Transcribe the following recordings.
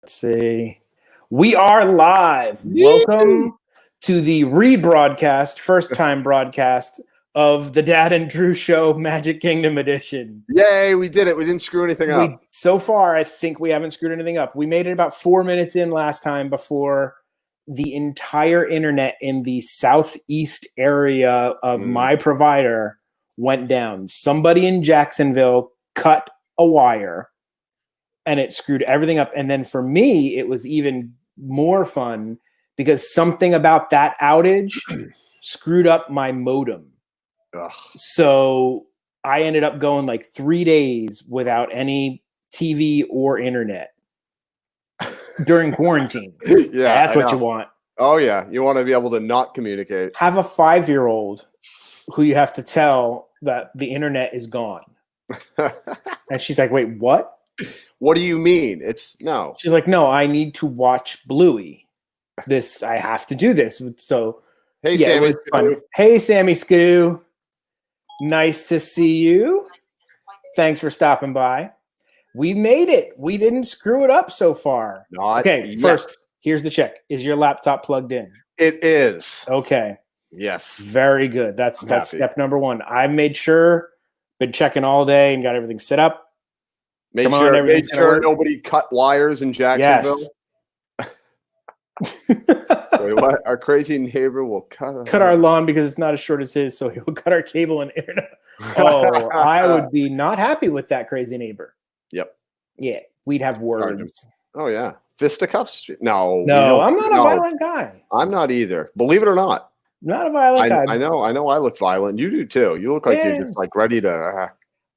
Let's see. We are live. Yee! Welcome to the rebroadcast, first time broadcast of the Dad and Drew Show Magic Kingdom edition. Yay, we did it. We didn't screw anything up. So far, I think we haven't screwed anything up. We made it about 4 minutes in last time before the entire internet in the southeast area of my provider went down. Somebody in Jacksonville cut a wire and it screwed everything up. And then for me, it was even more fun because something about that outage screwed up my modem. Ugh. So I ended up going like 3 days without any TV or internet during quarantine. Yeah, That's what you want. Oh, yeah. You want to be able to not communicate. Have a 5-year-old who you have to tell that the internet is gone. And she's like, wait, what? What do you mean? It's no. She's like, no, I need to watch Bluey. I have to do this. So, Hey, yeah, Sammy. it was fun. Hey, Sammy Skidoo. Nice to see you. Thanks for stopping by. We made it. We didn't screw it up so far. Not okay, yet. first, here's the check. Is your laptop plugged in? It is. Okay. Yes. Very good. That's happy. step number one. I made sure, been checking all day and got everything set up. Made sure nobody cut wires in Jacksonville. Yes. Wait, what? Our crazy neighbor will cut our lawn because it's not as short as his, so he'll cut our cable and internet. Oh, I would be not happy with that crazy neighbor. Yep. Yeah, we'd have words. Oh, yeah. Fisticuffs? No. I'm not a violent guy. I'm not either. Believe it or not. Not a violent guy. I know I look violent. You do too. You look like you're just like ready to.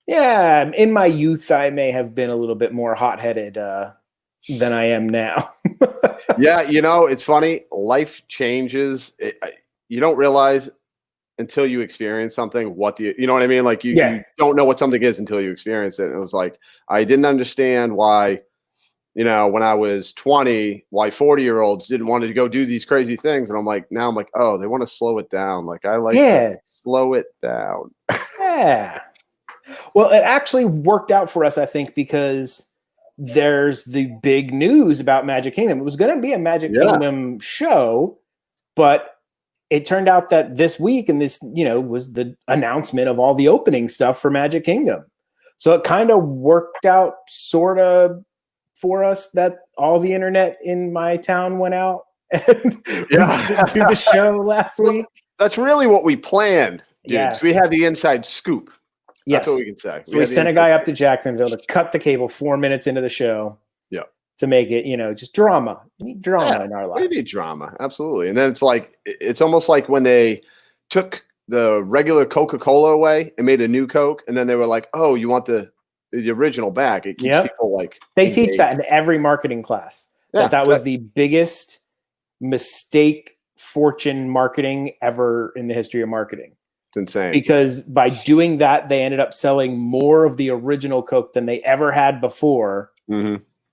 Yeah, in my youth, I may have been a little bit more hot-headed than I am now. Yeah, it's funny. Life changes. You don't realize until you experience something you know what I mean? Like you don't know what something is until you experience it. And it was like I didn't understand why, when I was 20, why 40-year-olds didn't want to go do these crazy things. And now I'm like, oh, they want to slow it down. Like I like to slow it down. Yeah. Well, it actually worked out for us, I think, because there's the big news about Magic Kingdom. It was going to be a Magic Kingdom show, but it turned out that this week and this, was the announcement of all the opening stuff for Magic Kingdom. So it kind of worked out sort of for us that all the internet in my town went out and we didn't do the show last week. That's really what we planned, dude. Yes. We had the inside scoop. Yes. That's what we can say. So we sent a guy up to Jacksonville to cut the cable 4 minutes into the show. Yeah. To make it, just drama. We need drama in our lives. We need drama. Absolutely. And then it's almost like when they took the regular Coca-Cola away and made a new Coke. And then they were like, oh, you want the original back. It keeps people like. They teach that in every marketing class. Yeah, that was the biggest mistake fortune marketing ever in the history of marketing. It's insane. Because by doing that, they ended up selling more of the original Coke than they ever had before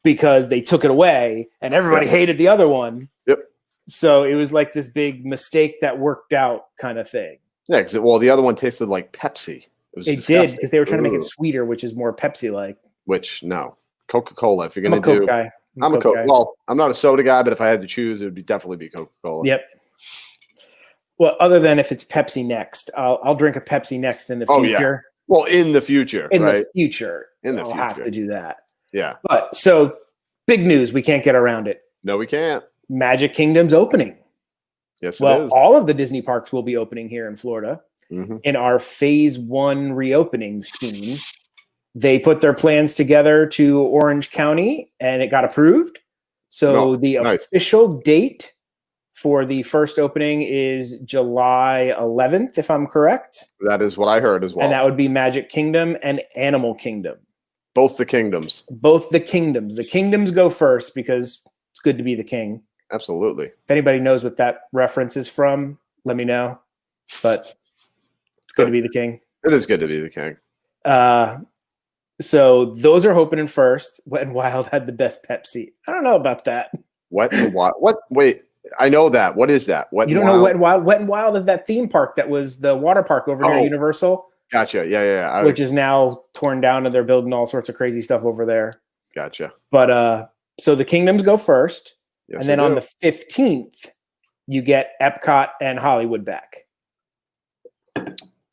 because they took it away and everybody hated the other one. Yep. So it was like this big mistake that worked out kind of thing. Yeah, because the other one tasted like Pepsi. It did because they were trying to make it sweeter, which is more Pepsi-like. Which, no. Coca-Cola, if you're going to do. I'm a Coke guy. I'm a Coke guy. Well, I'm not a soda guy, but if I had to choose, it would definitely be Coca-Cola. Yep. Well, other than if it's Pepsi next, I'll drink a Pepsi next in the future. Yeah. Well, in the future, I'll future. have to do that. Yeah. But so big news, we can't get around it. No, we can't. Magic Kingdom's opening. Yes, it is. All of the Disney parks will be opening here in Florida in our phase 1 reopening scheme. They put their plans together to Orange County and it got approved. So the official date for the first opening is July 11th, if I'm correct. That is what I heard as well. And that would be Magic Kingdom and Animal Kingdom. Both the kingdoms. Both the kingdoms. The kingdoms go first because it's good to be the king. Absolutely. If anybody knows what that reference is from, let me know. But it's good to be the king. It is good to be the king. So those are opening first. Wet n Wild had the best Pepsi. I don't know about that. Wet n Wild? What? Wait. I know that. What is that? You don't know Wet n Wild? Wet n Wild is that theme park that was the water park over near Universal. Gotcha. Yeah. Which is now torn down and they're building all sorts of crazy stuff over there. Gotcha. But So the Kingdoms go first, Yes, and then on the 15th, you get Epcot and Hollywood back.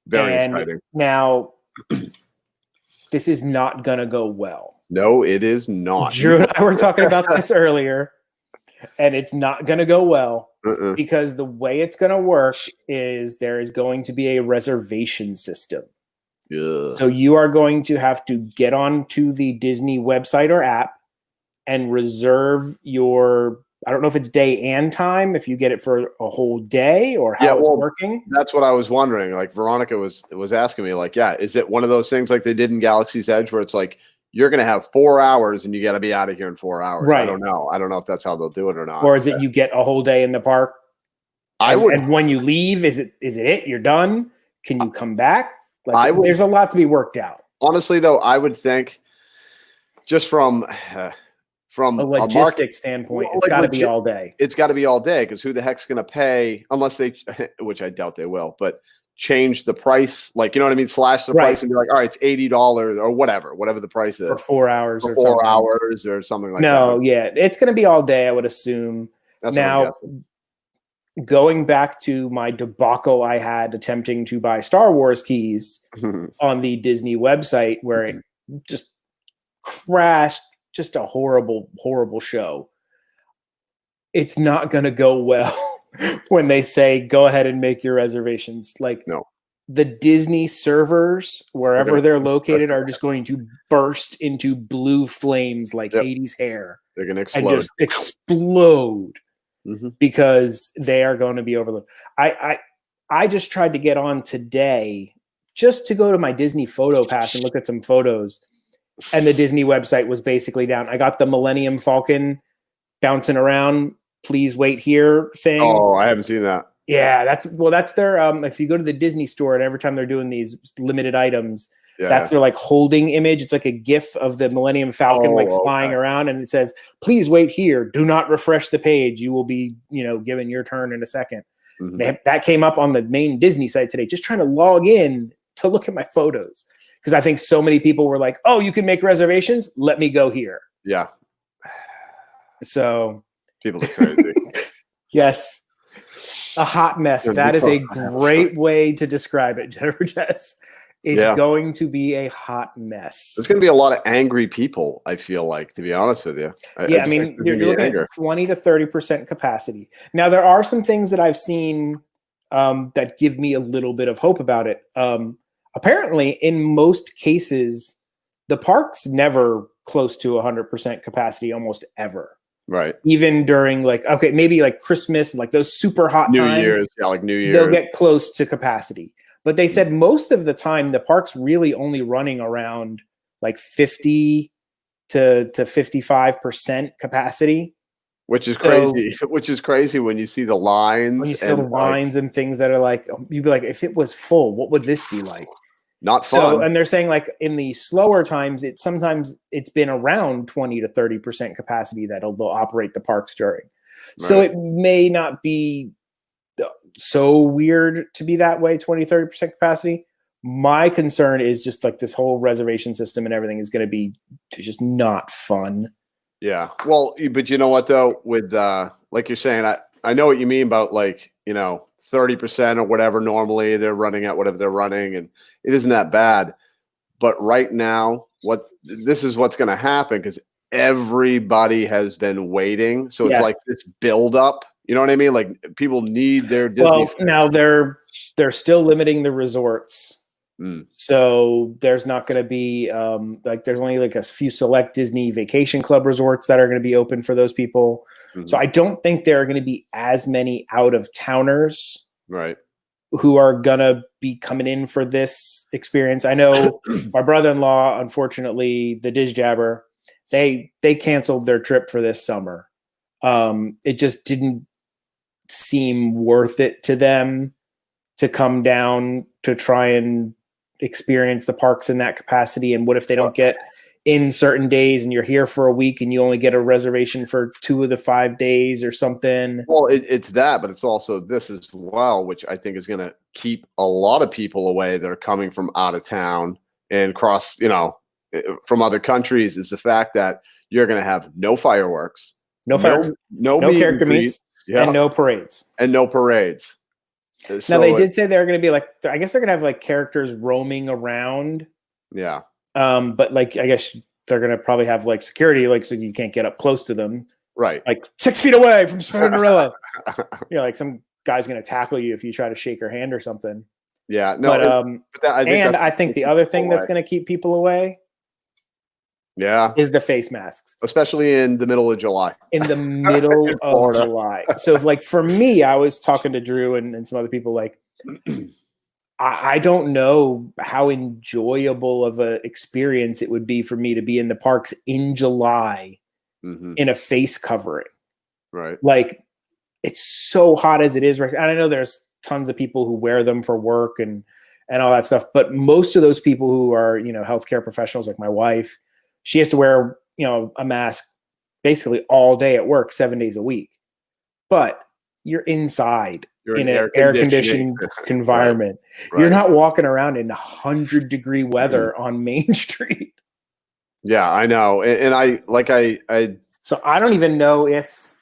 Very exciting. Now, this is not going to go well. No, it is not. Drew and I were talking about this earlier, and it's not going to go well because the way it's going to work is there is going to be a reservation system. Ugh. So you are going to have to get onto the Disney website or app and reserve your, I don't know if it's day and time, if you get it for a whole day or how it's working. That's what I was wondering. Like Veronica was asking me, like, yeah, is it one of those things like they did in Galaxy's Edge where it's like, you're going to have 4 hours and you got to be out of here in 4 hours. Right. I don't know. I don't know if that's how they'll do it or not. Or is it you get a whole day in the park? And when you leave, is it You're done? Can you come back? Like, there's a lot to be worked out. Honestly, though, I would think just from a logistics standpoint, it's got to be all day. It's got to be all day because who the heck's going to pay unless they, which I doubt they will, but change the price, like, you know what I mean, slash the price and be like, all right, it's $80 or whatever the price is for 4 hours or 4 hours or something like that. No, yeah, it's going to be all day, I would assume. That's now, going back to my debacle I had attempting to buy Star Wars keys on the Disney website, where it just crashed, just a horrible, horrible show. It's not going to go well when they say, go ahead and make your reservations. Like, no. The Disney servers, wherever they're located, are just going to burst into blue flames like Hades' hair. They're going to explode. And just explode. Because they are going to be overloaded. I just tried to get on today just to go to my Disney Photo Pass and look at some photos, and the Disney website was basically down. I got the Millennium Falcon bouncing around, please wait here thing. Oh, I haven't seen that. Yeah, that's their if you go to the Disney store and every time they're doing these limited items, that's their like holding image. It's like a GIF of the Millennium Falcon flying around, and it says, "Please wait here. Do not refresh the page. You will be, given your turn in a second." That came up on the main Disney site today. Just trying to log in to look at my photos because I think so many people were like, "Oh, you can make reservations. Let me go here." Yeah. So people are crazy. Yes, a hot mess. That is a great way to describe it, Jennifer Jess. It's going to be a hot mess. There's going to be a lot of angry people, I feel like, to be honest with you. I mean, you're looking at 20 to 30% capacity. Now, there are some things that I've seen that give me a little bit of hope about it. Apparently, in most cases, the park's never close to 100% capacity almost ever. Right. Even during maybe like Christmas and like those super hot times. New Year's, like New Year's. They'll get close to capacity. But they said most of the time the park's really only running around like 50 to 55% capacity. Which is crazy. Which is crazy when you see the lines. When you see the lines and things that are like, you'd be like, if it was full, what would this be like? Not fun. And they're saying like in the slower times, sometimes it's been around 20 to 30% capacity that they'll operate the parks during. Right. So it may not be so weird to be that way, 20, 30% capacity. My concern is just like this whole reservation system and everything is going to be just not fun. Yeah. Well, but you know what though, with like you're saying, I know what you mean about like, 30% or whatever. Normally they're running at whatever they're running and it isn't that bad. But right now, this is what's going to happen because everybody has been waiting. So it's like this build up. You know what I mean? Like people need their Disney. Well, now they're still limiting the resorts. So there's not going to be there's only like a few select Disney Vacation Club resorts that are going to be open for those people. So I don't think there are going to be as many out of towners, right, who are going to be coming in for this experience. I know my brother-in-law, unfortunately, the Diz Jabber, they canceled their trip for this summer. It just didn't seem worth it to them to come down to try and experience the parks in that capacity. And what if they don't get in certain days and you're here for a week and you only get a reservation for 2 of the 5 days or something? Well, it's that, but it's also this as well, which I think is going to keep a lot of people away that are coming from out of town and across, from other countries, is the fact that You're going to have no fireworks, no fireworks, no character meets, and no parades. And no parades. Now, they did say they're going to be like, I guess they're going to have like characters roaming around. Yeah. But like, I guess they're going to probably have like security, like, so you can't get up close to them. Right. Like 6 feet away from Cinderella. Like some guy's going to tackle you if you try to shake her hand or something. Yeah. No. But I think the other thing that's going to keep people away. Yeah. Is the face masks. Especially in the middle of July. In the middle of July. So like for me, I was talking to Drew and some other people, like, I don't know how enjoyable of an experience it would be for me to be in the parks in July in a face covering. Right. Like, it's so hot as it is right. And I know there's tons of people who wear them for work and all that stuff, but most of those people who are, healthcare professionals, like my wife, she has to wear, a mask basically all day at work, 7 days a week. But you're inside in an air-conditioned environment. Right. You're not walking around in 100-degree weather on Main Street. Yeah, I know. And I so I don't even know if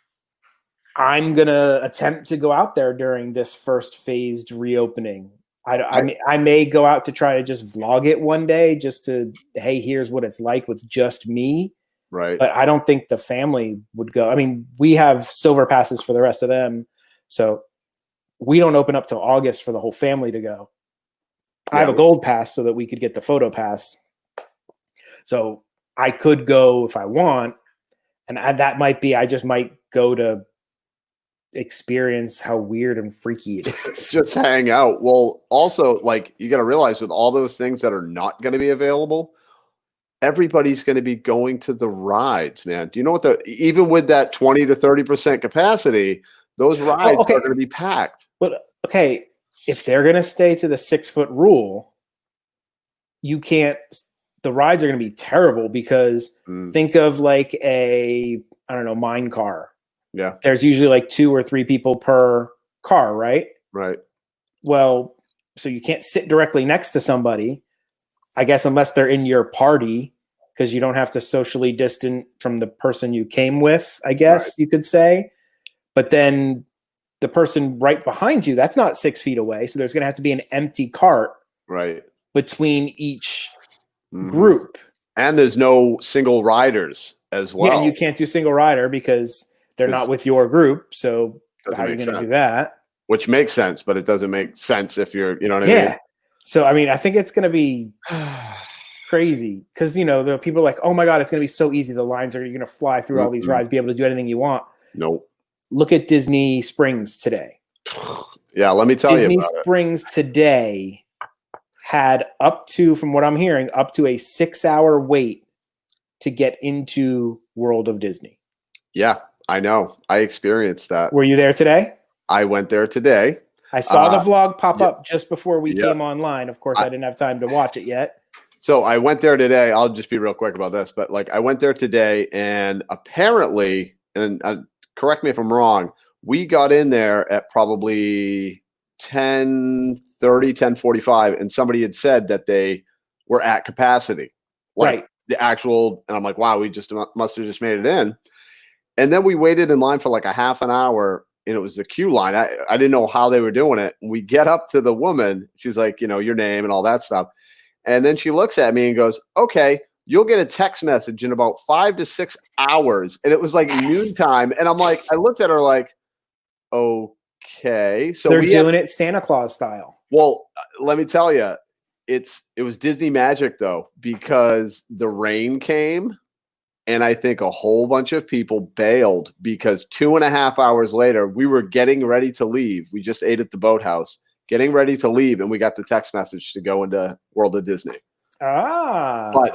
I'm going to attempt to go out there during this first phased reopening. I may go out to try to just vlog it one day, just to, hey, here's what it's like with just me. Right. But I don't think the family would go. I mean, we have silver passes for the rest of them. So we don't open up till August for the whole family to go. Yeah, I have a gold pass so that we could get the photo pass. So I could go if I want. And that might be, I just might go to experience how weird and freaky it is. Just hang out. Well, also, like, you got to realize with all those things that are not going to be available, everybody's going to be going to the rides, man. Do you know what even with that 20 to 30% capacity, those rides are going to be packed. But okay, if they're going to stay to the 6-foot rule, the rides are going to be terrible because think of like a, I don't know, mine car. Yeah. There's usually like 2 or 3 people per car, right? Right. Well, so you can't sit directly next to somebody, I guess, unless they're in your party, because you don't have to socially distant from the person you came with, I guess you could say. But then the person right behind you, that's not 6 feet away. So there's going to have to be an empty cart between each group. And there's no single riders as well. Yeah, and you can't do single rider because they're not with your group. So how are you going to do that? Which makes sense, but it doesn't make sense if you're, you know what I mean? Yeah. So, I mean, I think it's going to be crazy because, there are people like, oh my God, it's going to be so easy. The lines are, you're going to fly through all these rides, be able to do anything you want. Nope. Look at Disney Springs today. Yeah, let me tell you about Disney Springs today had from what I'm hearing, up to a 6-hour wait to get into World of Disney. Yeah, I know. I experienced that. Were you there today? I went there today. I saw the vlog pop up just before we came online. Of course, I didn't have time to watch it yet. So I went there today. I'll just be real quick about this, but like I went there today and apparently, and correct me if I'm wrong, we got in there at probably 10:30, 10:45, and somebody had said that they were at capacity. Like the actual, and I'm like, wow, we just must have just made it in. And then we waited in line for like a half an hour, and it was the queue line. I didn't know how they were doing it. We get up to the woman. She's like, your name and all that stuff. And then she looks at me and goes, okay, you'll get a text message in about 5 to 6 hours. And it was like noontime. And I'm like, I looked at her like, okay. So they're doing it Santa Claus style. Well, let me tell you, it was Disney magic though, because the rain came. And I think a whole bunch of people bailed because 2.5 hours later, we were getting ready to leave. We just ate at the boathouse, getting ready to leave. And we got the text message to go into World of Disney. But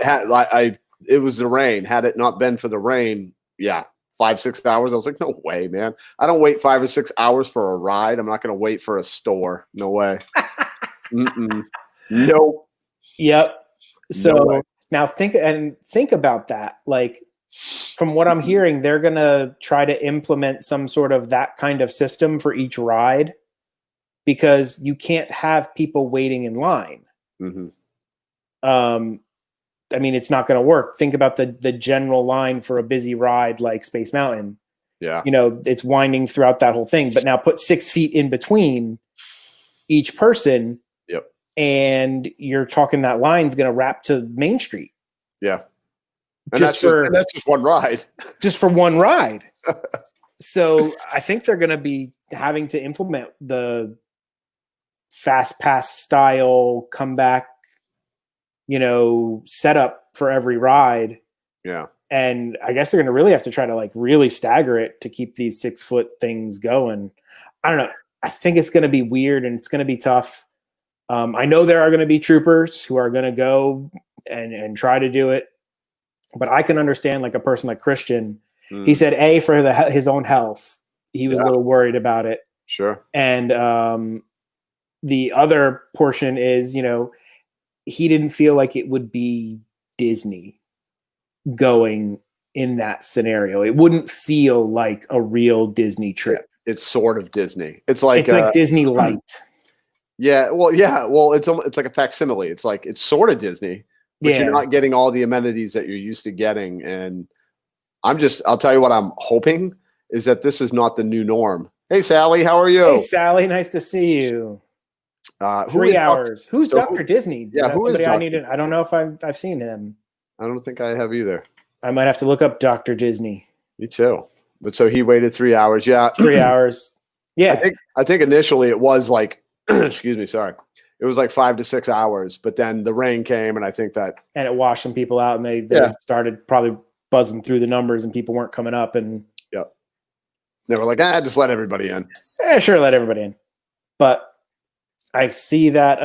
it was the rain. Had it not been for the rain, 5, 6 hours. I was like, no way, man. I don't wait 5 or 6 hours for a ride. I'm not going to wait for a store. No way. Nope. Yep. So now think about that. Like, from what I'm hearing, they're going to try to implement some sort of that kind of system for each ride because you can't have people waiting in line. I mean, it's not going to work. Think about the general line for a busy ride like Space Mountain. Yeah. You know, it's winding throughout that whole thing, but now put 6 feet in between each person. Yep. And you're talking that line's going to wrap to Main Street. Yeah. And that's just one ride. Just for one ride. So I think they're going to be having to implement the Fastpass style comeback, you know, setup for every ride. Yeah. And I guess they're going to really have to try to like really stagger it to keep these 6 foot things going. I don't know. I think it's going to be weird and it's going to be tough. I know there are going to be troopers who are going to go and try to do it, but I can understand like a person like Christian. He said, for his own health, he was a little worried about it. Sure. And the other portion is, you know, he didn't feel like it would be Disney going in that scenario. It wouldn't feel like a real Disney trip. It's sort of Disney. It's like Disney Light. Yeah. Well, it's like a facsimile. It's like, it's sort of Disney, but you're not getting all the amenities that you're used to getting. And I'll tell you what I'm hoping is that this is not the new norm. Hey, Sally, how are you? Hey, Sally, nice to see you. 3 hours. Who's Dr. Disney? Yeah, who is Dr. I don't know if I've seen him. I don't think I have either. I might have to look up Dr. Disney. Me too. But so he waited 3 hours. Yeah. 3 hours. Yeah. I think initially it was like, excuse me, sorry. It was like 5 to 6 hours, but then the rain came and I think that. And it washed some people out and they started probably buzzing through the numbers and people weren't coming up and. Yep. They were like, just let everybody in. Sure, let everybody in. But I see that,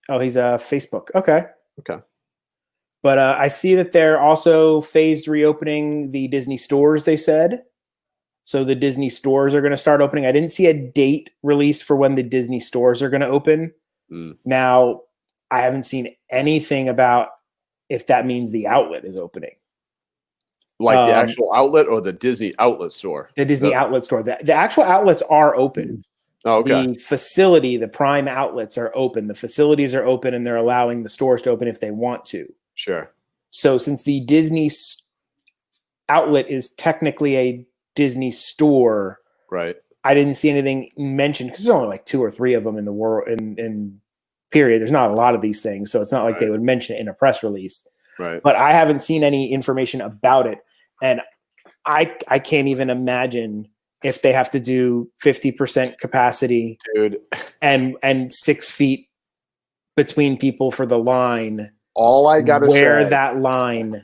he's Facebook. Okay. But I see that they're also phased reopening the Disney stores, they said. So the Disney stores are going to start opening. I didn't see a date released for when the Disney stores are going to open. Now, I haven't seen anything about if that means the outlet is opening. Like the actual outlet or the Disney outlet store? The Disney outlet store. The actual outlets are open. Oh, okay. The facility, the prime outlets are open. The facilities are open and they're allowing the stores to open if they want to. Sure. So since the Disney outlet is technically a Disney store, right? I didn't see anything mentioned because there's only like 2 or 3 of them in the world. In period, there's not a lot of these things, so it's not like they would mention it in a press release. Right. But I haven't seen any information about it, and I can't even imagine if they have to do 50% capacity, dude, and 6 feet between people for the line. All I gotta say, where that line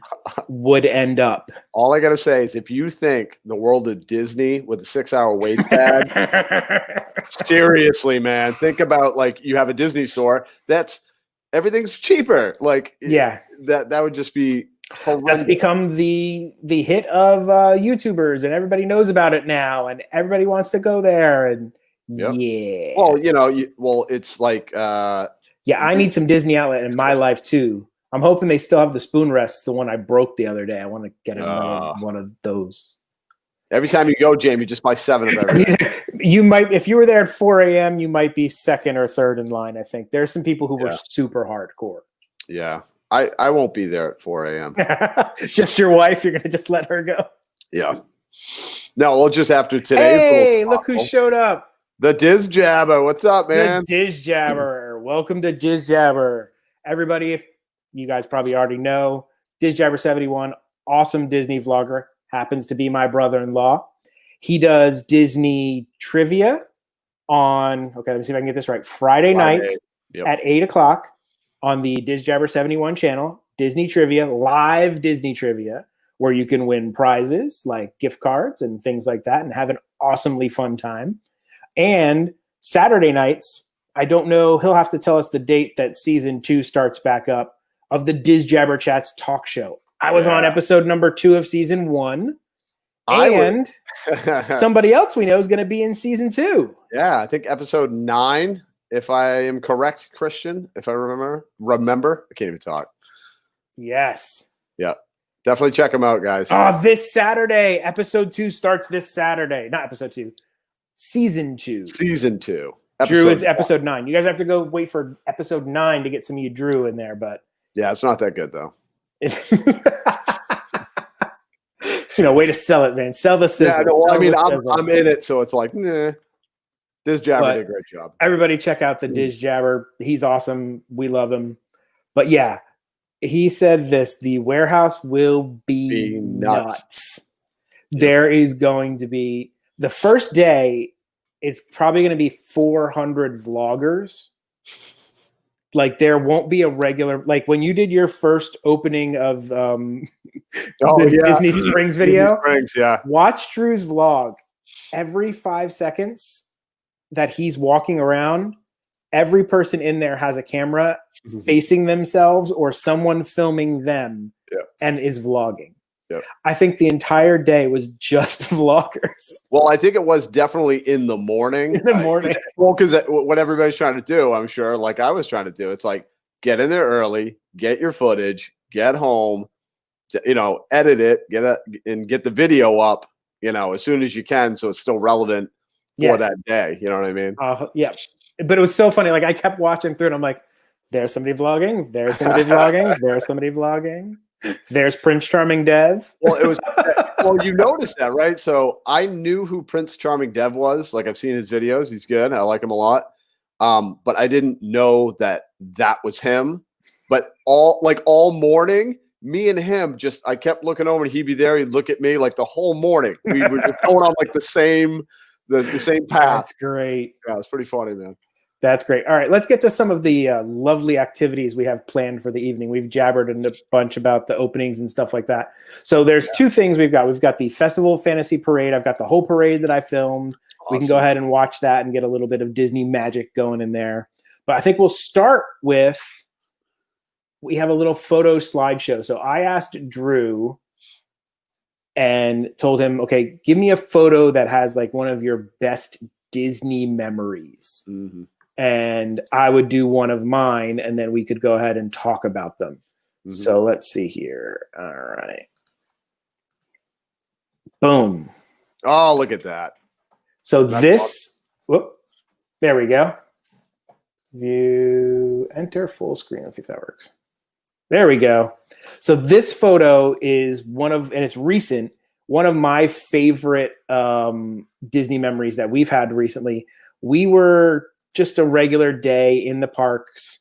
would end up. All I gotta say is, if you think the world of Disney with a 6-hour wait pad, seriously, man, think about like you have a Disney store. Everything's cheaper. Like, that would just be horrendous. That's become the hit of YouTubers, and everybody knows about it now, and everybody wants to go there. And yeah, well, it's like. I need some Disney outlet in my life too. I'm hoping they still have the spoon rests, the one I broke the other day. I want to get one of those. Every time you go, Jamie, just buy 7 of everything. You might, if you were there at 4 a.m., you might be second or third in line. I think there's some people who were super hardcore. Yeah, I won't be there at 4 a.m. Just your wife? You're gonna just let her go? Yeah. No, well, just after today. Hey, look who showed up. The Diz Jabber. What's up, man? The Diz Jabber. Welcome to Diz Jabber. Everybody, if you guys probably already know, Diz Jabber 71, awesome Disney vlogger, happens to be my brother-in-law. He does Disney trivia on, let me see if I can get this right, Friday nights at 8 o'clock on the Diz Jabber 71 channel, Disney trivia, live Disney trivia, where you can win prizes like gift cards and things like that and have an awesomely fun time. And Saturday nights, I don't know, he'll have to tell us the date that season 2 starts back up of the Diz Jabber Chats talk show. I was on episode number 2 of season 1. And somebody else we know is going to be in season 2. Yeah, I think episode 9, if I am correct, Christian, if I remember. I can't even talk. Yes. Yeah. Definitely check them out, guys. Oh, this Saturday. Episode 2 starts this Saturday. Not episode 2. Season 2. Season 2. Drew is episode 9. You guys have to go wait for episode 9 to get some of you Drew in there, but Yeah, it's not that good though. Way to sell it, man. Sell the sizzle. Yeah, no, well, I mean, I'm in it, so it's like, nah. Diz Jabber did a great job. Everybody check out the Diz Jabber. He's awesome. We love him. But yeah, he said this: the warehouse will be nuts. Yep. There is going to be the first day. It's probably going to be 400 vloggers. Like there won't be a regular, like when you did your first opening of Disney Springs video, Disney Springs, yeah. Watch Drew's vlog. Every 5 seconds that he's walking around, every person in there has a camera facing themselves or someone filming them and is vlogging. Yep. I think the entire day was just vloggers. Well, I think it was definitely in the morning. In the morning. Well, because what everybody's trying to do, I'm sure, like I was trying to do, it's like get in there early, get your footage, get home, edit it, and get the video up, as soon as you can, so it's still relevant for that day. You know what I mean? Yeah. But it was so funny. Like I kept watching through, and I'm like, "There's somebody vlogging. There's somebody vlogging. There's somebody vlogging." There's Prince Charming Dev. Well, it was. Well, you noticed that, right? So I knew who Prince Charming Dev was. Like I've seen his videos. He's good. I like him a lot. But I didn't know that was him. But all morning, me and him I kept looking over and he'd be there. He'd look at me like the whole morning. We were just going on like the same path. That's great. Yeah, it's pretty funny, man. That's great. All right, let's get to some of the lovely activities we have planned for the evening. We've jabbered a bunch about the openings and stuff like that. So there's two things we've got. We've got the Festival Fantasy Parade. I've got the whole parade that I filmed. Awesome. We can go ahead and watch that and get a little bit of Disney magic going in there. But I think we'll start with, we have a little photo slideshow. So I asked Drew and told him, okay, give me a photo that has like one of your best Disney memories. Mm-hmm. And I would do one of mine, and then we could go ahead and talk about them. Mm-hmm. So let's see here. All right. Boom. Oh, look at that. So there we go. View, enter full screen. Let's see if that works. There we go. So this photo is and it's recent, one of my favorite Disney memories that we've had recently. We were just a regular day in the parks,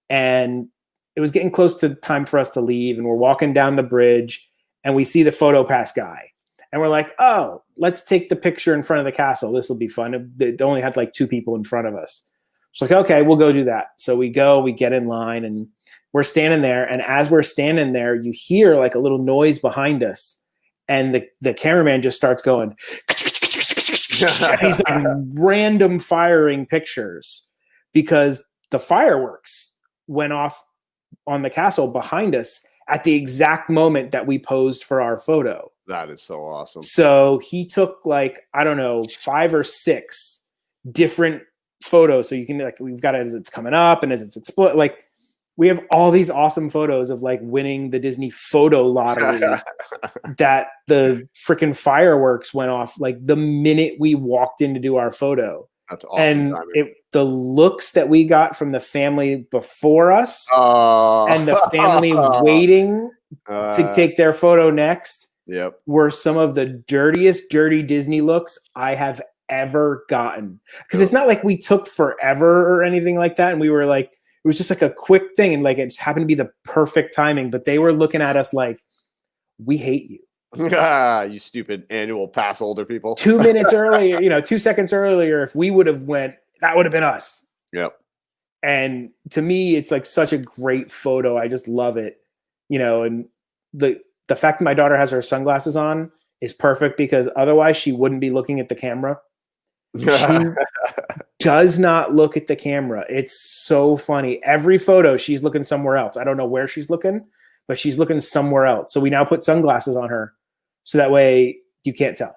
and it was getting close to time for us to leave, and we're walking down the bridge, and we see the PhotoPass guy, and we're like, oh, let's take the picture in front of the castle. This will be fun. They only had like 2 people in front of us. It's like, okay, we'll go do that. So we get in line, and we're standing there, and as we're standing there, you hear like a little noise behind us, and the cameraman just starts going, he's like random firing pictures because the fireworks went off on the castle behind us at the exact moment that we posed for our photo. That is so awesome. So he took like, I don't know, 5 or 6 different photos. So you can we've got it as it's coming up and as it's exploding. Like we have all these awesome photos of like winning the Disney photo lottery that the freaking fireworks went off like the minute we walked in to do our photo. That's awesome. And the looks that we got from the family before us and the family waiting to take their photo next were some of the dirtiest dirty Disney looks I have ever gotten. Because it's not like we took forever or anything like that. And we were like, it was just like a quick thing, and like it just happened to be the perfect timing. But they were looking at us like, we hate you. You stupid annual pass holder people. 2 minutes earlier, 2 seconds earlier, if we would have went, that would have been us. Yep. And to me, it's like such a great photo. I just love it. And the fact that my daughter has her sunglasses on is perfect because otherwise she wouldn't be looking at the camera. She does not look at the camera. It's so funny. Every photo, she's looking somewhere else. I don't know where she's looking, but she's looking somewhere else. So we now put sunglasses on her, so that way you can't tell.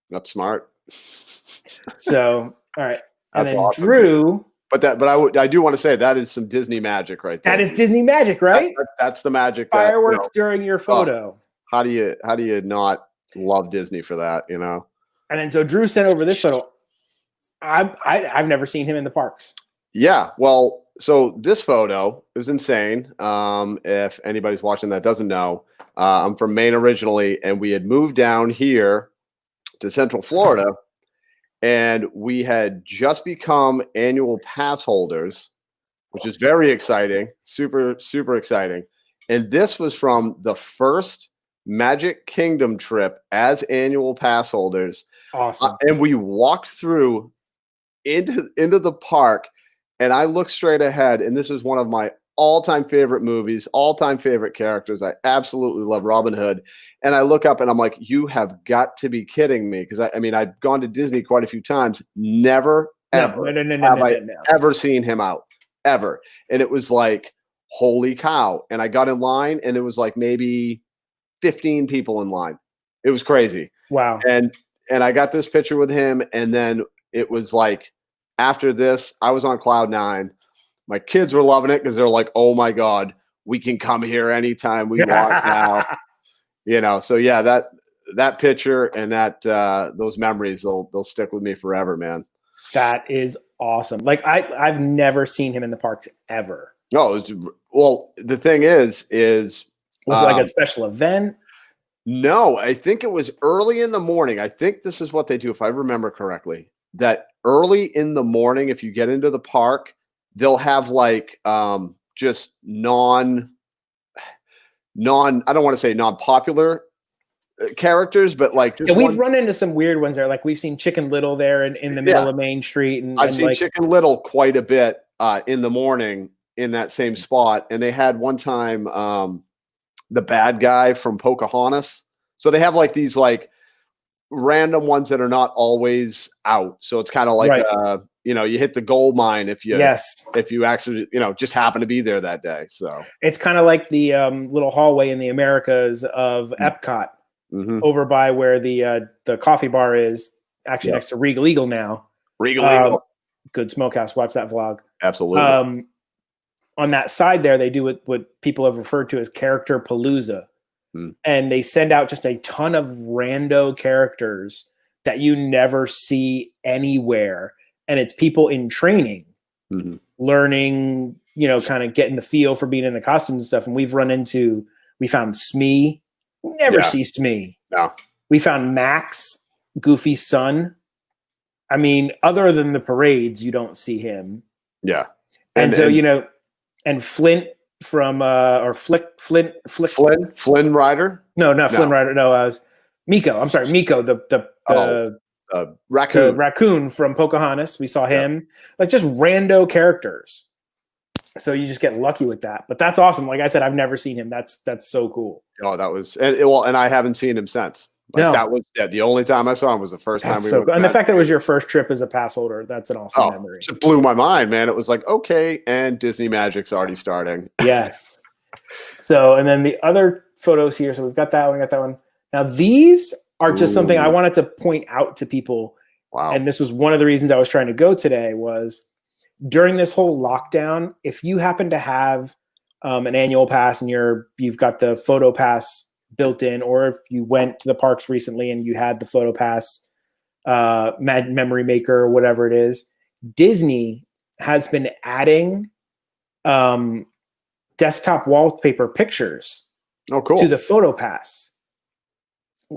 That's smart. So, all right. That's awesome. Drew. But I do want to say that is some Disney magic right there. That is Disney magic, right? That's the magic. Fireworks during your photo. How do you not love Disney for that? And then so Drew sent over this photo. I've never seen him in the parks. Yeah, well, So this photo is insane. If anybody's watching that doesn't know, I'm from Maine originally, and we had moved down here to Central Florida, and we had just become annual pass holders, which is very exciting, super, super exciting. And this was from the first Magic Kingdom trip as annual pass holders. Awesome. And we walked through into the park, and I looked straight ahead, and this is one of my all-time favorite movies, all-time favorite characters. I absolutely love Robin Hood. And I look up and I'm like, you have got to be kidding me. Because I mean, I've gone to Disney quite a few times. Never, ever have I ever seen him out. Ever. And it was like, holy cow. And I got in line, and it was like maybe 15 people in line. It was crazy. Wow. And I got this picture with him, and then it was like, after this, I was on cloud nine. My kids were loving it because they're like, oh my God, we can come here anytime we want now. You know, so yeah, that picture and that those memories, they'll stick with me forever, man. That is awesome. Like I've never seen him in the parks ever. No, well, the thing is was it like a special event? No, I think it was early in the morning. I think this is what they do, if I remember correctly, that early in the morning, if you get into the park, they'll have like just non I don't want to say non-popular characters, but like just we've run into some weird ones there. Like we've seen Chicken Little there in the middle of Main Street, and I've seen Chicken Little quite a bit in the morning in that same spot. And they had one time the bad guy from Pocahontas. So they have like these like random ones that are not always out. So it's kind of like you know, you hit the gold mine if you actually, you know, just happen to be there that day. So it's kind of like the little hallway in the Americas of Epcot, over by where the coffee bar is, actually next to Regal Eagle now. Regal Eagle, good smokehouse. Watch that vlog. Absolutely. On that side there, they do what people have referred to as character palooza, and they send out just a ton of rando characters that you never see anywhere. And it's people in training, learning, you know, kind of getting the feel for being in the costumes and stuff. And we found Smee, never see Smee. No. We found Max, Goofy's son. I mean, other than the parades, you don't see him. Yeah. And so, you know, and Flint from, or Flynn Rider? No, Flynn Rider. No, Miko. I'm sorry, Miko, the raccoon. The raccoon from Pocahontas. We saw him. Like just rando characters. So you just get lucky with that. But that's awesome. Like I said, I've never seen him. That's so cool. Oh, that was and I haven't seen him since. Like that was the only time I saw him was the first time we went. And the fact that it was your first trip as a pass holder, that's an awesome memory. It blew my mind, man. It was like, okay, and Disney Magic's already starting. Yes. So, and then the other photos here. So we've got that one, that one. Now these are just something I wanted to point out to people. Wow. And this was one of the reasons I was trying to go today was during this whole lockdown, if you happen to have an annual pass and you've got the photo pass built in, or if you went to the parks recently and you had the photo pass memory maker or whatever it is, Disney has been adding desktop wallpaper pictures to the photo pass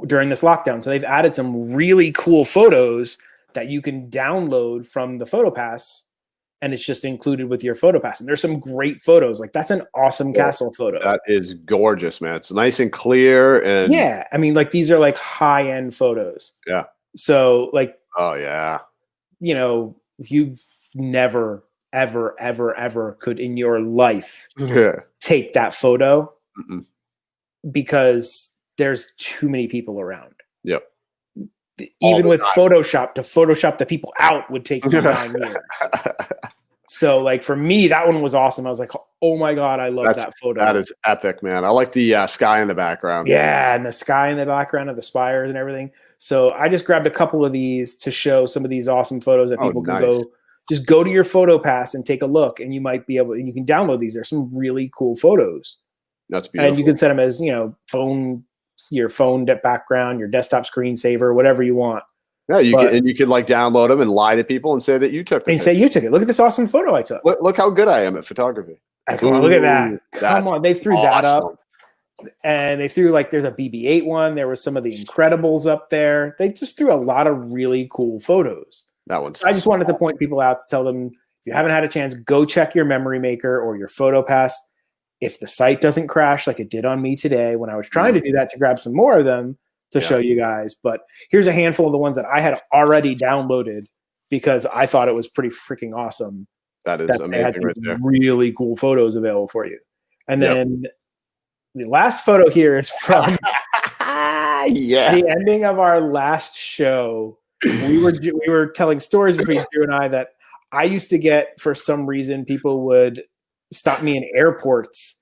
during this lockdown. So they've added some really cool photos that you can download from the photo pass, and it's just included with your photo pass. And there's some great photos. Like that's an awesome castle photo. That is gorgeous, man. It's nice and clear. And yeah, I mean, like these are like high-end photos. Yeah. So like, oh yeah, you know, you've never, ever, ever, ever could in your life take that photo because there's too many people around. Yep. Even with Photoshop, to Photoshop the people out would take 9 years. So like for me, that one was awesome. I was like, oh my God, I love that photo. That is epic, man. I like the sky in the background. Yeah, and the sky in the background of the spires and everything. So I just grabbed a couple of these to show some of these awesome photos that people can just go to your photo pass and take a look, and you might be able, and you can download these. There's some really cool photos. That's beautiful. And you can set them as, you know, your phone background, your desktop screensaver, whatever you want. Yeah, you could like download them and lie to people and say that you took the picture. Say you took it. Look at this awesome photo I took. Look how good I am at photography. Come on, look at that. Come on, they threw that awesome. up. And they threw like there's a BB-8 one. There was some of the Incredibles up there. They just threw a lot of really cool photos. That one's. I just wanted to point people out to tell them if you haven't had a chance, go check your Memory Maker or your PhotoPass. If the site doesn't crash like it did on me today when I was trying to do that to grab some more of them to show you guys. But here's a handful of the ones that I had already downloaded because I thought it was pretty freaking awesome. That is amazing right there. Really cool photos available for you. And then the last photo here is from the ending of our last show. We were telling stories between Drew and I that I used to get, for some reason, people would stop me in airports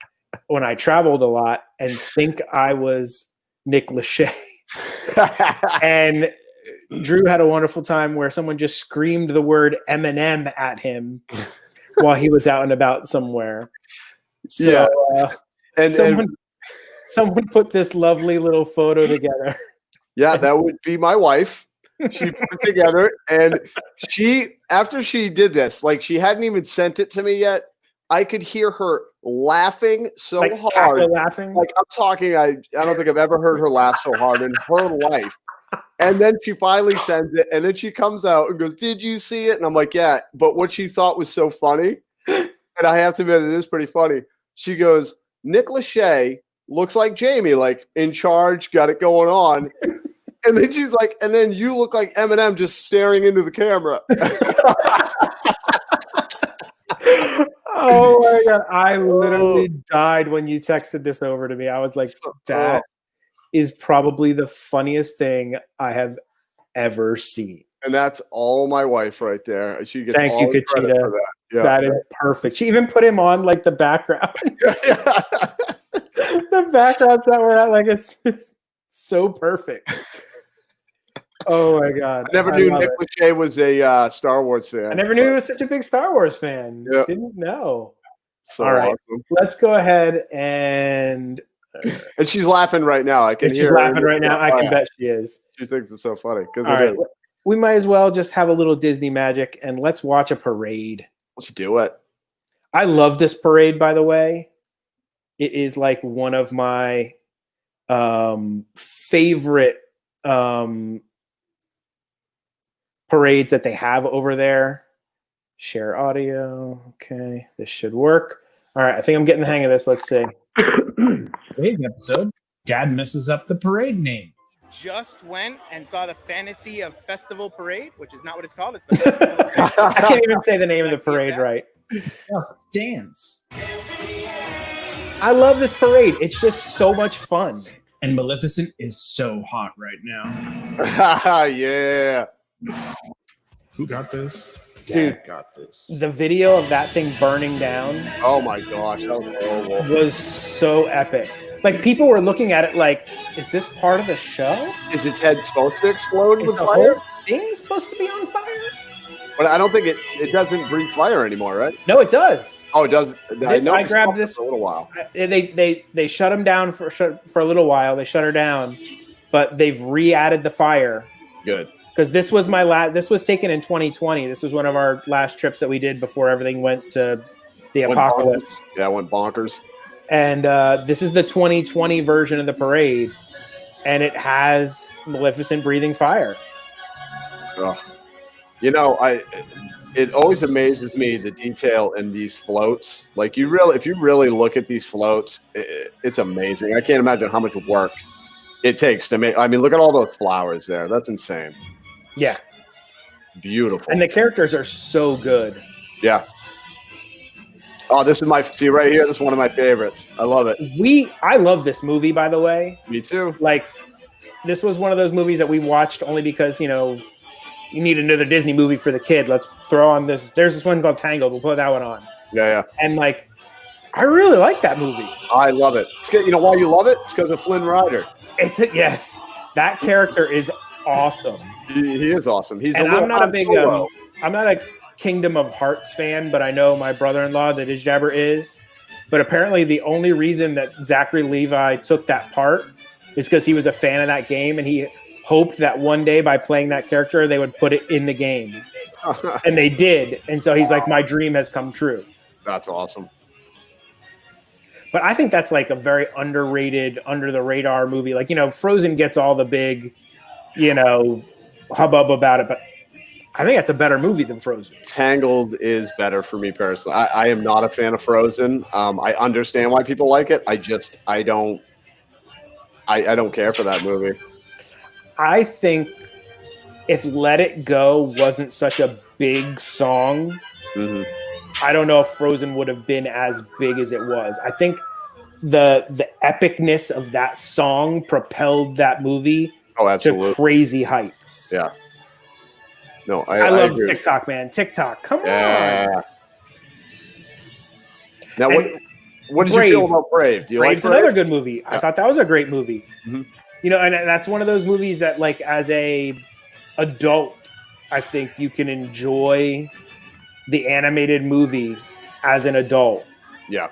when I traveled a lot and think I was Nick Lachey. And Drew had a wonderful time where someone just screamed the word Eminem at him while he was out and about somewhere. So someone put this lovely little photo together. Yeah, that would be my wife. She put it together, and after she did this, like she hadn't even sent it to me yet. I could hear her laughing so hard. Laughing? Like I'm talking, I don't think I've ever heard her laugh so hard in her life. And then she finally sends it, and then she comes out and goes, "Did you see it?" And I'm like, "Yeah." But what she thought was so funny, and I have to admit, it is pretty funny. She goes, "Nick Lachey looks like Jamie, like in charge, got it going on." And then she's like, "And then you look like Eminem just staring into the camera." Oh my God. I literally died when you texted this over to me. I was like, that is probably the funniest thing I have ever seen. And that's all my wife right there. She gets Thank you, Kachita. For that. Yeah. That is perfect. She even put him on like the background. The backgrounds that we're at, like it's so perfect. Oh my God. I never knew Nick Lachey was a Star Wars fan. I never knew he was such a big Star Wars fan. Yep. Didn't know. So all right. Awesome. Let's go ahead and she's laughing right now. I can hear her. She's laughing right now. I can bet she is. She thinks it's so funny. We might as well just have a little Disney magic and let's watch a parade. Let's do it. I love this parade, by the way. It is like one of my favorite parades that they have over there. Share audio. Okay, this should work. All right, I think I'm getting the hang of this. Let's see. Today's episode, Dad messes up the parade name. Just went and saw the Fantasy of Festival Parade, which is not what it's called. It's the Festival Parade. I can't even say the name of the parade right. Oh, it's dance. I love this parade. It's just so much fun. And Maleficent is so hot right now. Yeah. Who got this? Dude, Dad got this. The video of that thing burning down. Oh my gosh, that was horrible. Was so epic. Like people were looking at it like, is this part of the show? Is its head supposed to explode with the fire? Whole thing supposed to be on fire? But I don't think it doesn't breathe fire anymore, right? No, it does. Oh, it does. I grabbed this for a little while. They shut them down for a little while. They shut her down, but they've re-added the fire. Good. Because this was this was taken in 2020. This was one of our last trips that we did before everything went to the apocalypse. Yeah, it went bonkers. And this is the 2020 version of the parade, and it has Maleficent breathing fire. Oh. You know, it always amazes me the detail in these floats. Like if you really look at these floats, it's amazing. I can't imagine how much work it takes to make. I mean, look at all those flowers there. That's insane. Yeah. Beautiful. And the characters are so good. Yeah. Oh, this is see right here. This is one of my favorites. I love it. I love this movie, by the way. Me too. Like, this was one of those movies that we watched only because, you need another Disney movie for the kid. Let's throw on this. There's this one called Tangled. We'll put that one on. Yeah. And like, I really like that movie. I love it. You know why you love it? It's because of Flynn Rider. Yes. That character is awesome. He is awesome. I'm not a Kingdom of Hearts fan, but I know my brother-in-law, the Dizdabber, is. But apparently the only reason that Zachary Levi took that part is because he was a fan of that game, and he hoped that one day by playing that character, they would put it in the game. And they did. And so he's like, my dream has come true. That's awesome. But I think that's like a very underrated, under the radar movie. Like, Frozen gets all the big, hubbub about it. But I think that's a better movie than Frozen. Tangled is better for me personally. I am not a fan of Frozen. I understand why people like it. I don't care for that movie. I think if Let It Go wasn't such a big song, I don't know if Frozen would have been as big as it was. I think the epicness of that song propelled that movie to crazy heights. Yeah. No, I love TikTok, man. TikTok, come on. Now, what did you feel about Brave? Do you Brave's like Brave? Another good movie. Yeah. I thought that was a great movie. And that's one of those movies that, like, as a adult, I think you can enjoy the animated movie as an adult. Yeah.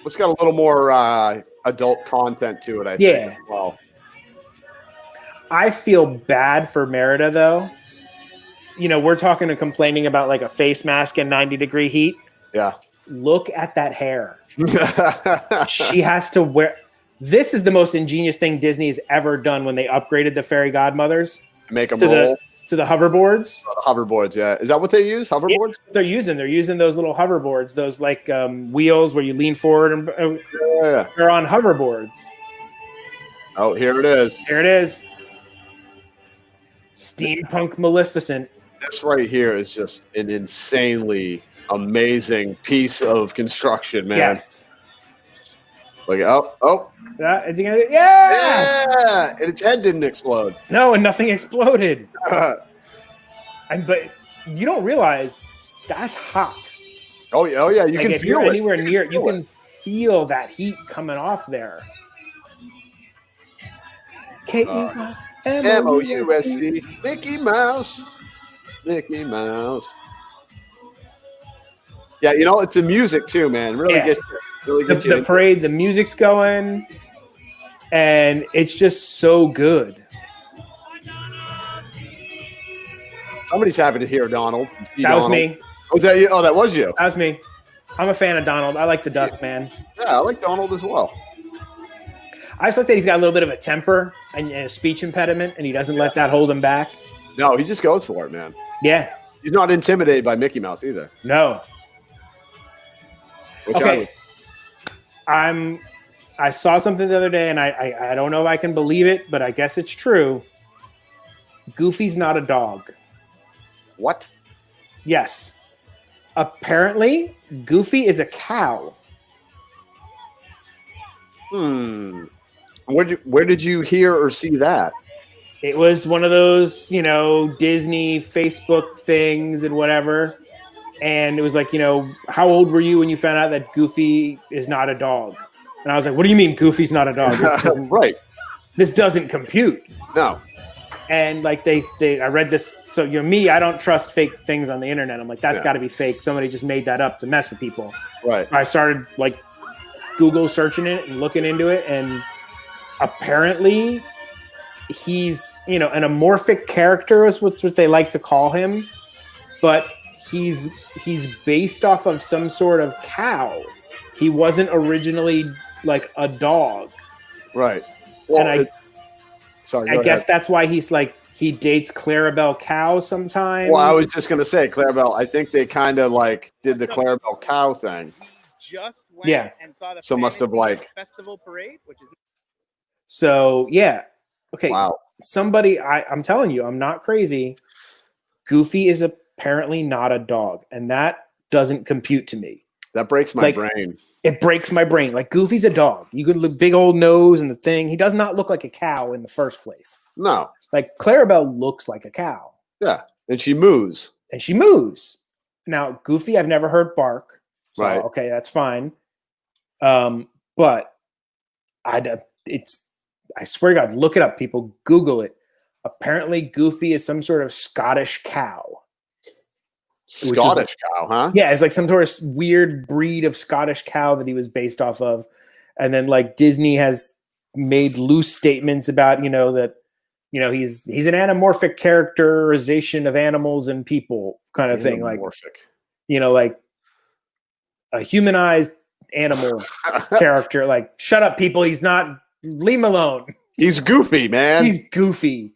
It's got a little more adult content to it, I think. Well, I feel bad for Merida, though. We're talking and complaining about like a face mask in 90-degree heat. Yeah. Look at that hair. She has to wear. This is the most ingenious thing Disney has ever done when they upgraded the fairy godmothers. Make them roll. To the hoverboards. Hoverboards, yeah. Is that what they use? Hoverboards? Yeah, they're using those little hoverboards, those like wheels where you lean forward and they're on hoverboards. Oh, here it is. Here it is. Steampunk Maleficent. This right here is just an insanely amazing piece of construction, man. Yes. Like, oh. Is he gonna? Yes! Yeah! And its head didn't explode. No, and nothing exploded. But you don't realize that's hot. Oh yeah. You can if feel you're it. anywhere near it, you can feel that heat coming off there. Mousc. Mickey Mouse. Mickey Mouse. Yeah, it's the music too, man. Really gets the parade, the music's going, and it's just so good. Somebody's happy to hear Donald. That was me. Was that you? Oh, that was you. That was me. I'm a fan of Donald. I like the duck, man. Yeah, I like Donald as well. I just like that he's got a little bit of a temper and a speech impediment, and he doesn't let that hold him back. No, he just goes for it, man. Yeah. He's not intimidated by Mickey Mouse either. No. Okay. I saw something the other day, and I don't know if I can believe it, but I guess it's true. Goofy's not a dog. What? Yes. Apparently, Goofy is a cow. Where did you hear or see that? It was one of those, Disney Facebook things and whatever. And it was like, how old were you when you found out that Goofy is not a dog? And I was like, what do you mean Goofy's not a dog? Right. This doesn't compute. No. And like I read this. So me, I don't trust fake things on the internet. I'm like, that's got to be fake. Somebody just made that up to mess with people. Right. I started like Google searching it and looking into it. And apparently he's, an amorphic character is what they like to call him. But he's based off of some sort of cow. He wasn't originally like a dog. Right. Well, and I guess that's why he's like, he dates Clarabelle Cow sometimes. Well, I was just going to say, Clarabelle, I think they kind of like did the Clarabelle Cow thing. Just went and saw the must have like festival parade, which is. So, yeah. Okay. Wow. Somebody, I'm telling you, I'm not crazy. Goofy is apparently not a dog, and that doesn't compute to me. That breaks my brain. It breaks my brain. Like, Goofy's a dog. You could look big old nose and the thing. He does not look like a cow in the first place. No. Like, Clarabelle looks like a cow. Yeah. And she moos. Now, Goofy, I've never heard bark. So, right. Okay, that's fine. But I swear to God, look it up, people. Google it. Apparently, Goofy is some sort of Scottish cow. Scottish cow, huh? Yeah, it's like some sort of weird breed of Scottish cow that he was based off of. And then like Disney has made loose statements about, that You know, he's an anamorphic characterization of animals and people kind of thing. Like, you know, like a humanized animal character. Like, shut up, people. He's not. Leave him alone. He's goofy, man. He's goofy.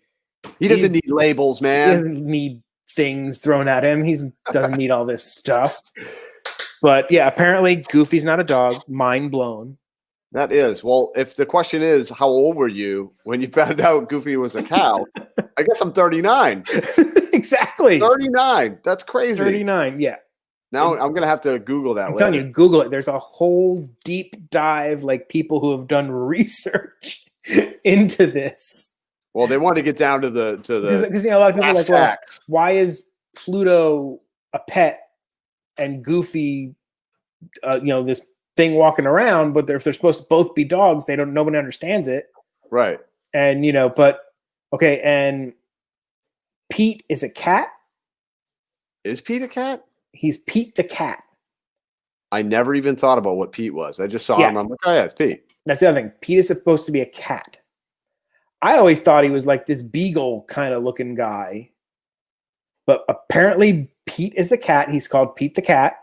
He doesn't need labels, man. He doesn't need things thrown at him. He doesn't need all this stuff. But yeah, apparently Goofy's not a dog. Mind blown. That is. Well, if the question is, how old were you when you found out Goofy was a cow? I guess I'm 39. Exactly. 39. That's crazy. 39, yeah. Now I'm going to have to Google that. I'm telling you, Google it. There's a whole deep dive, like people who have done research into this. Well, they want to get down to the because you know, a lot of people are like, well, why is Pluto a pet and Goofy, you know, this thing walking around? But if they're supposed to both be dogs, nobody understands it, right? And you know, but okay, and Pete is a cat. Is Pete a cat? He's Pete the cat. I never even thought about what Pete was. I just saw him. I'm like, oh yeah, it's Pete. That's the other thing. Pete is supposed to be a cat. I always thought he was like this beagle kind of looking guy. But apparently Pete is the cat. He's called Pete the cat.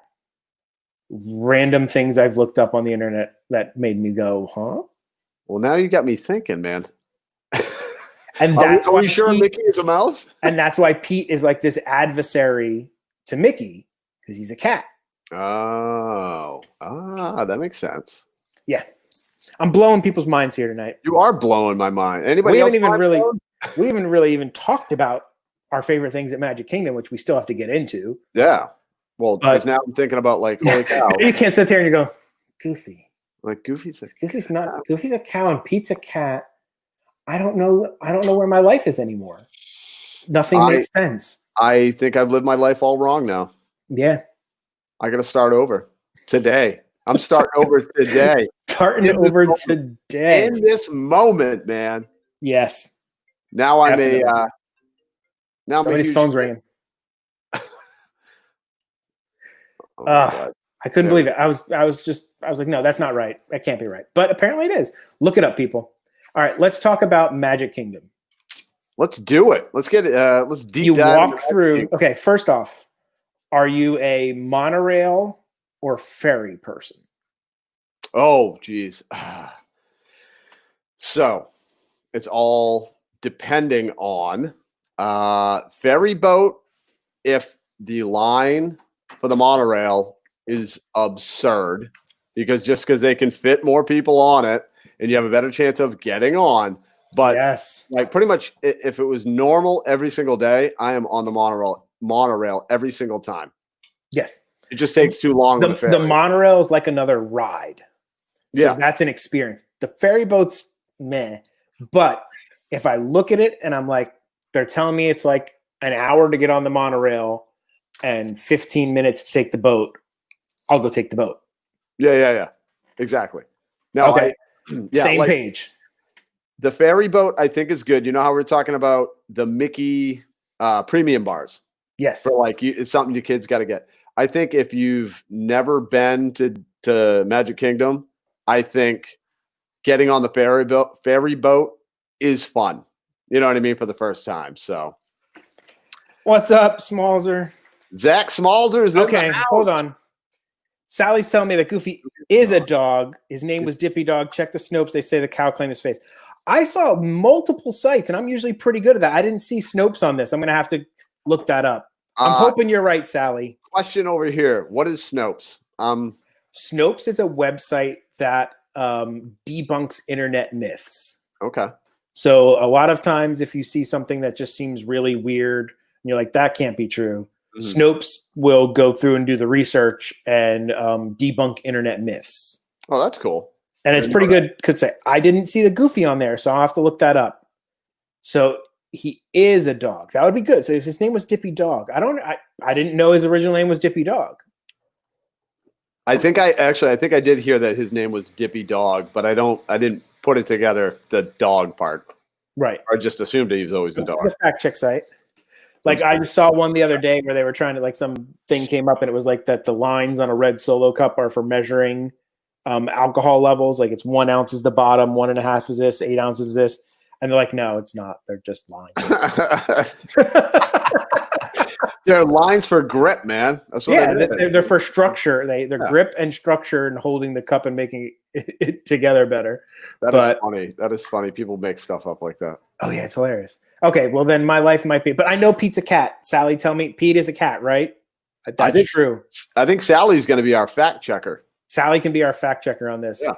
Random things I've looked up on the internet that made me go, huh? Well, now you got me thinking, man. And are we sure Mickey is a mouse? And that's why Pete is like this adversary to Mickey, because he's a cat. Oh. That makes sense. Yeah. I'm blowing people's minds here tonight. You are blowing my mind. Anybody else? We haven't really even talked about our favorite things at Magic Kingdom, which we still have to get into. Yeah. Well, because now I'm thinking about like, holy cow. You can't sit there and you go, Goofy. Like Goofy's a cow and Pete's a cat. I don't know where my life is anymore. Nothing makes sense. I think I've lived my life all wrong now. Yeah. I got to start over today. I'm starting over today. Today. In this moment, man. Yes. Now I'm now somebody's phone's ringing. I couldn't believe it. I was like, no, that's not right. That can't be right. But apparently it is. Look it up, people. All right, let's talk about Magic Kingdom. Let's do it. Let's get let's deep you dive. You walk through. Okay, first off, are you a monorail or ferry person? Oh, geez. So it's all depending on ferry boat. If the line for the monorail is absurd, because they can fit more people on it and you have a better chance of getting on. But yes, like pretty much if it was normal every single day, I am on the monorail every single time. Yes. It just takes too long. The monorail is like another ride. So yeah, that's an experience. The ferry boat's meh. But if I look at it and I'm like, they're telling me it's like an hour to get on the monorail and 15 minutes to take the boat, I'll go take the boat. Yeah. Exactly. Now, okay. Same page. The ferry boat, I think, is good. You know how we're talking about the Mickey premium bars? Yes. For like, it's something you kids got to get. I think if you've never been to Magic Kingdom, I think getting on the ferry boat is fun. You know what I mean? For the first time. So, what's up, Smallzer? Zach Smallzer is okay. Hold on. Sally's telling me that Goofy is a dog. His name was Dippy Dog. Check the Snopes. They say the cow claimed his face. I saw multiple sites, and I'm usually pretty good at that. I didn't see Snopes on this. I'm going to have to look that up. I'm hoping you're right, Sally. Question over here. What is Snopes? Snopes is a website that debunks internet myths. Okay. So a lot of times if you see something that just seems really weird, and you're like, that can't be true. Mm-hmm. Snopes will go through and do the research and debunk internet myths. Oh, that's cool. And it's pretty good. Could say I didn't see the Goofy on there, so I'll have to look that up. So he is a dog. That would be good. So if his name was Dippy Dog, I didn't know his original name was Dippy Dog. I think I did hear that his name was Dippy Dog, but I didn't put it together, the dog part. Right. I just assumed he was always a dog. It's a fact check site. Like I just saw one the other day where they were trying to, like, some thing came up and it was like that the lines on a red Solo cup are for measuring alcohol levels. Like it's 1 ounce is the bottom, 1.5 is this, 8 ounces is this. And they're like, no, it's not. They're just lines. They're lines for grip, man. That's what they're for structure. They're grip and structure and holding the cup and making it together better. Is funny. That is funny. People make stuff up like that. Oh yeah, it's hilarious. Okay, well then my life might be, but I know Pete's a cat. Sally, tell me, Pete is a cat, right? That's true. I think Sally's going to be our fact checker. Sally can be our fact checker on this. Yeah.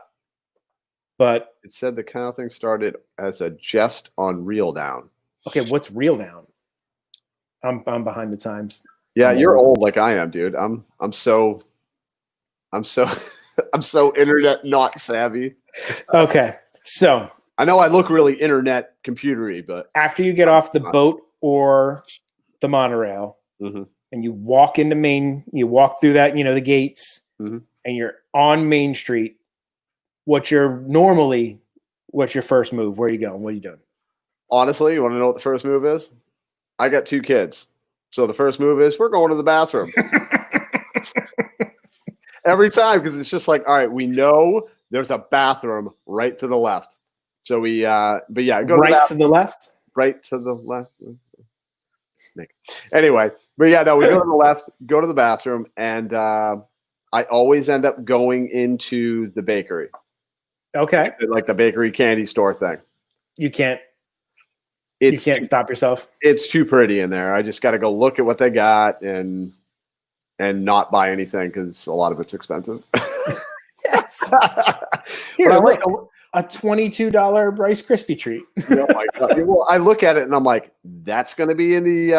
But it said the counting started as a jest on Reel Down. Okay, what's Reel Down? I'm behind the times. Yeah, you're old like I am, dude. I'm so I'm so internet not savvy. Okay, so I know I look really internet computery, but after you get off the boat or the monorail, mm-hmm. and you walk into Main, you walk through that, the gates, mm-hmm. and you're on Main Street. What's your first move? Where are you going? What are you doing? Honestly, you want to know what the first move is? I got 2 kids. So the first move is we're going to the bathroom. Every time, because it's just like, all right, we know there's a bathroom right to the left. So we but yeah, go right to the left? Right to the left. Anyway, but yeah, no, we go to the left, go to the bathroom, and I always end up going into the bakery. Okay. Like the bakery candy store thing. You can't stop yourself. It's too pretty in there. I just got to go look at what they got and not buy anything because a lot of it's expensive. Yes. Here, like a $22 Rice Krispie treat. Oh my God. Well, I look at it and I'm like, that's going to be in the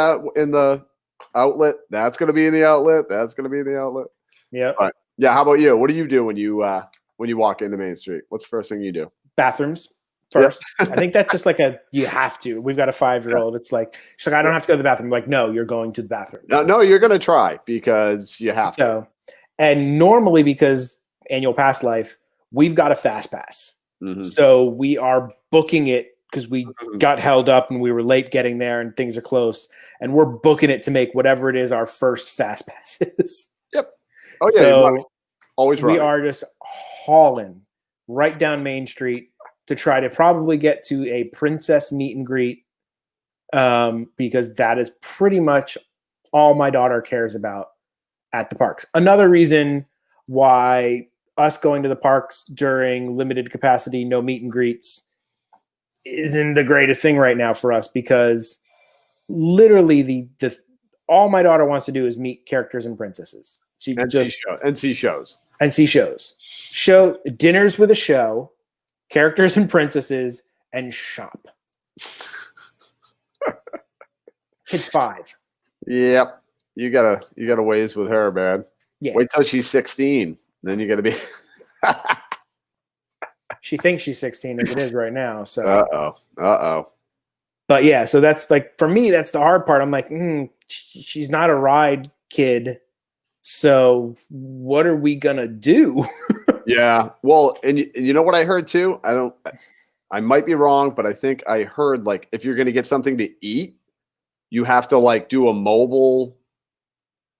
outlet. That's going to be in the outlet. That's going to be in the outlet. Yeah. Yeah. How about you? What do you do when you walk into Main Street? What's the first thing you do? Bathrooms first. Yep. I think that's just like you have to. We've got a 5-year-old. It's like, she's like, I don't have to go to the bathroom. I'm like, no, you're going to the bathroom. No, you're going to try because you have to. And normally because annual pass life, we've got a Fastpass. Mm-hmm. So we are booking it because we got held up and we were late getting there and things are close. And we're booking it to make whatever it is our first Fastpass is. Yep. Oh yeah. So always right. We are just hauling right down Main Street to try to probably get to a princess meet and greet, because that is pretty much all my daughter cares about at the parks. Another reason why us going to the parks during limited capacity, no meet and greets, isn't the greatest thing right now for us, because literally the all my daughter wants to do is meet characters and princesses. See shows. Show dinners with a show, characters and princesses, and shop. Kid's 5. Yep. You gotta ways with her, man. Yeah. Wait till she's 16. Then you gotta be She thinks she's 16 as it is right now. So Uh-oh. But yeah, so that's like, for me, that's the hard part. I'm like, she's not a ride kid. So what are we gonna do? Yeah. Well, and you know what I heard too? I might be wrong, but I think I heard like if you're gonna get something to eat, you have to like do a mobile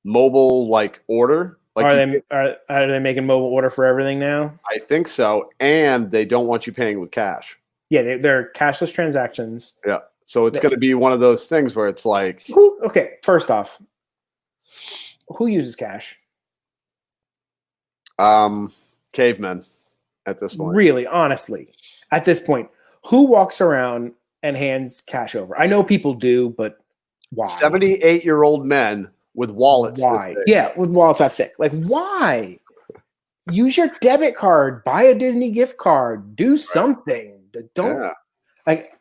like order. Like are they making mobile order for everything now? I think so, and they don't want you paying with cash. Yeah, they're cashless transactions. Yeah, so it's going to be one of those things where it's like, okay, first off, who uses cash? Cavemen at this point. Really, honestly, at this point, who walks around and hands cash over? I know people do, but why? 78-year-old men with wallets. Why? Yeah, with wallets that thick. Like, why? Use your debit card. Buy a Disney gift card. Do something. Don't like.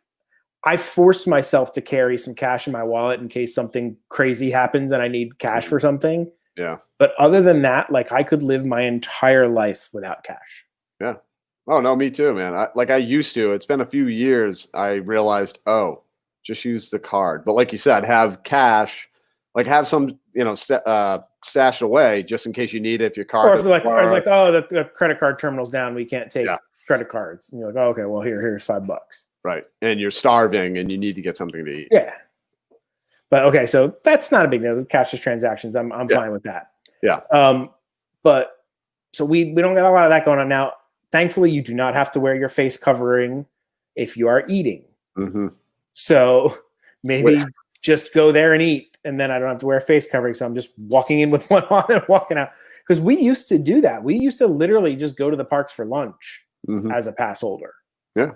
I force myself to carry some cash in my wallet in case something crazy happens and I need cash for something. Yeah. But other than that, like, I could live my entire life without cash. Yeah. Oh no, me too, man. I used to. It's been a few years. I realized, just use the card. But like you said, have cash. Like have some, stashed away just in case you need it if your card. Or if the credit card terminal's down, we can't take credit cards. And you're like, okay, well here's $5. Right, and you're starving and you need to get something to eat. Yeah, but okay, so that's not a big deal. Cashless transactions, I'm fine with that. Yeah. But so we don't got a lot of that going on now. Thankfully, you do not have to wear your face covering if you are eating. Mm-hmm. So maybe just go there and eat, and then I don't have to wear a face covering. So I'm just walking in with one on and walking out. Because we used to do that. We used to literally just go to the parks for lunch as a pass holder. Yeah.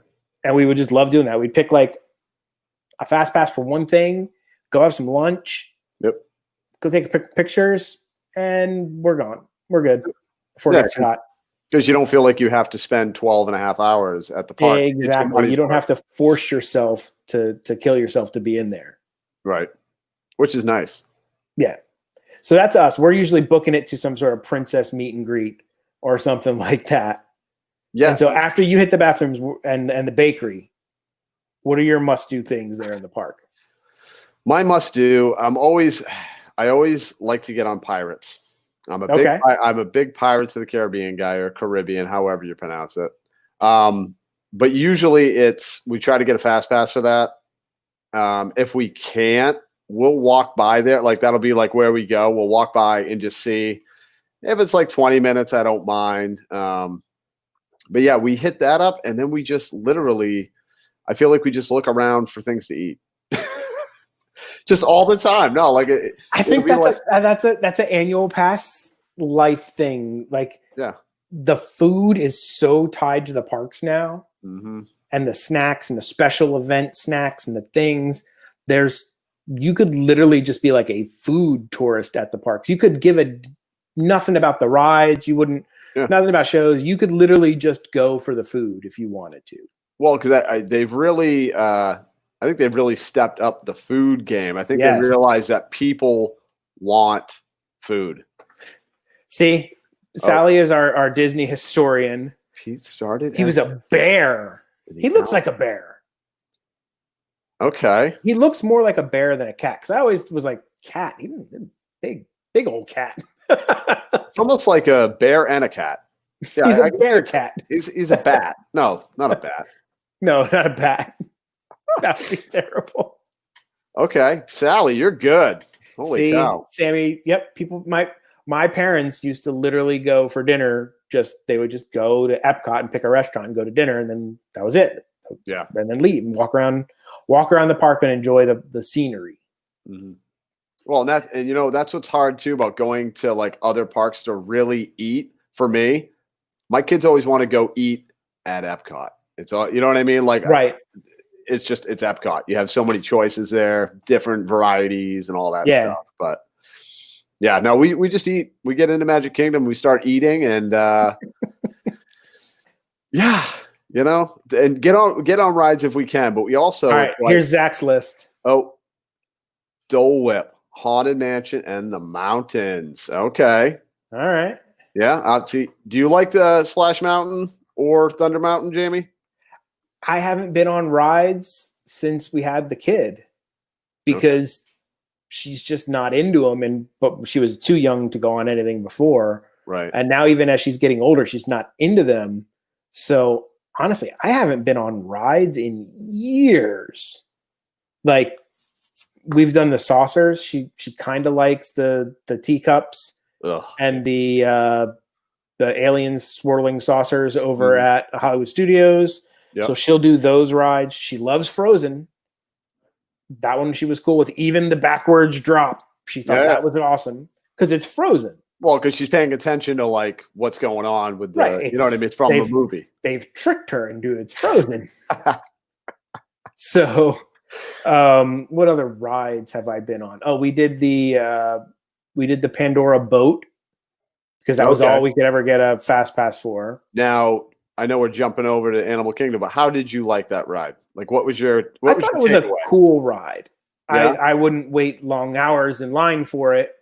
And we would just love doing that. We'd pick like a fast pass for one thing, go have some lunch, go take pictures, and we're gone. We're good before it gets hot. Because you don't feel like you have to spend 12 and a half hours at the park. Exactly. You don't have to force yourself to kill yourself to be in there. Right. Which is nice. Yeah. So that's us. We're usually booking it to some sort of princess meet and greet or something like that. Yeah. And so after you hit the bathrooms and the bakery, what are your must-do things there in the park? My must-do, I always like to get on Pirates. I'm a big Pirates of the Caribbean guy, or Caribbean, however you pronounce it. But usually we try to get a fast pass for that. If we can't, we'll walk by there. Like that'll be like where we go. We'll walk by and just see. If it's like 20 minutes, I don't mind. But yeah, we hit that up, and then we just literally, I feel like we just look around for things to eat. Just all the time. No, like I think that's an annual pass life thing. Like, the food is so tied to the parks now, and the snacks and the special event snacks and the things. You could literally just be like a food tourist at the parks. You could give nothing about the rides. You wouldn't nothing about shows. You could literally just go for the food if you wanted to. Well, because they've really. I think they've really stepped up the food game. I think they realize that people want food. See, Sally is our Disney historian. He was a bear. He looks like a bear. Okay. He looks more like a bear than a cat. Because I always was like, cat. He's a big old cat. It's almost like a bear and a cat. Yeah, he's a bear cat. He's a bat. No, not a bat. No, not a bat. That would be terrible. Okay, Sally, you're good. Holy cow, Sammy. Yep, people. My parents used to literally go for dinner. They would just go to Epcot and pick a restaurant and go to dinner, and then that was it. Yeah, and then leave and walk around the park and enjoy the scenery. Mm-hmm. Well, and that's what's hard too about going to like other parks to really eat. For me, my kids always want to go eat at Epcot. It's all, you know what I mean? Like, right. It's Epcot. You have so many choices there, different varieties and all that stuff. But yeah, no, we just eat. We get into Magic Kingdom, we start eating, and and get on rides if we can. But we also all right. Here's Zach's list. Oh, Dole Whip, Haunted Mansion, and the Mountains. Okay. All right. Yeah. Do you like the Splash Mountain or Thunder Mountain, Jamie? I haven't been on rides since we had the kid because she's just not into them. But she was too young to go on anything before. Right. And now even as she's getting older, she's not into them. So honestly, I haven't been on rides in years. Like we've done the saucers. She kind of likes the teacups and the aliens swirling saucers over at Hollywood Studios. Yep. So she'll do those rides. She loves Frozen. That one she was cool with. Even the backwards drop. She thought that was awesome because it's Frozen. Well, because she's paying attention to like what's going on with the, you know what I mean? It's from the movie. They've tricked her into it's Frozen. So, what other rides have I been on? Oh, we did the Pandora boat because that was all we could ever get a fast pass for. Now, I know we're jumping over to Animal Kingdom, but how did you like that ride? Like, I thought it was a cool ride. Yeah? I wouldn't wait long hours in line for it,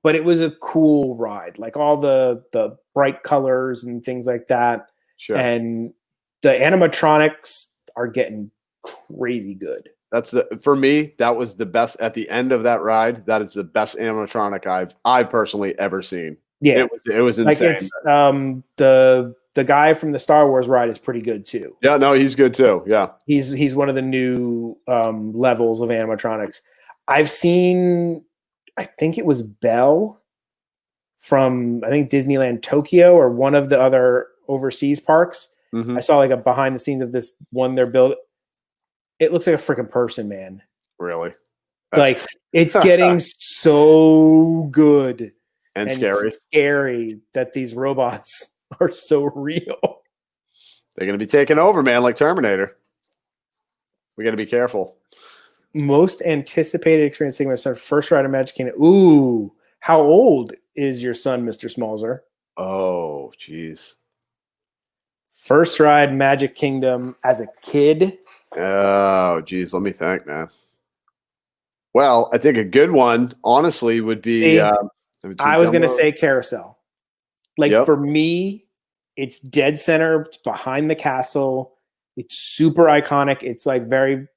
but it was a cool ride. Like all the bright colors and things like that. Sure. And the animatronics are getting crazy good. For me, that was the best at the end of that ride. That is the best animatronic I've personally ever seen. Yeah, it was insane. Like the guy from the Star Wars ride is pretty good too. Yeah, no, he's good too. Yeah, he's one of the new levels of animatronics. I've seen, I think it was Belle from Disneyland Tokyo or one of the other overseas parks. I saw like a behind the scenes of this one they're building. It looks like a freaking person, man. Really? Like it's getting so good and scary. It's scary that these robots are so real. They're going to be taking over, man, like Terminator. We got to be careful. Most anticipated experience taking my son first ride of Magic Kingdom. Ooh, how old is your son, Mr. Smallzer? Oh, geez. First ride Magic Kingdom as a kid. Oh, geez. Let me think, man. Well, I think a good one, honestly, would be. See, I was going to say Carousel. Like for me, it's dead center. It's behind the castle. It's super iconic. It's like very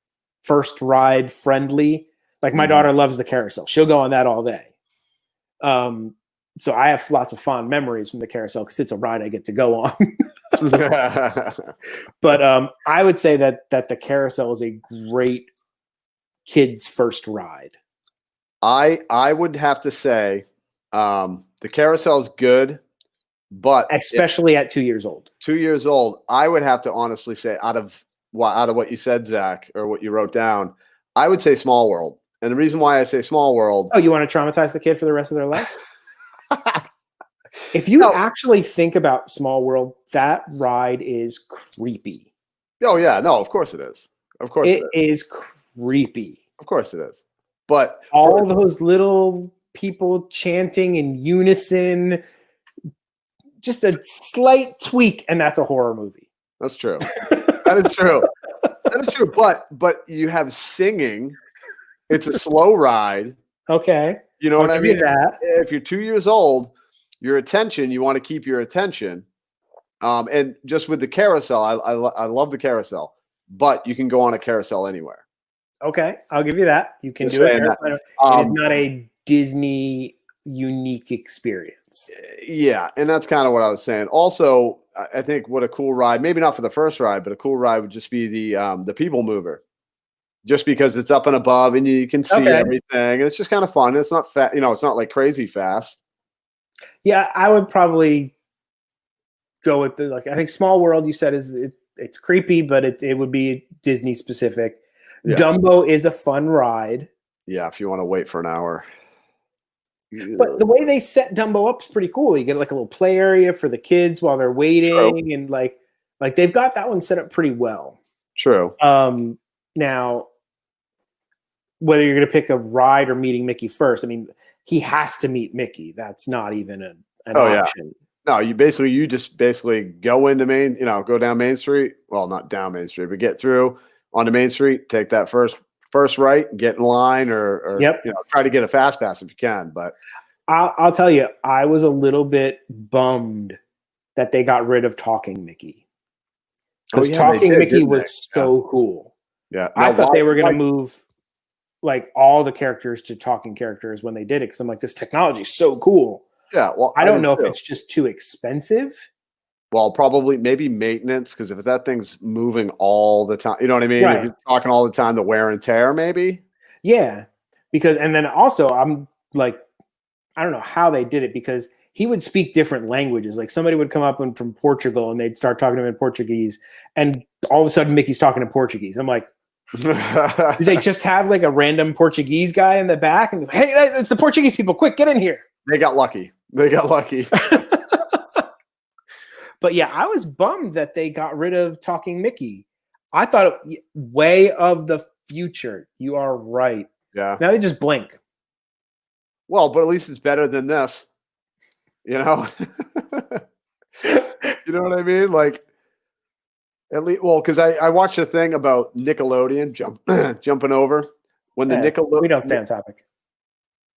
first ride friendly. Like my daughter loves the Carousel. She'll go on that all day. So I have lots of fond memories from the Carousel because it's a ride I get to go on. But I would say that the Carousel is a great kids' first ride. I would have to say the Carousel is good, but especially at 2 years old. 2 years old, I would have to honestly say out of what you said, Zach, or what you wrote down, I would say Small World. And the reason why I say Small World. Oh, you want to traumatize the kid for the rest of their life? If you actually think about Small World, that ride is creepy. Oh, yeah. No, of course it is. Of course it is creepy. Of course it is. But all those little people chanting in unison, just a slight tweak, and that's a horror movie. That's true. That is true. That is true. But you have singing. It's a slow ride. Okay. You know what I mean? If you're 2 years old, your attention, you want to keep your attention. And just with the Carousel, I love the Carousel, but you can go on a carousel anywhere. Okay, I'll give you that. You can do it. It is not a Disney unique experience. Yeah, and that's kind of what I was saying. Also, I think what a cool ride, maybe not for the first ride, but a cool ride would just be the People Mover. Just because it's up and above and you can see everything. And it's just kind of fun. It's not it's not like crazy fast. Yeah, I would probably go with I think Small World you said it's creepy, but it would be Disney specific. Yeah. Dumbo is a fun ride. Yeah, if you want to wait for an hour. But the way they set Dumbo up is pretty cool. You get like a little play area for the kids while they're waiting. And like they've got that one set up pretty well. True. Now, whether you're going to pick a ride or meeting Mickey first, I mean, he has to meet Mickey. That's not even an option. No, you just basically go into go down Main Street. Well, not down Main Street, but get through onto Main Street, take that first right, get in line or try to get a Fastpass if you can. But I'll tell you, I was a little bit bummed that they got rid of Talking Mickey. Because Talking Mickey was so cool. Yeah. I thought they were going to move like all the characters to talking characters when they did it. Because I'm like, this technology is so cool. Yeah. Well, I don't know if it's just too expensive. Well, probably maybe maintenance. Because if that thing's moving all the time, you know what I mean? Right. If you're talking all the time, the wear and tear, maybe. Yeah. And then also I'm like, I don't know how they did it because he would speak different languages. Like somebody would come up from Portugal and they'd start talking to him in Portuguese. And all of a sudden Mickey's talking in Portuguese. I'm like, do they just have like a random Portuguese guy in the back? And hey, it's the Portuguese people. Quick, get in here. They got lucky. But yeah, I was bummed that they got rid of Talking Mickey. I thought way of the future. You are right. Yeah. Now they just blink. Well, but at least it's better than this. You know? You know what I mean? Like, at least, because I watched a thing about Nickelodeon jumping over when the Nickelodeon. We don't stay on topic.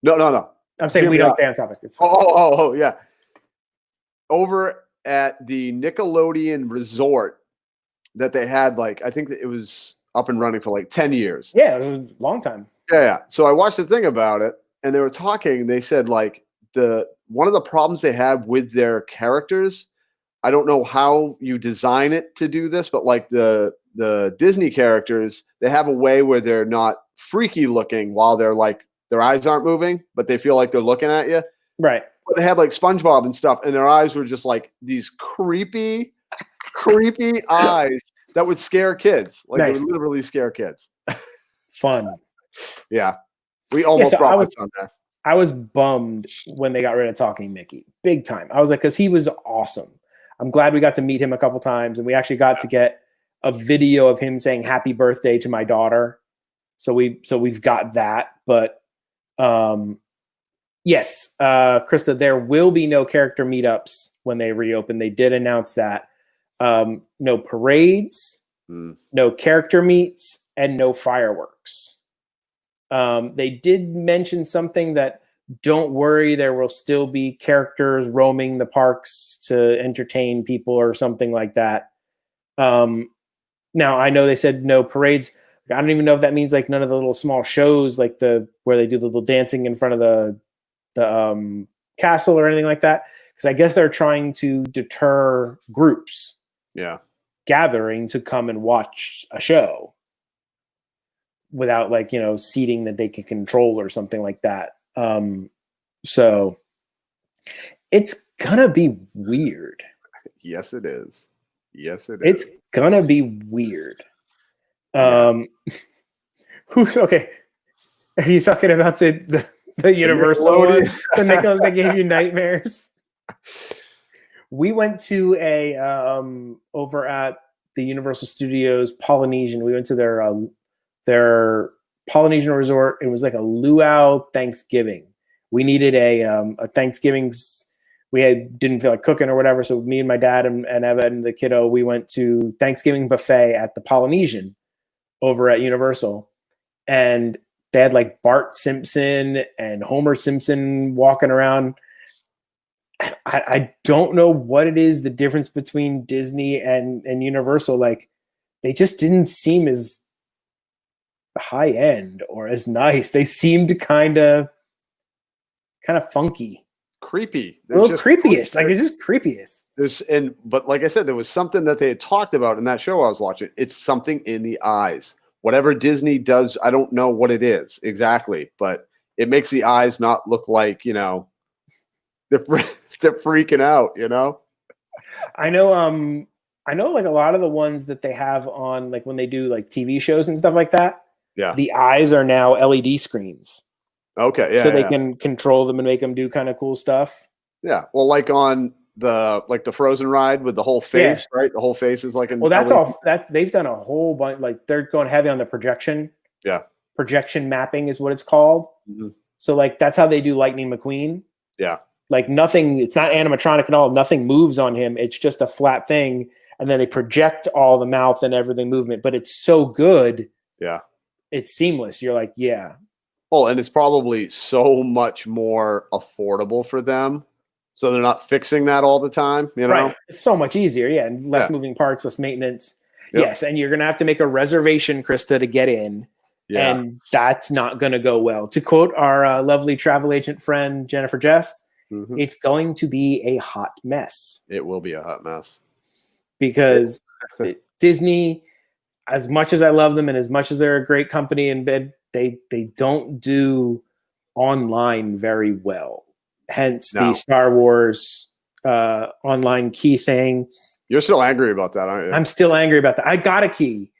No. I'm saying we don't stay on topic. It's fine. Oh, yeah. Over at the Nickelodeon resort that they had, like, I think that it was up and running for like 10 years. Yeah, it was a long time. Yeah. So I watched the thing about it, and they were talking. They said like one of the problems they have with their characters. I don't know how you design it to do this, but like the Disney characters, they have a way where they're not freaky looking while they're like their eyes aren't moving, but they feel like they're looking at you. Right. But they had like SpongeBob and stuff, and their eyes were just like these creepy eyes that would scare kids. Like Nice. it would literally scare kids. Fun. Yeah. We almost so brought my son there. I was bummed when they got rid of Talking Mickey. Big time. I was like, because he was awesome. I'm glad we got to meet him a couple times, and we actually got to get a video of him saying happy birthday to my daughter. So we've got that. But yes, Krista, there will be no character meetups when they reopen. They did announce that. No parades, no character meets, and no fireworks. They did mention something that, don't worry, there will still be characters roaming the parks to entertain people or something like that. Now, I know they said no parades. I don't even know if that means like none of the little small shows, like where they do the little dancing in front of the castle or anything like that. Because I guess they're trying to deter groups gathering to come and watch a show without seating that they can control or something like that. So it's gonna be weird. Yes, it is. Yes, it is. It's gonna be weird. Who's okay? Are you talking about the Universal one? The Nicholas that gave you nightmares? We went to a over at the Universal Studios Polynesian. We went to their Polynesian resort. It was like a luau Thanksgiving. We needed a Thanksgiving's. Didn't feel like cooking or whatever. So me and my dad and Eva and the kiddo, we went to Thanksgiving buffet at the Polynesian over at Universal. And they had like Bart Simpson and Homer Simpson walking around. I don't know what it is, the difference between Disney and Universal. Like, they just didn't seem as high end or as nice. They seemed kind of funky, creepy. They're a little creepyish. Like, it's just creepiest. But like I said, there was something that they had talked about in that show I was watching. It's something in the eyes. Whatever Disney does, I don't know what it is exactly, but it makes the eyes not look like, they're freaking out, I know like a lot of the ones that they have on, like when they do like TV shows and stuff like that, the eyes are now LED screens. Okay, so they can control them and make them do kind of cool stuff. Yeah, well, like on the Frozen ride with the whole face, right? The whole face is like an. Well, that's LED. They've done a whole bunch. Like, they're going heavy on the projection. Yeah, projection mapping is what it's called. Mm-hmm. So like that's how they do Lightning McQueen. Yeah, like nothing. It's not animatronic at all. Nothing moves on him. It's just a flat thing, and then they project all the mouth and everything movement. But it's so good. Yeah, it's seamless. You're like, yeah. Well, and it's probably so much more affordable for them. So they're not fixing that all the time, Right. It's so much easier. Yeah. And less moving parts, less maintenance. Yep. Yes. And you're going to have to make a reservation, Krista, to get in. Yeah. And that's not going to go well. To quote our lovely travel agent friend, Jennifer Jest, it's going to be a hot mess. It will be a hot mess. Because Disney, as much as I love them and as much as they're a great company in bed, they don't do online very well. Hence the Star Wars online key thing. You're still angry about that, aren't you? I'm still angry about that. I got a key,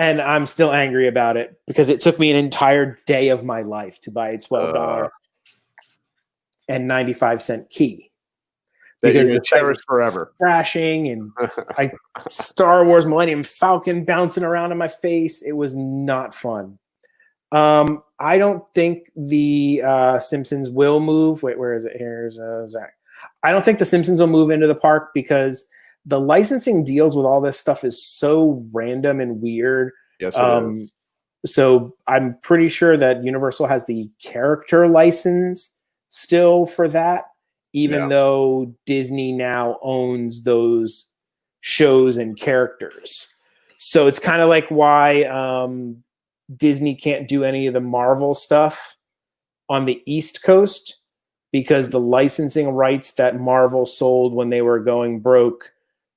and I'm still angry about it because it took me an entire day of my life to buy a $12.95 key. That you're going to cherish forever. Crashing and Star Wars Millennium Falcon bouncing around in my face. It was not fun. I don't think the Simpsons will move. Wait, where is it? Here's Zach. I don't think the Simpsons will move into the park because the licensing deals with all this stuff is so random and weird. Yes, it is. So I'm pretty sure that Universal has the character license still for that, even though Disney now owns those shows and characters. So it's kind of like why Disney can't do any of the Marvel stuff on the East Coast because the licensing rights that Marvel sold when they were going broke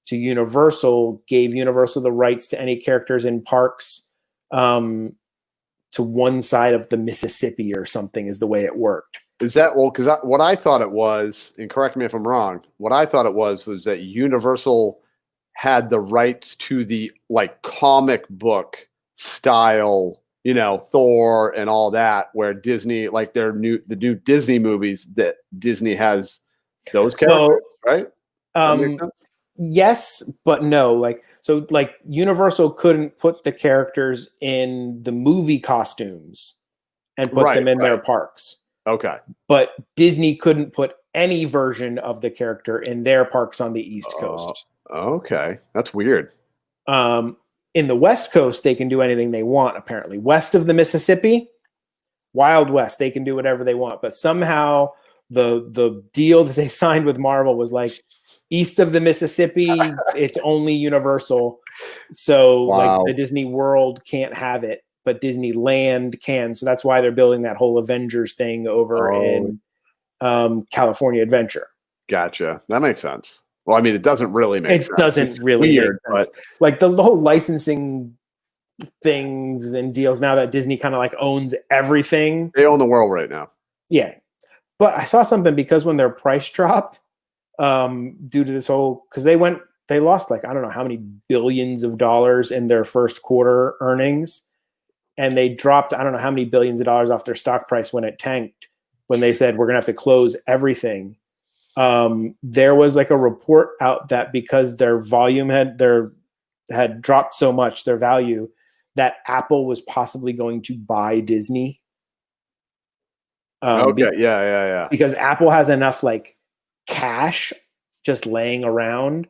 to Universal gave Universal the rights to any characters in parks to one side of the Mississippi or something is the way it worked. Is that because what I thought it was, and correct me if I'm wrong, what I thought it was that Universal had the rights to the like comic book style, you know, Thor and all that, where Disney, like the new Disney movies that Disney has those characters, right? Does that make sense? Yes, but no. Like, so like Universal couldn't put the characters in the movie costumes and put them in their parks. Okay. But Disney couldn't put any version of the character in their parks on the East Coast. Okay. That's weird. In the West Coast, they can do anything they want, apparently. West of the Mississippi, Wild West, they can do whatever they want. But somehow the deal that they signed with Marvel was like, east of the Mississippi, it's only Universal. So like the Disney World can't have it, but Disneyland can. So that's why they're building that whole Avengers thing over in California Adventure. Gotcha. That makes sense. Well, I mean, it doesn't really make sense. It doesn't really weird, make sense. But like the whole licensing things and deals now that Disney kind of like owns everything. They own the world right now. Yeah. But I saw something because when their price dropped, due to this whole, because they lost like, I don't know how many billions of dollars in their first quarter earnings. And they dropped, I don't know how many billions of dollars off their stock price when it tanked, when they said, we're going to have to close everything. There was like a report out that because their volume had dropped so much, their value, that Apple was possibly going to buy Disney. Yeah. Because Apple has enough like cash just laying around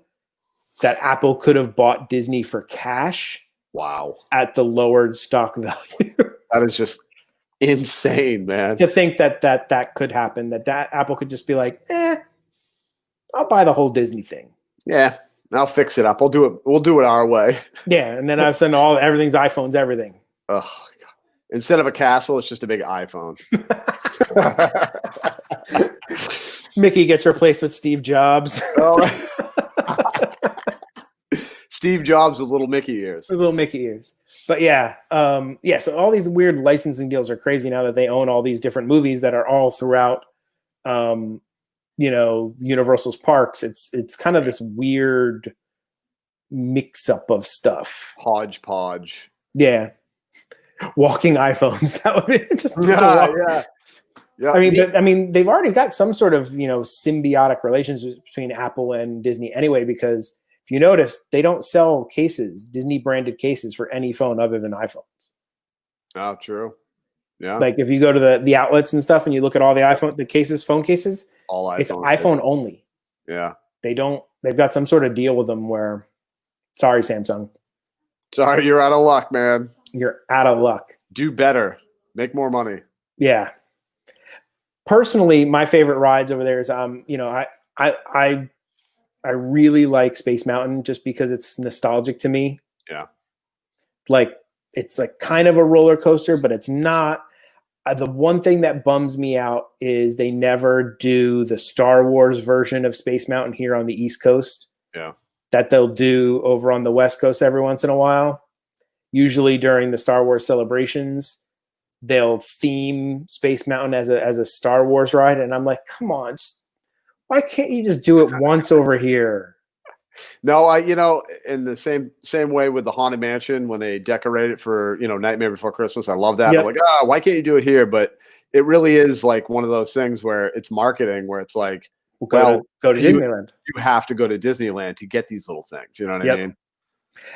that Apple could have bought Disney for cash. Wow. At the lowered stock value. That is just insane, man. To think that could happen, that Apple could just be like, I'll buy the whole Disney thing. Yeah, I'll fix it up. We'll do it our way. Yeah, and then I've sent everything's iPhones, everything. Oh God. Instead of a castle, it's just a big iPhone. Mickey gets replaced with Steve Jobs. Steve Jobs with little Mickey ears. With little Mickey ears. But yeah, so all these weird licensing deals are crazy now that they own all these different movies that are all throughout Universal's parks. It's kind of this weird mix up of stuff. Hodgepodge. Yeah. Walking iPhones. That would be just yeah. I mean, they've already got some sort of, symbiotic relationship between Apple and Disney anyway, because if you notice, they don't sell cases, Disney branded cases for any phone other than iPhones. Oh, true. Yeah. Like if you go to the outlets and stuff and you look at all the phone cases, all iPhone. It's iPhone only. Yeah. They've got some sort of deal with them where, sorry, Samsung. Sorry, you're out of luck, man. You're out of luck. Do better. Make more money. Yeah. Personally, my favorite rides over there is, I really like Space Mountain just because it's nostalgic to me. Yeah. Like it's like kind of a roller coaster, but it's not. The one thing that bums me out is they never do the Star Wars version of Space Mountain here on the East Coast. Yeah. That they'll do over on the West Coast every once in a while. Usually during the Star Wars celebrations, they'll theme Space Mountain as a Star Wars ride. And I'm like, come on, why can't you just do it once over here? No, in the same way with the Haunted Mansion when they decorate it for, Nightmare Before Christmas. I love that. Yep. I'm like, why can't you do it here? But it really is like one of those things where it's marketing, where it's like, go to Disneyland. You have to go to Disneyland to get these little things. You know what I mean?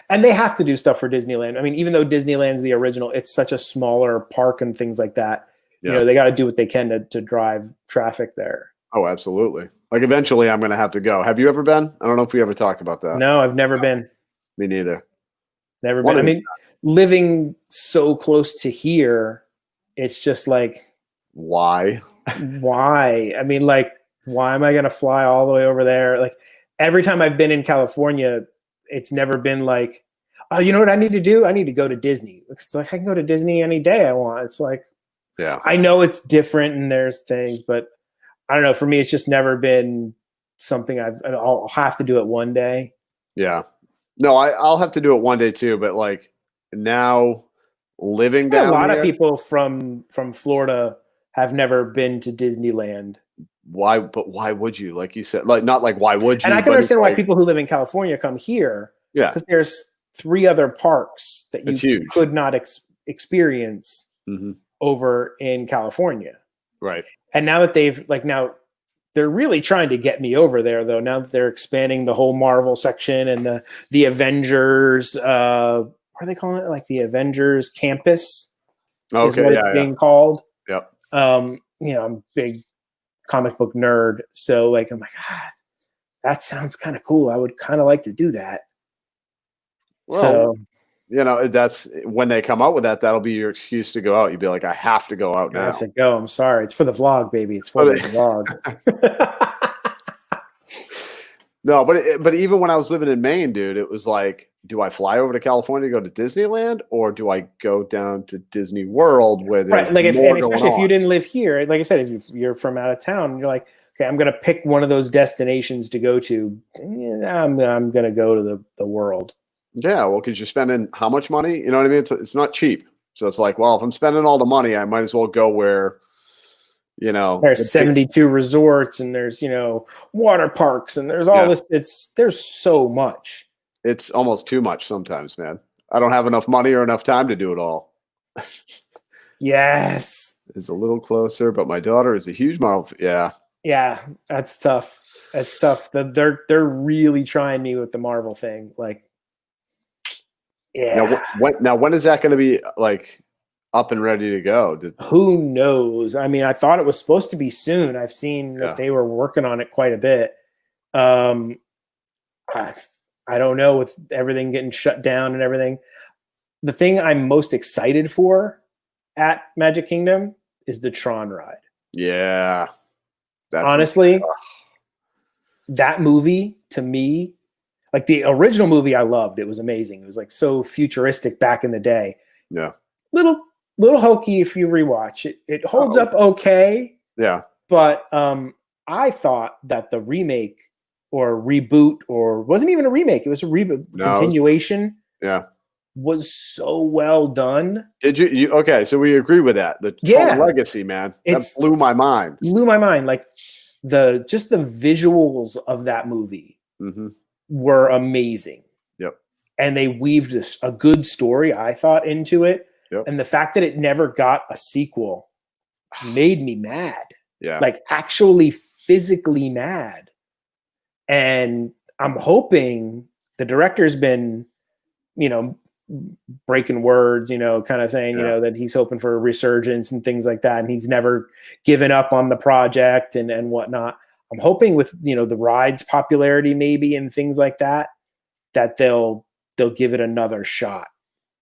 And they have to do stuff for Disneyland. I mean, even though Disneyland's the original, it's such a smaller park and things like that. Yeah. They got to do what they can to drive traffic there. Oh, absolutely. Like eventually I'm going to have to go. Have you ever been? I don't know if we ever talked about that. No, I've never been. Me neither. Never been. I mean, living so close to here, it's just like, why? Why? I mean, like, why am I going to fly all the way over there? Like every time I've been in California, it's never been like, oh, you know what I need to do? I need to go to Disney. It's like, I can go to Disney any day I want. It's like, yeah, I know it's different and there's things, but I don't know. For me, it's just never been something I'll have to do it one day. Yeah. No, I'll have to do it one day too. But like now living down a lot here, of people from Florida have never been to Disneyland. why? But why would you? Like you said, like not like why would you? And I can but understand why like, people who live in California come here. Yeah, because there's 3 other parks that it's you huge. could not experience Mm-hmm. over in California. Right. And now that they're really trying to get me over there, though. Now that they're expanding the whole Marvel section and the Avengers, what are they calling it? Like the Avengers campus is what it's being called. Yep. I'm a big comic book nerd, so like I'm like, that sounds kind of cool. I would kind of like to do that. Well, that's when they come out with that. That'll be your excuse to go out. You'd be like, I have to go out now. I have to go. I'm sorry. It's for the vlog, baby. It's for the vlog. No, but even when I was living in Maine, dude, it was like, do I fly over to California to go to Disneyland, or do I go down to Disney World where there's like especially if you on? didn't live here, like I said, if you're from out of town, you're like, okay, I'm gonna pick one of those destinations to go to. I'm gonna go to the world. Yeah, well, because you're spending how much money? You know what I mean? It's not cheap. So it's like, well, if I'm spending all the money, I might as well go where, there's 72 resorts and there's, water parks and there's all this. There's so much. It's almost too much sometimes, man. I don't have enough money or enough time to do it all. Yes. It's a little closer, but my daughter is a huge Marvel. Yeah. Yeah, that's tough. That's tough. They're really trying me with the Marvel thing. Like, yeah. Now when is that going to be like up and ready to go? Who knows? I mean, I thought it was supposed to be soon. I've seen that they were working on it quite a bit. I don't know, with everything getting shut down and everything. The thing I'm most excited for at Magic Kingdom is the Tron ride. Yeah. Honestly, that movie to me, like the original movie I loved. It was amazing. It was like so futuristic back in the day. Yeah. Little hokey if you rewatch it. It holds up okay. Yeah. But I thought that the remake or reboot, or wasn't even a remake, it was a reboot, continuation. Was so well done. Did you okay, so we agree with that. The Tron Legacy, man. That blew my mind. Like the visuals of that movie were amazing. Yep. And they weaved a good story, I thought, into it. Yep. And the fact that it never got a sequel made me mad. Yeah. Like actually physically mad. And I'm hoping the director's been, breaking words, kind of saying, that he's hoping for a resurgence and things like that. And he's never given up on the project and whatnot. I'm hoping with, the ride's popularity maybe and things like that, that they'll give it another shot.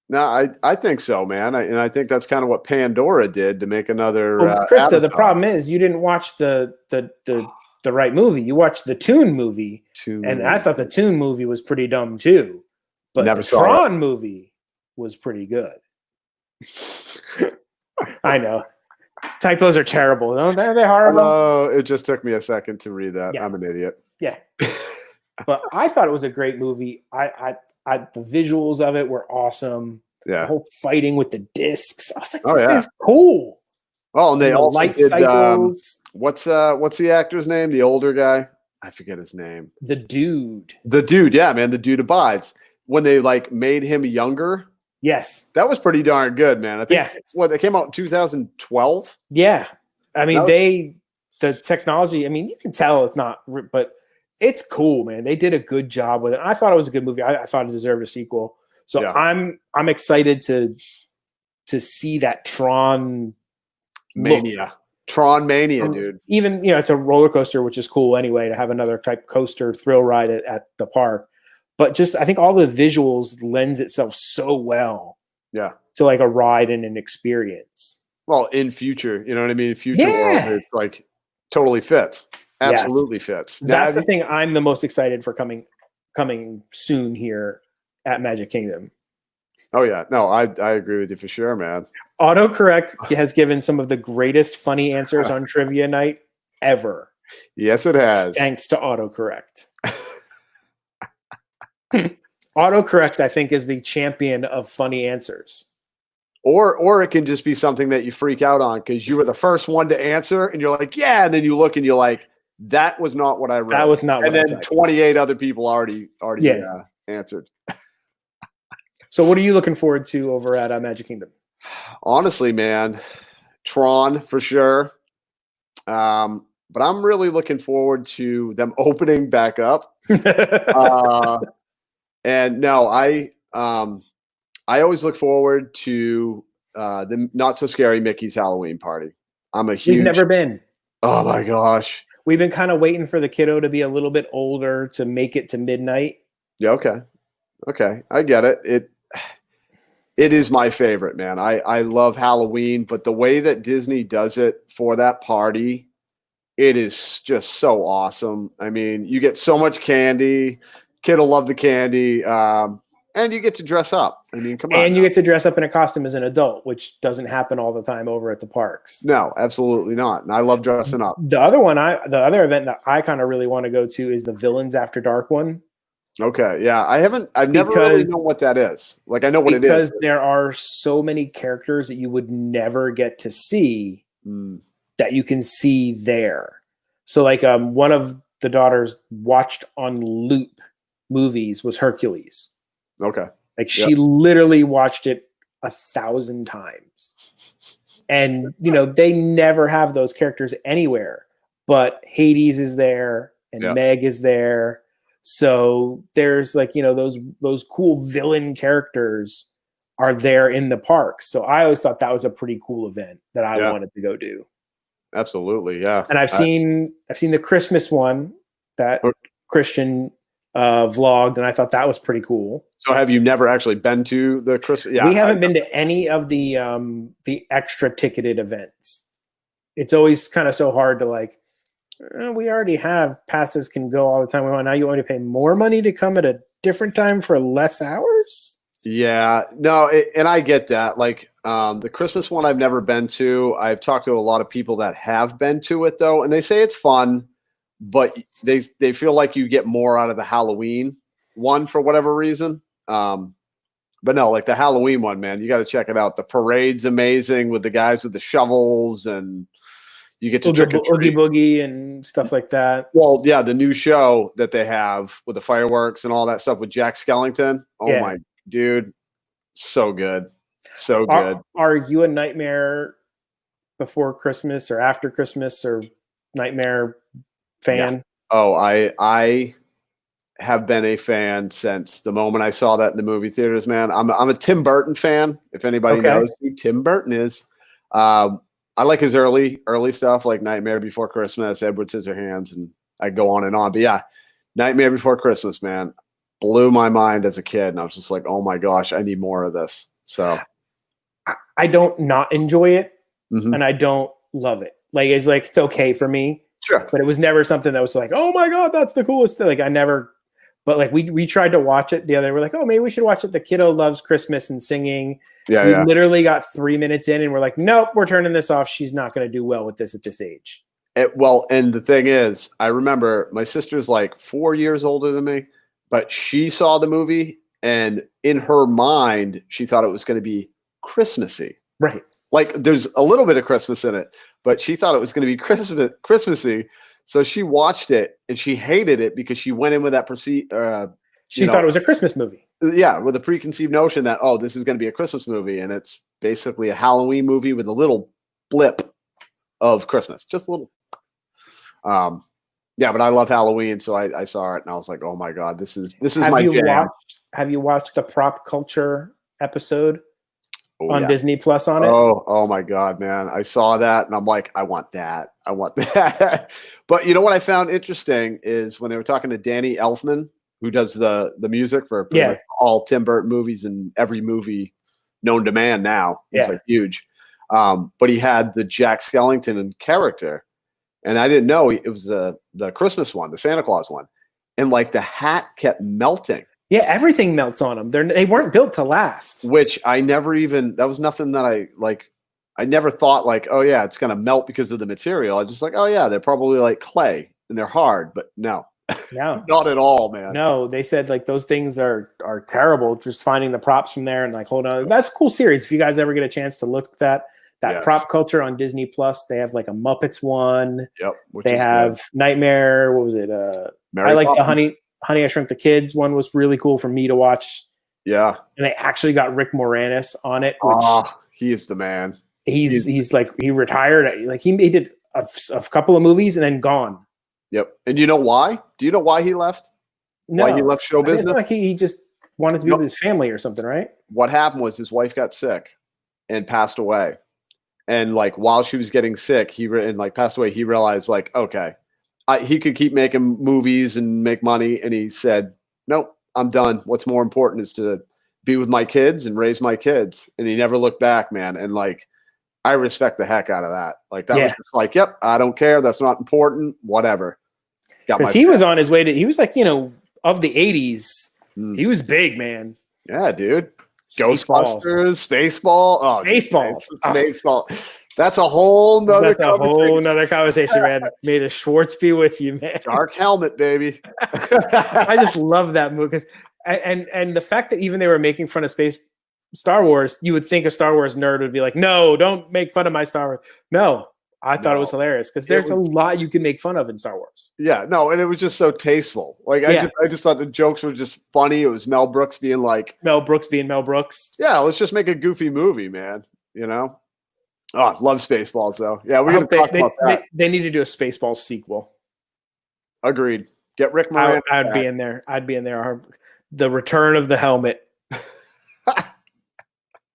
No, I think so, man. And I think that's kind of what Pandora did to make another. Well, Krista, Avatar. The problem is you didn't watch the right movie. You watched the Toon movie, and I thought the Toon movie was pretty dumb too. But the Tron movie was pretty good. I know. Typos are terrible. They're horrible. Oh, it just took me a second to read that. Yeah. I'm an idiot. Yeah. But I thought it was a great movie. I the visuals of it were awesome. Yeah. The whole fighting with the discs. I was like, this is cool. Oh, and they also light did cycles. What's the actor's name? The older guy? I forget his name. The dude. The dude, yeah, man. The dude abides. When they made him younger. Yes. That was pretty darn good, man. I think they came out in 2012. Yeah. I mean, the technology, you can tell it's not, but it's cool, man. They did a good job with it. I thought it was a good movie. I thought it deserved a sequel. So I'm excited to see that Tron Mania. Tron Mania, dude. Even, it's a roller coaster, which is cool anyway, to have another type coaster thrill ride at the park. But just, I think all the visuals lends itself so well. Yeah. To like a ride and an experience. Well, in future, you know what I mean? Future world, it's totally fits. Absolutely fits. That's the thing I'm the most excited for coming soon here at Magic Kingdom. Oh yeah. No, I agree with you for sure, man. Autocorrect has given some of the greatest funny answers on trivia night ever. Yes, it has. Thanks to autocorrect. Autocorrect, I think, is the champion of funny answers. Or it can just be something that you freak out on because you were the first one to answer, and you're like, yeah, and then you look and you're like, that was not what I wrote. That was not what I typed. And then 28 other people already answered. So what are you looking forward to over at Magic Kingdom? Honestly, man, Tron for sure. But I'm really looking forward to them opening back up. And no, I always look forward to the Not So Scary Mickey's Halloween party. We've never been. Oh my gosh. We've been kind of waiting for the kiddo to be a little bit older to make it to midnight. Yeah, okay. I get it. It is my favorite, man. I love Halloween, but the way that Disney does it for that party, it is just so awesome. I mean, you get so much candy. Kid will love the candy. And you get to dress up. I mean, come on. And you get to dress up in a costume as an adult, which doesn't happen all the time over at the parks. No, absolutely not. And I love dressing up. The other event that I kind of really want to go to is the Villains After Dark one. Okay. Yeah. I've never really known what that is. Like, I know what it is. Because there are so many characters that you would never get to see that you can see there. So like one of the daughters watched on loop movies was Hercules. Okay. Like she literally watched it 1,000 times. And, they never have those characters anywhere, but Hades is there and Meg is there. So there's like, those cool villain characters are there in the parks. So I always thought that was a pretty cool event that I wanted to go do. Absolutely. Yeah. And I've seen the Christmas one that Christian vlogged, and I thought that was pretty cool. So have you never actually been to the Christmas? Yeah, we haven't been to any of the extra ticketed events. It's always kind of so hard to like, we already have passes can go all the time we want. Now you want to pay more money to come at a different time for less hours? Yeah, no, and I get that. Like the Christmas one I've never been to. I've talked to a lot of people that have been to it though, and they say it's fun. But they feel like you get more out of the Halloween one for whatever reason. But no, like the Halloween one, man, you got to check it out. The parade's amazing with the guys with the shovels, and you get to Oogie Boogie and stuff like that. Well, yeah, the new show that they have with the fireworks and all that stuff with Jack Skellington. Oh my dude, so good, so good. Are you a Nightmare Before Christmas or After Christmas or Nightmare fan? Yeah. Oh, I have been a fan since the moment I saw that in the movie theaters, man. I'm a Tim Burton fan. If anybody knows who Tim Burton is, I like his early stuff like Nightmare Before Christmas, Edward Scissorhands, and I go on and on. But yeah, Nightmare Before Christmas, man, blew my mind as a kid, and I was just like, oh my gosh, I need more of this. So I don't not enjoy it, and I don't love it. Like it's okay for me. Sure. But it was never something that was like, oh my God, that's the coolest thing. Like I never, but like we tried to watch it the other day. We're like, oh, maybe we should watch it. The kiddo loves Christmas and singing. Yeah. We literally got 3 minutes in and we're like, nope, we're turning this off. She's not going to do well with this at this age. And the thing is, I remember my sister's like 4 years older than me, but she saw the movie and in her mind, she thought it was going to be Christmassy. Right. Like there's a little bit of Christmas in it, but she thought it was going to be Christmassy. So she watched it and she hated it because she went in with that she thought it was a Christmas movie. Yeah, with a preconceived notion that, oh, this is going to be a Christmas movie. And it's basically a Halloween movie with a little blip of Christmas. Just a little. Yeah, but I love Halloween. So I saw it and I was like, oh my God, this is my jam. Have you watched the Prop Culture episode? On Disney Plus on it. Oh my God, man. I saw that and I'm like, I want that. I want that. But you know what I found interesting is when they were talking to Danny Elfman, who does the music for like all Tim Burton movies and every movie known to man now. He's like huge. But he had the Jack Skellington character. And I didn't know it was the Christmas one, the Santa Claus one. And like the hat kept melting. Yeah, everything melts on them. They weren't built to last. Which I never even, that was nothing that I never thought like, oh yeah, it's going to melt because of the material. I just like, oh yeah, they're probably like clay and they're hard, but no, No, Not at all, man. no. They said like those things are terrible. Just finding the props from there and like hold on. That's a cool series. If you guys ever get a chance to look at that Yes. prop culture on Disney Plus, they have like a Muppets one. Yep. Which They is have good. Nightmare. What was it? Mary I like the Poppins. Honey, I Shrunk the Kids one was really cool for me to watch. Yeah. And they actually got Rick Moranis on it, which He is the man. he's like he retired. Like he did a couple of movies and then gone. Yep. And you know why? Do you know why he left? No, Why he left show business? Like he just wanted to be with his family or something, right? What happened was his wife got sick and passed away. And like while she was getting sick, passed away. He realized like, okay, he could keep making movies and make money. And he said, nope, I'm done. What's more important is to be with my kids and raise my kids. And he never looked back, man. And like, I respect the heck out of that. Like that was just like, yep, I don't care. That's not important. Whatever. Because he was on his way to. He was like, of the '80s, he was big, man. Yeah, dude. Ghostbusters, Spaceball. Oh, Spaceball. That's a whole nother conversation, man. May the Schwartz be with you, man. Dark Helmet, baby. I just love that movie. And the fact that even they were making fun of Star Wars, you would think a Star Wars nerd would be like, no, don't make fun of my Star Wars. No, I thought it was hilarious because there's a lot you can make fun of in Star Wars. Yeah, no, and it was just so tasteful. Like I just thought the jokes were just funny. It was Mel Brooks being like Mel Brooks being Mel Brooks. Yeah, let's just make a goofy movie, man. Oh, I love Spaceballs though. Yeah, we're gonna talk about that. They need to do a Spaceballs sequel. Agreed. Get Rick Moranis. I'd be in there. The Return of the Helmet.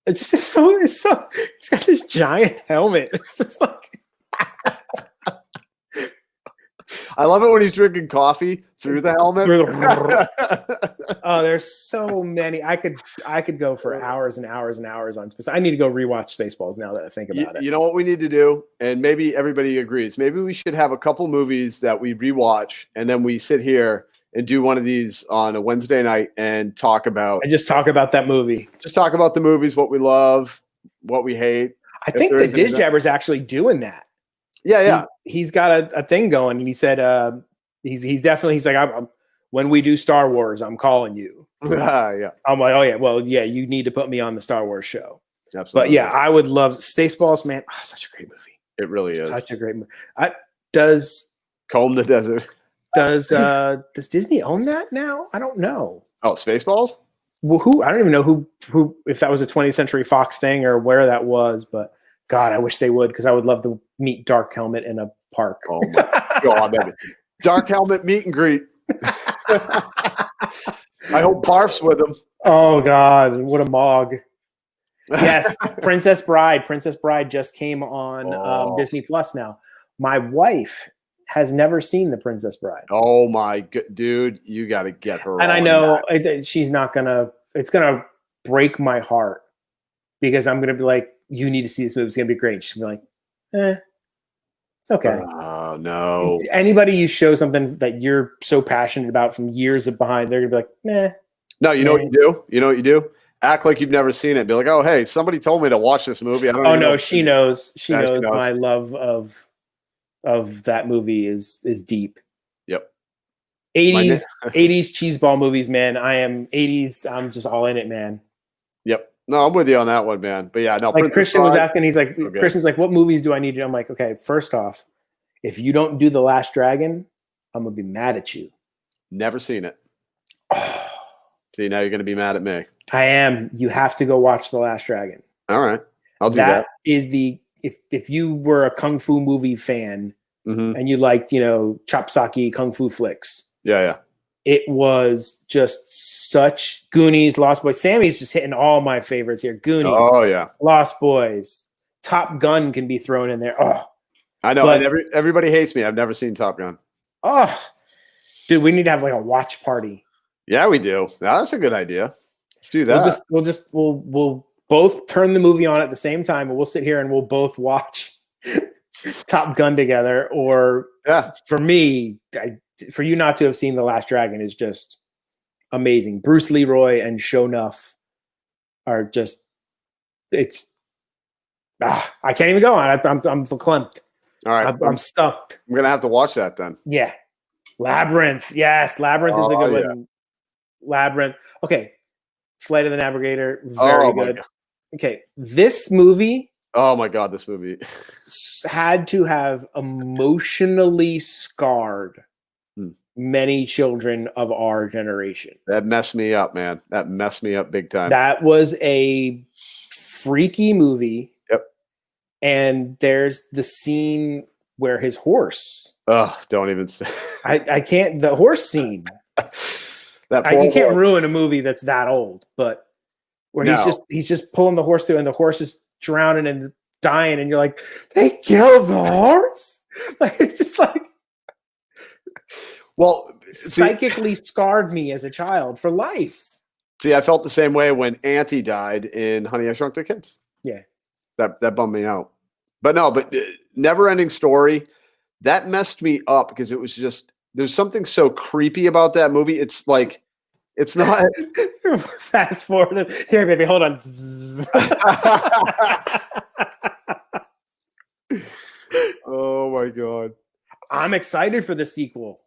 It's so. He's got this giant helmet. It's just like. I love it when he's drinking coffee through the helmet. Oh, there's so many. I could go for hours and hours and hours on Space. I need to go rewatch Spaceballs now that I think about it. You know what we need to do, and maybe everybody agrees. Maybe we should have a couple movies that we rewatch, and then we sit here and do one of these on a Wednesday night and talk about. And just talk about that movie. Just talk about the movies, what we love, what we hate. I think the Diz Jabber's actually doing that. Yeah. He's got a thing going, and he said he's like, when we do Star Wars, I'm calling you. Yeah. I'm like, oh yeah, well, yeah, you need to put me on the Star Wars show. Absolutely. But yeah, I would love Spaceballs, man. Oh, such a great movie. It really is. Such a great movie. Does Comb the Desert. Does Disney own that now? I don't know. Oh, Spaceballs? Well, I don't even know who if that was a 20th Century Fox thing or where that was, but God, I wish they would, because I would love to meet Dark Helmet in a park. Oh my God, baby. Dark Helmet meet and greet. I hope Barf's with him. Oh God, what a mog. Yes, Princess Bride. Princess Bride just came on Disney Plus now. My wife has never seen The Princess Bride. Oh my God, dude, you got to get her. And I know she's not gonna. It's gonna break my heart because I'm gonna be like, you need to see this movie. It's gonna be great. She's gonna be like, it's okay. Oh no. Anybody you show something that you're so passionate about from years behind, they're gonna be like, nah. No, you know what you do? You know what you do? Act like you've never seen it. Be like, oh hey, somebody told me to watch this movie. I don't know. Oh no, she knows. She knows my love of that movie is deep. Yep. 80s cheeseball movies, man. I am 80s. I'm just all in it, man. Yep. No, I'm with you on that one, man. But yeah, no. Like Christian was asking, he's like, Christian's like, what movies do I need to do? I'm like, okay, first off, if you don't do The Last Dragon, I'm gonna be mad at you. Never seen it. See, now you're gonna be mad at me. I am. You have to go watch The Last Dragon. All right. I'll do that. That is if you were a kung fu movie fan and you liked, chopsaki kung fu flicks. Yeah. It was just such Goonies, Lost Boys. Sammy's just hitting all my favorites here. Goonies. Oh yeah. Lost Boys. Top Gun can be thrown in there. Oh, I know. And everybody hates me. I've never seen Top Gun. Oh, dude, we need to have like a watch party. Yeah, we do. That's a good idea. Let's do that. We'll both turn the movie on at the same time, and we'll sit here and we'll both watch Top Gun together. Or for me, for you not to have seen The Last Dragon is just amazing. Bruce Leroy and Sho'nuff are just I can't even go on. I'm verklempt. All right. I'm stuck. I'm gonna have to watch that then. Yeah. Labyrinth. Yes, Labyrinth is a good yeah. one. Labyrinth. Okay. Flight of the Navigator. Very good. God. Okay. This movie. Oh my God, this movie had to have emotionally scarred many children of our generation. That messed me up, man. That messed me up big time. That was a freaky movie. Yep. And there's the scene where his horse. Oh, don't even say. I can't. The horse scene. You can't ruin a movie that's that old, but where he's just pulling the horse through, and the horse is drowning and dying, and you're like, they killed the horse. Like it's just like. Well, psychically scarred me as a child for life. See, I felt the same way when Auntie died in Honey, I Shrunk the Kids. Yeah. That bummed me out. But Never Ending Story, that messed me up because it was just, there's something so creepy about that movie. It's like, it's not. Fast forward. Here, baby, hold on. Oh my God. I'm excited for the sequel.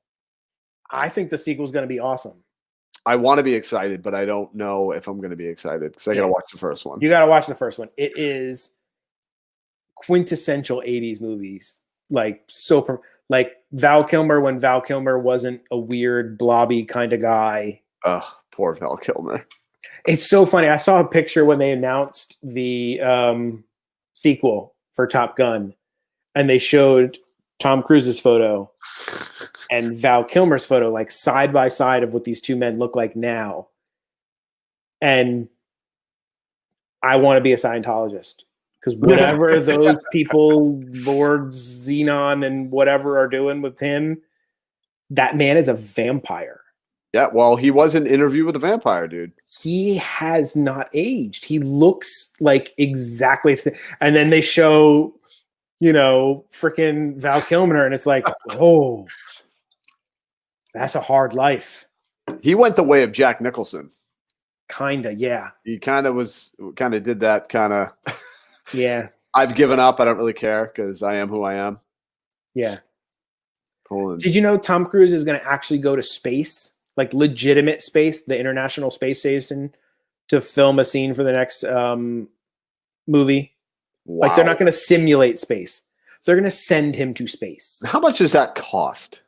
I think the sequel is going to be awesome. I want to be excited, but I don't know if I'm going to be excited because I got to watch the first one. You got to watch the first one. It is quintessential 80s movies. Like Val Kilmer when Val Kilmer wasn't a weird blobby kind of guy. Poor Val Kilmer. It's so funny. I saw a picture when they announced the sequel for Top Gun, and they showed Tom Cruise's photo and Val Kilmer's photo, like side by side of what these two men look like now. And I want to be a Scientologist because whatever those people, Lord Xenon and whatever are doing with him, that man is a vampire. Yeah, well, he was in Interview with a Vampire, dude. He has not aged. He looks like exactly. And then they show, freaking Val Kilmer, and it's like, oh, that's a hard life. He went the way of Jack Nicholson. Kinda, yeah. He kind of did that kind of. Yeah. I've given up. I don't really care because I am who I am. Yeah. Did you know Tom Cruise is going to actually go to space, like legitimate space, the International Space Station, to film a scene for the next movie? Wow. Like they're not going to simulate space. They're going to send him to space. How much does that cost?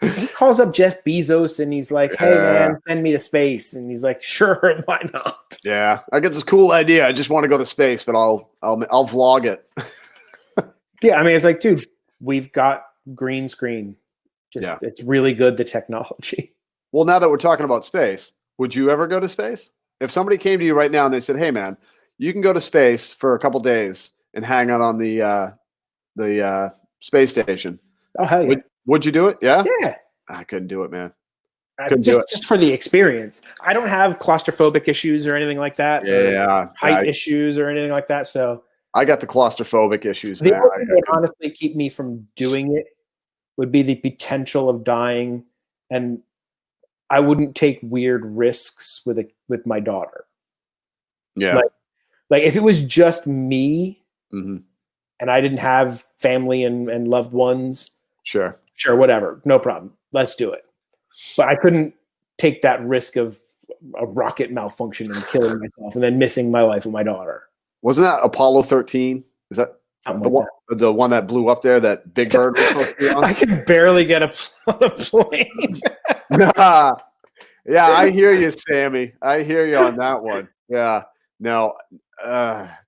He calls up Jeff Bezos and he's like, hey, man, send me to space. And he's like, sure, why not? Yeah, I get this cool idea. I just want to go to space, but I'll vlog it. Yeah, I mean, it's like, dude, we've got green screen. It's really good, the technology. Well, now that we're talking about space, would you ever go to space? If somebody came to you right now and they said, hey, man, you can go to space for a couple days and hang out on the space station. Oh, hell yeah. Would you do it? Yeah? Yeah. I couldn't do it, man. Just for the experience. I don't have claustrophobic issues or anything like that. Yeah. Height issues or anything like that. So I got the claustrophobic issues. The only thing that would honestly keep me from doing it would be the potential of dying, and I wouldn't take weird risks with my daughter. Yeah. Like if it was just me and I didn't have family and loved ones. Sure, whatever. No problem. Let's do it. But I couldn't take that risk of a rocket malfunction and killing myself and then missing my wife and my daughter. Wasn't that Apollo 13? Is that the one that blew up there that Big Bird was supposed to be on? I can barely get on a plane. Yeah, I hear you, Sammy. I hear you on that one. Yeah. No,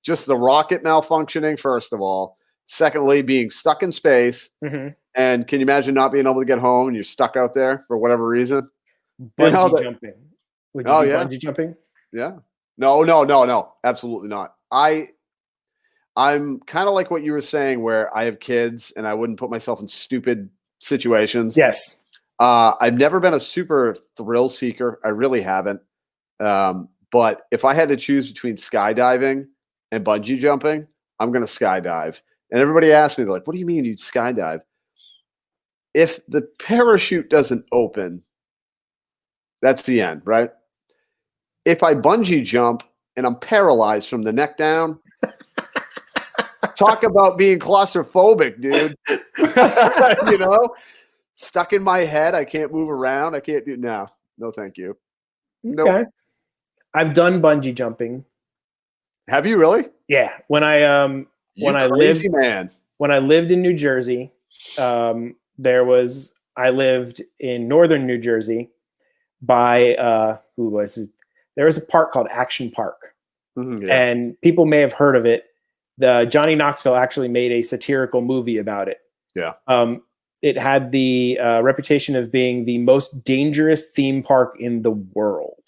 just the rocket malfunctioning, first of all. Secondly, being stuck in space. And can you imagine not being able to get home and you're stuck out there for whatever reason? Bungee jumping. Would you do bungee jumping? Yeah. No. Absolutely not. I'm kind of like what you were saying where I have kids and I wouldn't put myself in stupid situations. Yes. I've never been a super thrill seeker. I really haven't. But if I had to choose between skydiving and bungee jumping, I'm going to skydive. And everybody asks me, they're like, what do you mean you'd skydive? If the parachute doesn't open, that's the end, right? If I bungee jump and I'm paralyzed from the neck down, talk about being claustrophobic, dude. stuck in my head. I can't move around. I can't do no, thank you. Okay. Nope. I've done bungee jumping. Have you really? Yeah. When I crazy man. When I lived in New Jersey, I lived in northern New Jersey by there was a park called Action Park. And people may have heard of it. The Johnny Knoxville actually made a satirical movie about it. Yeah. It had the reputation of being the most dangerous theme park in the world.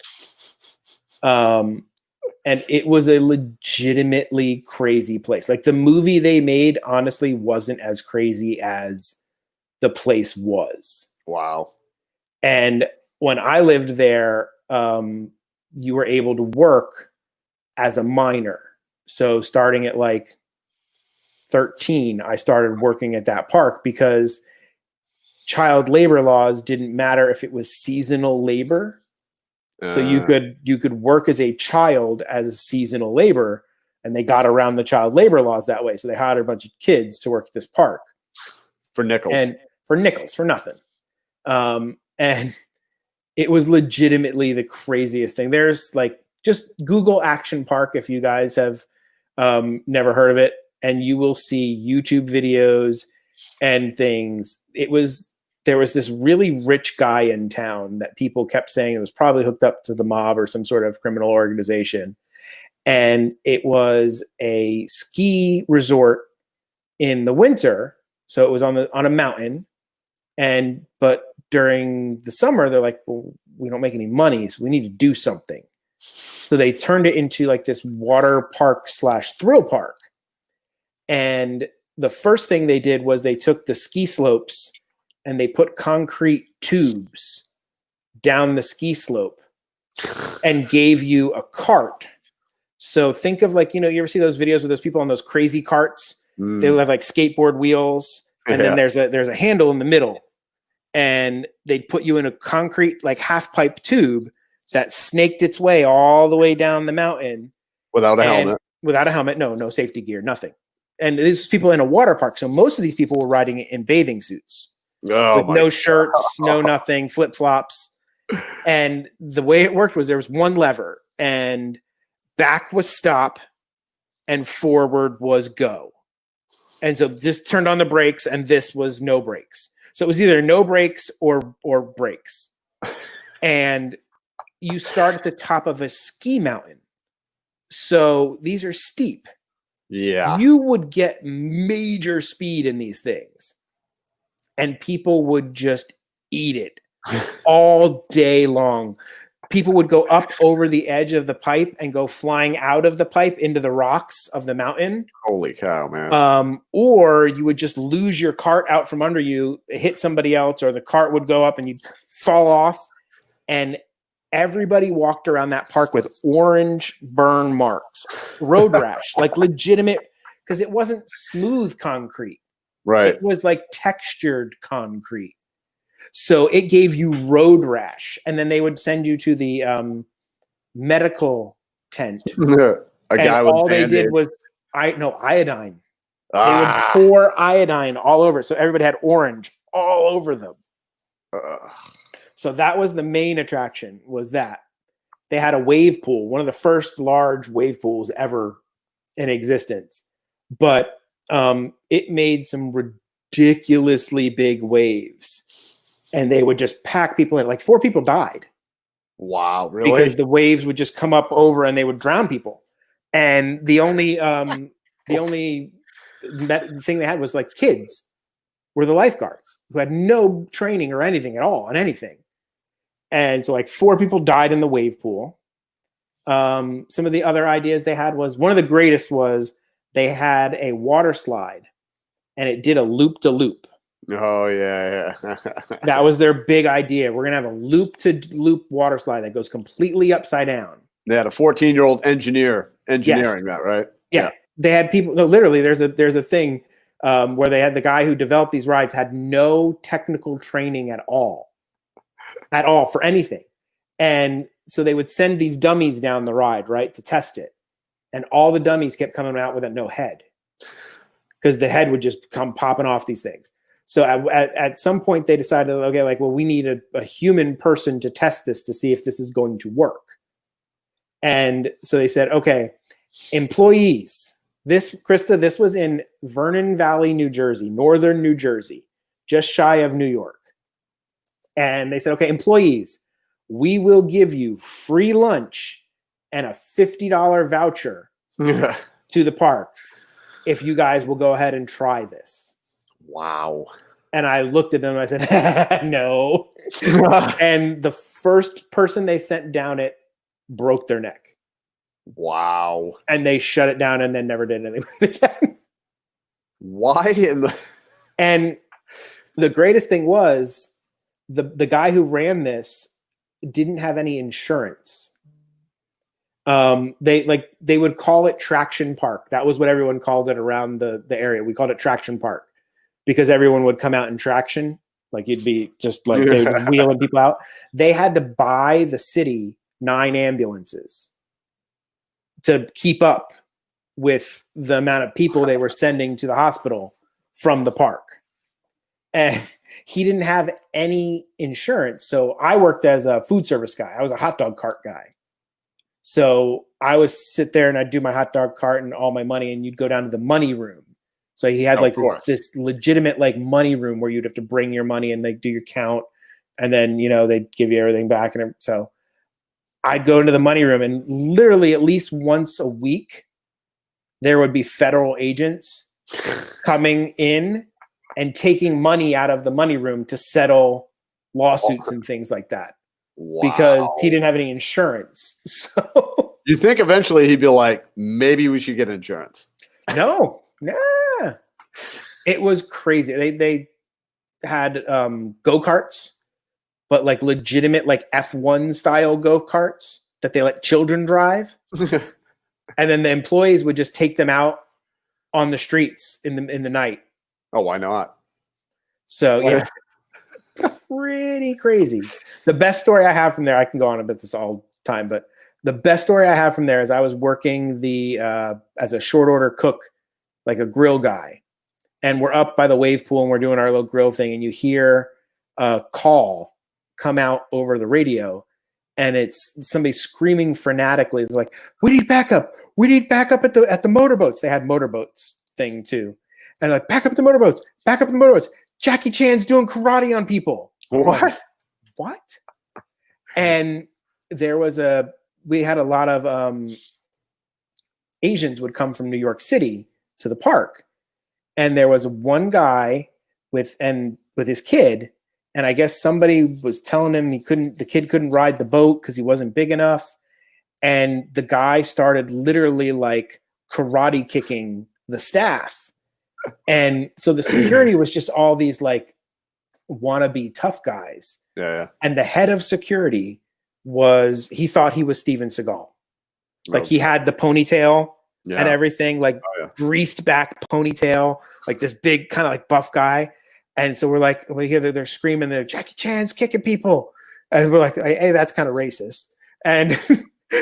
And it was a legitimately crazy place. Like the movie they made honestly wasn't as crazy as the place was. Wow. And when I lived there, you were able to work as a minor. So starting at like 13, I started working at that park because child labor laws didn't matter if it was seasonal labor. So you could work as a child as a seasonal labor, and they got around the child labor laws that way. So they hired a bunch of kids to work at this park for nickels, for nothing. And it was legitimately the craziest thing. There's like, just Google Action Park if you guys have never heard of it, and you will see YouTube videos and things. There was this really rich guy in town that people kept saying it was probably hooked up to the mob or some sort of criminal organization. And it was a ski resort in the winter. So it was on a mountain. But during the summer, they're like, well, we don't make any money, so we need to do something. So they turned it into like this water park / thrill park. And the first thing they did was they took the ski slopes and they put concrete tubes down the ski slope and gave you a cart. So think of like, you ever see those videos with those people on those crazy carts? They have like skateboard wheels, and then there's a handle in the middle, and they'd put you in a concrete like half pipe tube that snaked its way all the way down the mountain without a helmet. Without a helmet, no safety gear, nothing. And these people in a water park, so most of these people were riding it in bathing suits. With no shirts, no nothing, flip-flops. And the way it worked was there was one lever, and back was stop and forward was go. And so just turned on the brakes, and this was no brakes. So it was either no brakes or brakes. And you start at the top of a ski mountain. So these are steep. Yeah. You would get major speed in these things. And people would just eat it all day long. People would go up over the edge of the pipe and go flying out of the pipe into the rocks of the mountain. Holy cow, man. Or you would just lose your cart out from under you, hit somebody else, or the cart would go up and you'd fall off. And everybody walked around that park with orange burn marks, road rash, like legitimate, because it wasn't smooth concrete. Right. It was like textured concrete. So it gave you road rash. And then they would send you to the medical tent. A guy with all they did was iodine. They would pour iodine all over. So everybody had orange all over them. So that was the main attraction, was that. They had a wave pool, one of the first large wave pools ever in existence. But it made some ridiculously big waves, and they would just pack people in. Like 4 people died. Wow, really? Because the waves would just come up over and they would drown people. And the only thing they had was like kids were the lifeguards who had no training or anything at all on anything. And so like 4 people died in the wave pool. Some of the other ideas they had was, one of the greatest was, they had a water slide and it did a loop-to-loop. Oh, yeah. That was their big idea. We're going to have a loop-to-loop water slide that goes completely upside down. They had a 14-year-old engineering that, right? Yeah. They had people, no, literally, there's a thing where they had the guy who developed these rides had no technical training at all for anything. And so they would send these dummies down the ride, right, to test it. And all the dummies kept coming out with no head, because the head would just come popping off these things. So at some point they decided, okay, like, well, we need a human person to test this to see if this is going to work. And so they said, okay, employees, Krista, this was in Vernon Valley, New Jersey, northern New Jersey, just shy of New York. And they said, okay, employees, we will give you free lunch and a $50 voucher to the park if you guys will go ahead and try this. Wow. And I looked at them and I said, no. And the first person they sent down it broke their neck. Wow. And they shut it down and then never did anything again. Why in the... And the greatest thing was the guy who ran this didn't have any insurance. They would call it Traction Park. That was what everyone called it around the area. We called it Traction Park because everyone would come out in traction. Like you'd be just like they were wheeling people out. They had to buy the city 9 ambulances to keep up with the amount of people they were sending to the hospital from the park. And he didn't have any insurance. So I worked as a food service guy. I was a hot dog cart guy. So I would sit there and I'd do my hot dog cart and all my money, and you'd go down to the money room. So he had like this legitimate like money room where you'd have to bring your money and like do your count. And then, you know, they'd give you everything back. And so I'd go into the money room, and literally at least once a week, there would be federal agents coming in and taking money out of the money room to settle lawsuits and things like that. Wow. Because he didn't have any insurance. So you think eventually he'd be like, maybe we should get insurance? No. It was crazy. They had go-karts, but like legitimate like F1 style go-karts that they let children drive. And then the employees would just take them out on the streets in the night. Oh, why not? So yeah, pretty crazy. The best story I have from there, I can go on about this all time, but the best story I have from there is I was working as a short order cook, like a grill guy, and we're up by the wave pool and we're doing our little grill thing, and you hear a call come out over the radio, and it's somebody screaming frenetically. It's like, we need backup. We need backup at the motorboats. They had motorboats thing too. And like, back up the motorboats, back up the motorboats. Jackie Chan's doing karate on people. What? Like, what? And we had a lot of Asians would come from New York City to the park. And there was one guy with his kid. And I guess somebody was telling him the kid couldn't ride the boat because he wasn't big enough. And the guy started literally like karate kicking the staff. And so the security was just all these like wannabe tough guys. Yeah. And the head of security he thought he was Steven Seagal. Like he had the ponytail and everything, like greased back ponytail, like this big kind of like buff guy. And so we're like, we hear they're screaming, they're Jackie Chan's kicking people. And we're like, hey, that's kind of racist. And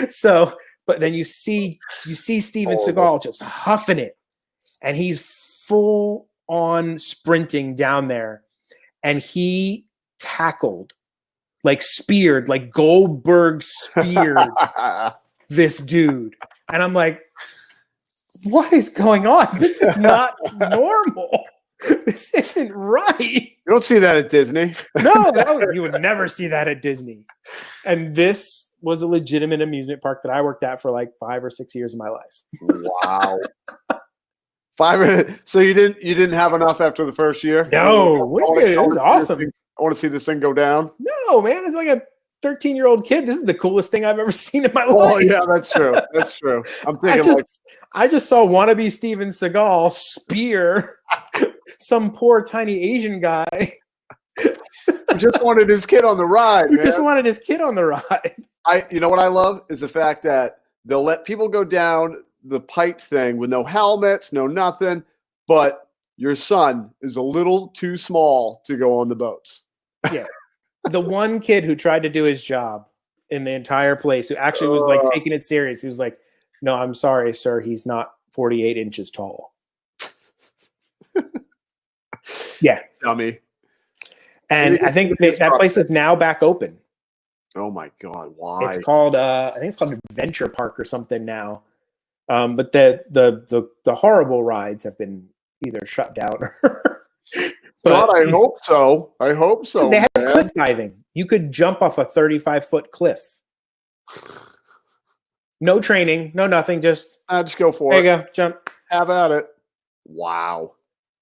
so, but then you see Steven Seagal just huffing it. And he's full on sprinting down there. And he tackled, like speared, like Goldberg speared this dude. And I'm like, what is going on? This is not normal. This isn't right. You don't see that at Disney. No, you would never see that at Disney. And this was a legitimate amusement park that I worked at for like 5 or 6 years of my life. Wow. So you didn't have enough after the first year? No, it was awesome. I want to see this thing go down. No, man, it's like a 13-year-old kid. This is the coolest thing I've ever seen in my life. Oh yeah, that's true. That's true. I'm thinking I just saw wannabe Steven Seagal spear some poor tiny Asian guy. Who just wanted his kid on the ride. Who just wanted his kid on the ride. You know what I love is the fact that they'll let people go down the pipe thing with no helmets, no nothing, but your son is a little too small to go on the boats. Yeah. The one kid who tried to do his job in the entire place, who actually was like taking it serious. He was like, no, I'm sorry, sir. He's not 48 inches tall. Yeah. Dummy. And I think that place is now back open. Oh my God! Why? It's called I think it's called Adventure Park or something now. But the horrible rides have been either shut down or. God, I hope so. I hope so. They had cliff diving. You could jump off a 35-foot cliff. No training, no nothing. Just go for it. There you go, jump. Have at it. Wow.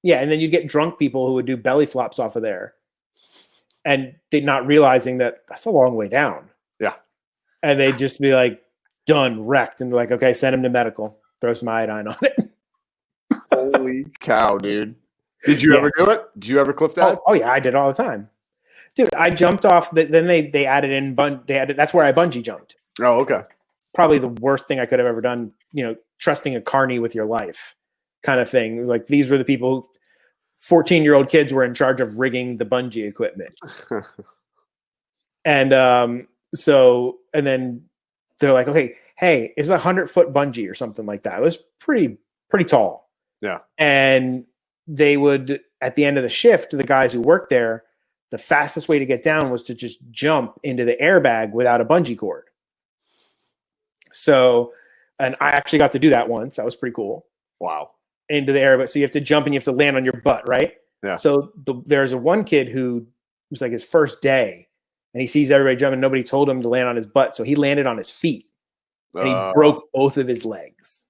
Yeah, and then you get drunk people who would do belly flops off of there, and they not realizing that that's a long way down. Yeah. And they'd just be like, done, wrecked, and they're like, okay, send him to medical. Throw some iodine on it. Holy cow, dude! Did you ever do it? Did you ever cliff dive? Oh yeah, I did all the time, dude. I jumped off. Then they added in that's where I bungee jumped. Oh, okay. Probably the worst thing I could have ever done. Trusting a carny with your life, kind of thing. Like these were the people who 14-year-old kids were in charge of rigging the bungee equipment. And and then they're like, okay, hey, it's 100-foot bungee or something like that. It was pretty tall. Yeah. And they would, at the end of the shift, the guys who worked there, the fastest way to get down was to just jump into the airbag without a bungee cord. So, and I actually got to do that once. That was pretty cool. Wow. Into the airbag. So you have to jump and you have to land on your butt, right? Yeah. So there's one kid who was like his first day, and he sees everybody jumping. Nobody told him to land on his butt, so he landed on his feet, and he broke both of his legs.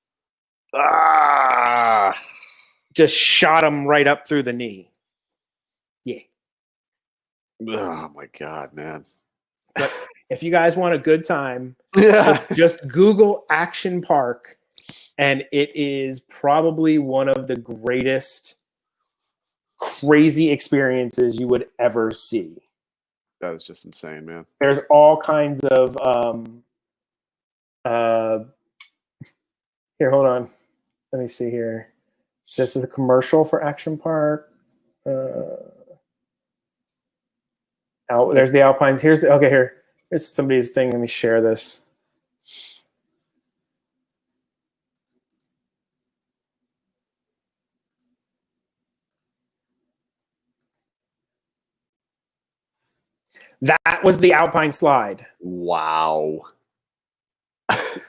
Just shot him right up through the knee. Yeah. Oh my God, man. But if you guys want a good time, yeah, just Google Action Park, and it is probably one of the greatest crazy experiences you would ever see. That is just insane, man. There's all kinds of here, hold on. Let me see here. This is a commercial for Action Park. There's the Alpines. Here's somebody's thing. Let me share this. That was the Alpine slide. Wow.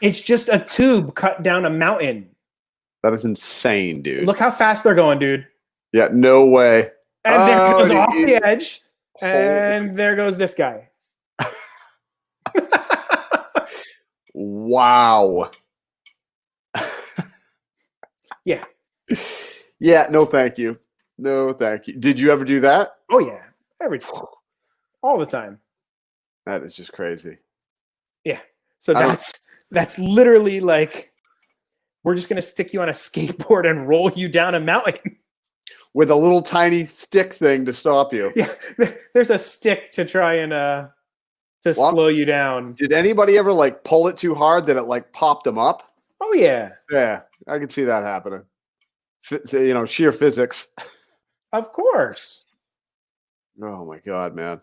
It's just a tube cut down a mountain. That is insane, dude. Look how fast they're going, dude. Yeah, no way. And there goes off the edge. And there goes this guy. Wow. Yeah. Yeah, no thank you. No thank you. Did you ever do that? Oh, yeah. All the time. That is just crazy. Yeah. So that's literally like, we're just going to stick you on a skateboard and roll you down a mountain. With a little tiny stick thing to stop you. Yeah. There's a stick to try and slow you down. Did anybody ever like pull it too hard that it like popped them up? Oh, yeah. Yeah. I could see that happening. Sheer physics. Of course. Oh my God, man.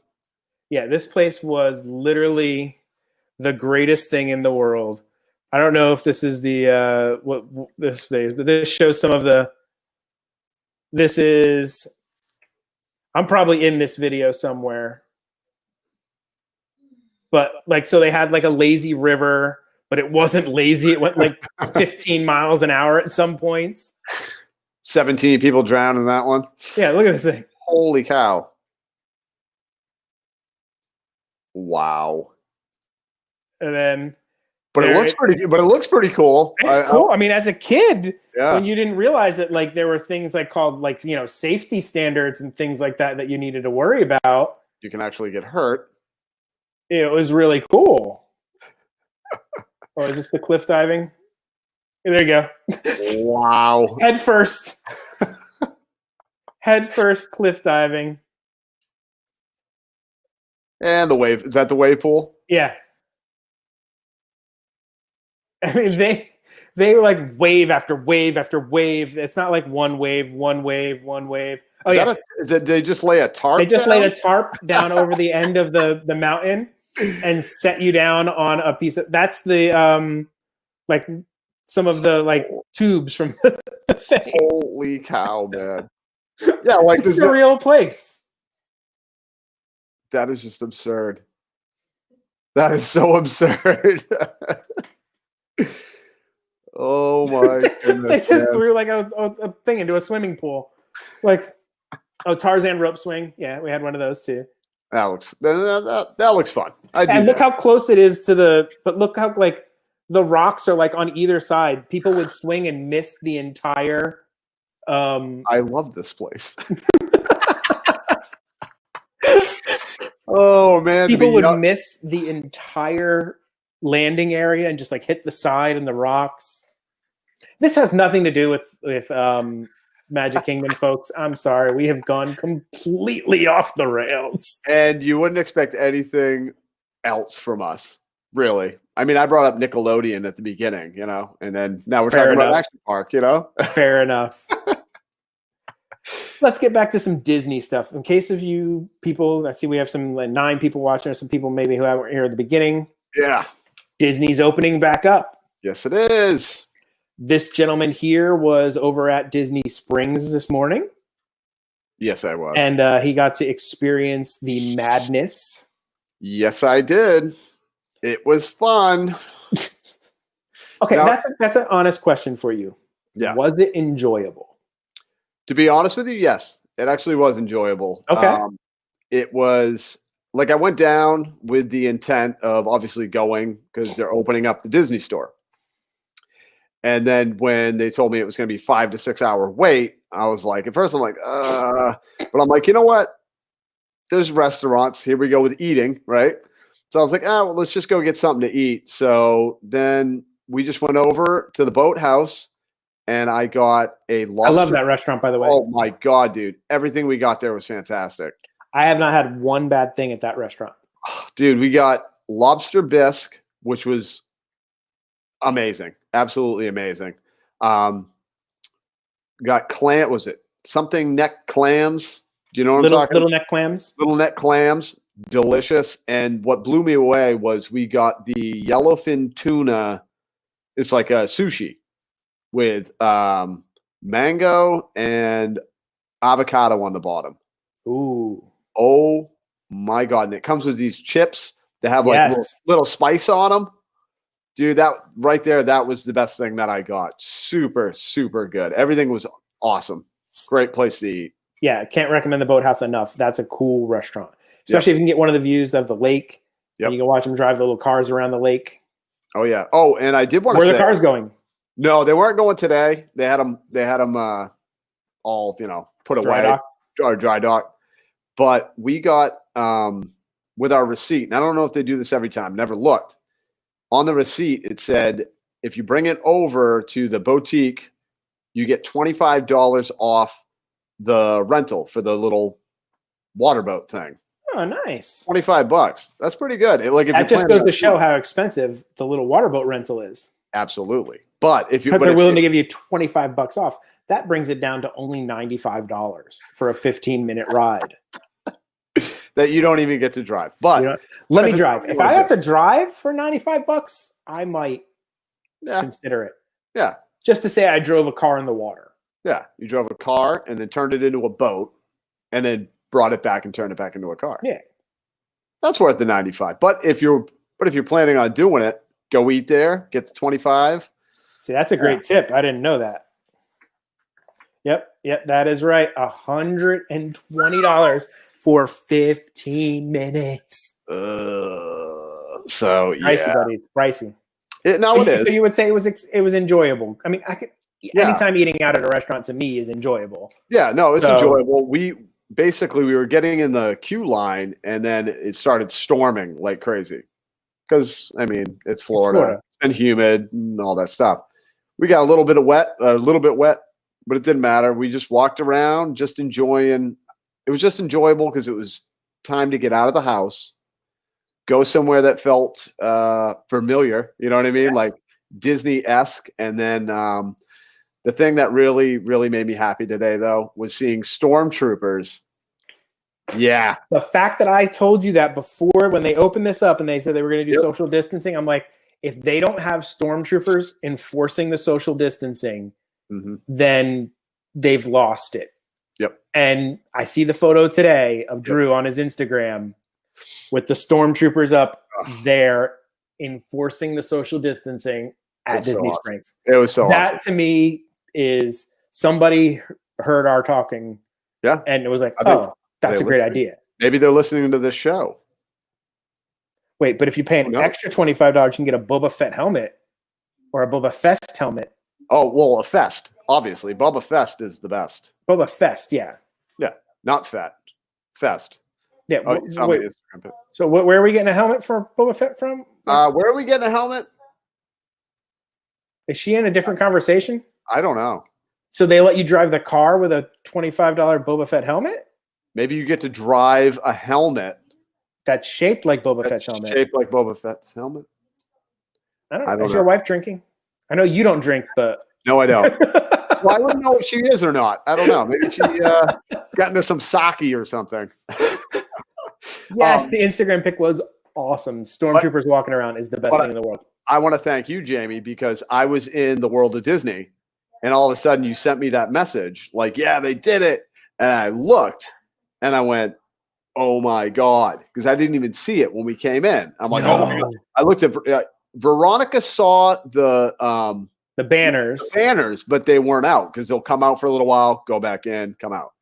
Yeah, this place was literally the greatest thing in the world. I don't know if this is the what this is, but this shows some of the. I'm probably in this video somewhere. But so they had like a lazy river, but it wasn't lazy. It went like 15 miles an hour at some points. 17 people drowned in that one. Yeah, look at this thing. Holy cow. Wow. And then it looks pretty cool. It's cool. I mean, as a kid, when you didn't realize that like there were things like called like, safety standards and things like that you needed to worry about. You can actually get hurt. It was really cool. Oh, is this the cliff diving? There you go. Wow. Head first. Head first cliff diving. And the wave. Is that the wave pool? Yeah. I mean, they like wave after wave after wave. It's not like one wave, one wave, one wave. Oh, they just lay a tarp? They just laid a tarp down over the end of the mountain and set you down on a piece of. That's the like some of the like tubes from the thing. Holy cow, man! Yeah, like it's a real place. That is just absurd. That is so absurd. Oh my goodness. They just threw like a thing into a swimming pool. Like, Tarzan rope swing. Yeah, we had one of those too. That looks fun. And look how close it is to but look how like the rocks are like on either side. People would swing and miss the entire. I love this place. Oh man, people would miss the entire landing area and just like hit the side and the rocks. This has nothing to do with Magic Kingdom, folks. I'm sorry, we have gone completely off the rails. And you wouldn't expect anything else from us, really. I mean, I brought up Nickelodeon at the beginning, you know, and then now we're talking about Action Park, you know. Fair enough. Let's get back to some Disney stuff. In case of you people, I see we have some 9 people watching, or some people maybe who weren't here at the beginning. Yeah. Disney's opening back up. Yes, it is. This gentleman here was over at Disney Springs this morning. Yes, I was. And he got to experience the madness. Yes, I did. It was fun. Okay, now, that's an honest question for you. Yeah. Was it enjoyable? To be honest with you, yes. It actually was enjoyable. Okay. It was like I went down with the intent of obviously going because they're opening up the Disney store. And then when they told me it was going to be 5 to 6 hour wait, I was like, at first I'm like, but I'm like, you know what? There's restaurants. Here we go with eating, right? So I was like, well, let's just go get something to eat. So then we just went over to the Boathouse and I got a lobster. I love that restaurant, by the way. Oh my God, dude. Everything we got there was fantastic. I have not had one bad thing at that restaurant. Dude, we got lobster bisque, which was amazing. Absolutely amazing. Got was it something neck clams? Do you know what I'm talking about? Little neck clams? Little neck clams. Delicious. And what blew me away was we got the yellowfin tuna. It's like a sushi with mango and avocado on the bottom. Ooh. Oh my God. And it comes with these chips that have like little spice on them. Dude, that right there, that was the best thing that I got. Super, super good. Everything was awesome. Great place to eat. Yeah, can't recommend the Boathouse enough. That's a cool restaurant. Especially if you can get one of the views of the lake. Yep. And you can watch them drive the little cars around the lake. Oh, yeah. Oh, and I did want to say. Where are the cars going? No, they weren't going today. They had them all, put away. Dry dock. But we got, with our receipt, and I don't know if they do this every time, never looked. On the receipt, it said, if you bring it over to the boutique, you get $25 off the rental for the little water boat thing. Oh, nice. $25. That's pretty good. That just goes to show how expensive the little water boat rental is. Absolutely. But if they're willing to give you $25 off, that brings it down to only $95 for a 15-minute ride. That you don't even get to drive. But let me drive. If I had to drive for $95, I might consider it. Yeah. Just to say I drove a car in the water. Yeah. You drove a car and then turned it into a boat and then brought it back and turned it back into a car. Yeah. That's worth the $95. But if you're planning on doing it, go eat there, get the $25. See, that's a great tip. I didn't know that. Yep, that is right. $120 for 15 minutes. So yeah, pricey, buddy. It's pricey. It is. So you would say it was enjoyable. I mean, anytime eating out at a restaurant to me is enjoyable. Yeah, no, it's enjoyable. We were getting in the queue line and then it started storming like crazy. Because it's Florida. It's been humid and all that stuff. We got a little bit wet, but it didn't matter. We just walked around, just enjoying. It was just enjoyable because it was time to get out of the house, go somewhere that felt familiar. You know what I mean? Yeah. Like Disney-esque. And then the thing that really, really made me happy today, though, was seeing stormtroopers. Yeah. The fact that I told you that before when they opened this up and they said they were going to do social distancing, I'm like, if they don't have stormtroopers enforcing the social distancing, then they've lost it. Yep. And I see the photo today of Drew on his Instagram with the stormtroopers up there enforcing the social distancing at Disney Springs. It was so awesome. That to me is somebody heard our talking. Yeah. And it was like, oh, that's a great idea. Maybe they're listening to this show. Wait, but if you pay an extra $25, you can get a Boba Fett helmet or a Boba Fest helmet. Oh, well, a Fest, obviously. Boba Fest is the best. Boba Fest, yeah. Yeah, not Fett. Fest. Yeah. Wait, so where are we getting a helmet for Boba Fett from? Where are we getting a helmet? Is she in a different conversation? I don't know. So they let you drive the car with a $25 Boba Fett helmet? Maybe you get to drive a helmet that's shaped like Boba Fett's helmet. Shaped like Boba Fett's helmet. I don't know. Is your wife drinking? I know you don't drink, but no, I don't. So I wouldn't know if she is or not. I don't know. Maybe she got into some sake or something. Yes, the Instagram pic was awesome. Stormtroopers walking around is the best thing in the world. I want to thank you, Jamie, because I was in the world of Disney, and all of a sudden you sent me that message, like, "Yeah, they did it," and I looked, and I went, "Oh my God," because I didn't even see it when we came in. I'm like, "Oh my God." I looked at Veronica saw the banners, but they weren't out because they'll come out for a little while, go back in, come out.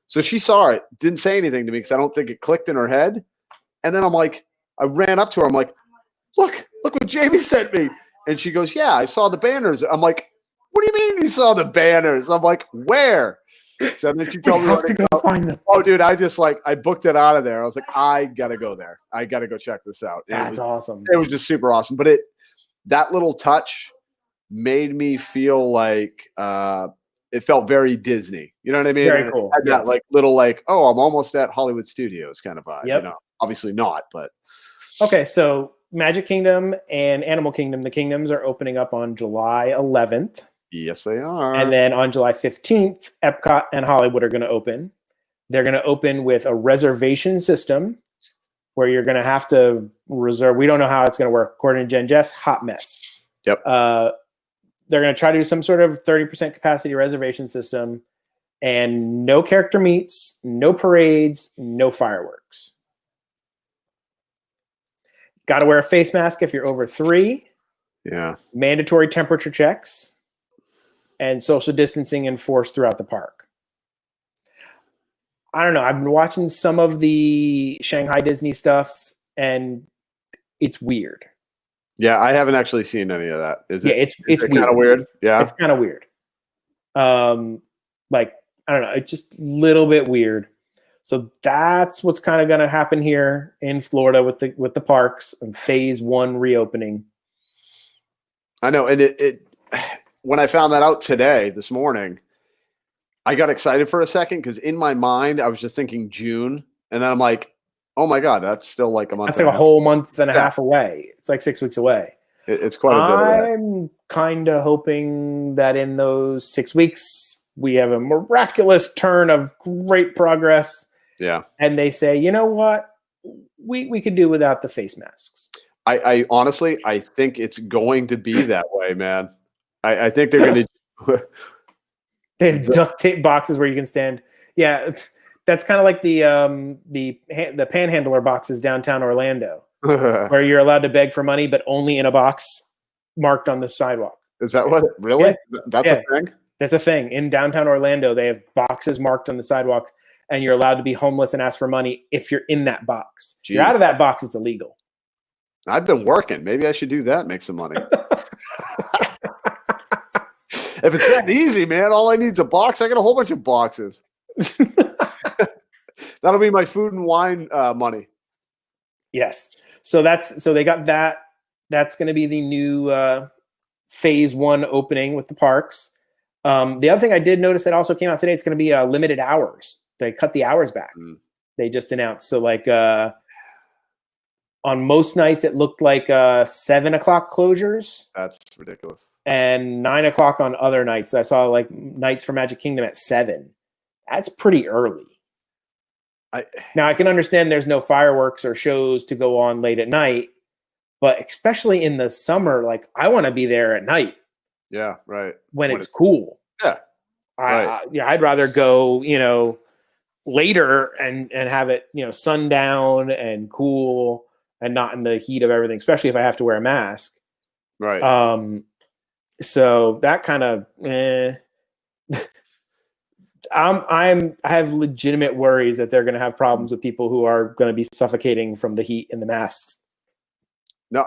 So she saw it, didn't say anything to me because I don't think it clicked in her head. And then I'm like, I ran up to her. I'm like, look what Jamie sent me. And she goes, yeah, I saw the banners. I'm like, what do you mean you saw the banners? I'm like, where? So then she told me to go find them. Oh, dude, I booked it out of there. I was like, I gotta go there. I gotta go check this out. That's awesome. It was just super awesome. But that little touch made me feel like it felt very Disney. You know what I mean? Very cool. Had that little oh, I'm almost at Hollywood Studios kind of vibe. Yep. You know, obviously not, but okay. So Magic Kingdom and Animal Kingdom, the kingdoms are opening up on July 11th. Yes, they are. And then on July 15th, Epcot and Hollywood are going to open. They're going to open with a reservation system where you're going to have to reserve. We don't know how it's going to work. According to Jen Jess, hot mess. Yep. They're going to try to do some sort of 30% capacity reservation system, and no character meets, no parades, no fireworks. Got to wear a face mask if you're over 3. Yeah. Mandatory temperature checks. And social distancing enforced throughout the park. I don't know. I've been watching some of the Shanghai Disney stuff, and it's weird. Yeah, I haven't actually seen any of that. Is it? Yeah, it's kind of weird. Yeah, it's kind of weird. Like I don't know. It's just a little bit weird. So that's what's kind of going to happen here in Florida with the parks and phase 1 reopening. I know, and it when I found that out this morning, I got excited for a second because in my mind I was just thinking June, and then I'm like, oh my God, that's still like a month. That's like a whole month and a half away. It's like 6 weeks away. It's quite a bit away. I'm kind of hoping that in those 6 weeks we have a miraculous turn of great progress. Yeah. And they say, you know what? We could do without the face masks. I honestly, I think it's going to be that way, man. I think they're going to. They have duct tape boxes where you can stand. Yeah, that's kind of like the panhandler boxes downtown Orlando, where you're allowed to beg for money, but only in a box marked on the sidewalk. Is that what? Really? Yeah. That's a thing? That's a thing. In downtown Orlando, they have boxes marked on the sidewalks, and you're allowed to be homeless and ask for money if you're in that box. If you're out of that box, it's illegal. I've been working. Maybe I should do that and make some money. If it's that easy, man, all I need is a box. I got a whole bunch of boxes. That'll be my food and wine money. Yes. So they got that. That's going to be the new phase 1 opening with the parks. The other thing I did notice that also came out today, it's going to be limited hours. They cut the hours back. They just announced. So like on most nights, it looked like 7 o'clock closures. That's ridiculous. And 9 o'clock on other nights. I saw like nights for Magic Kingdom at 7. That's pretty early. Now I can understand there's no fireworks or shows to go on late at night, but especially in the summer, like I want to be there at night. Yeah, right. When it's cool. Yeah. I'd rather go, later and have it, sundown and cool and not in the heat of everything, especially if I have to wear a mask. Right. So that kind of, I have legitimate worries that they're going to have problems with people who are going to be suffocating from the heat and the masks. No,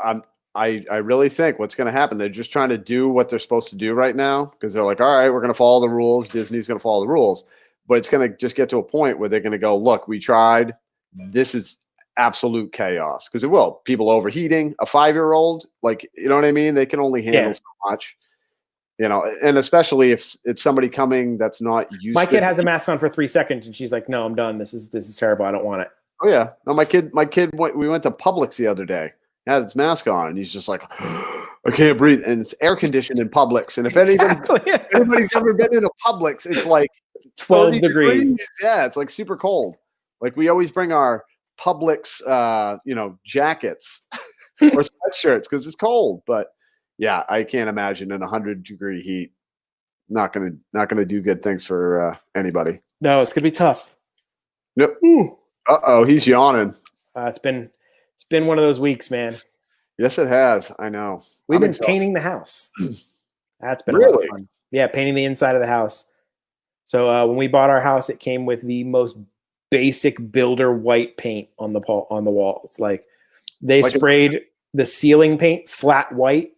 I really think what's going to happen, they're just trying to do what they're supposed to do right now because they're like, all right, we're going to follow the rules. Disney's going to follow the rules. But it's going to just get to a point where they're going to go, look, we tried. This is absolute chaos because it will. People overheating, a 5-year-old, like, you know what I mean? They can only handle so much, and especially if it's somebody coming that's not used My kid has a mask on for 3 seconds and she's like, no, I'm done. This is terrible. I don't want it. Oh, yeah. No, my kid, we went to Publix the other day. He had his mask on and he's just like, I can't breathe. And it's air conditioned in Publix. And if anybody's ever been in a Publix, it's like 12 degrees. Yeah, it's like super cold. Like we always bring our Publix, jackets or sweatshirts because it's cold. But yeah, I can't imagine in 100-degree heat. Not gonna do good things for anybody. No, it's gonna be tough. Yep. Uh-oh, he's yawning. It's been one of those weeks, man. Yes, it has. I know. We've been painting the house. That's been really a lot of fun. Yeah, painting the inside of the house. So when we bought our house, it came with the most basic builder white paint on the walls. Like they sprayed the ceiling paint flat white,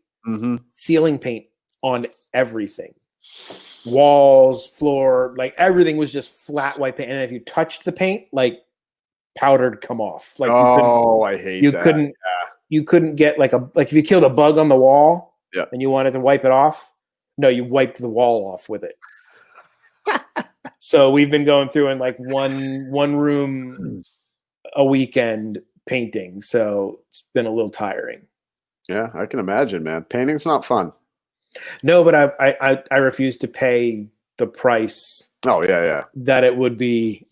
ceiling paint on everything. Walls, floor, like everything was just flat white paint. And if you touched the paint, like powdered come off. Like I hate that. You couldn't get like if you killed a bug on the wall and you wanted to wipe it off, no, you wiped the wall off with it. So we've been going through in like one room a weekend painting. So it's been a little tiring. Yeah, I can imagine, man. Painting's not fun. No, but I refuse to pay the price. Oh yeah. That it would be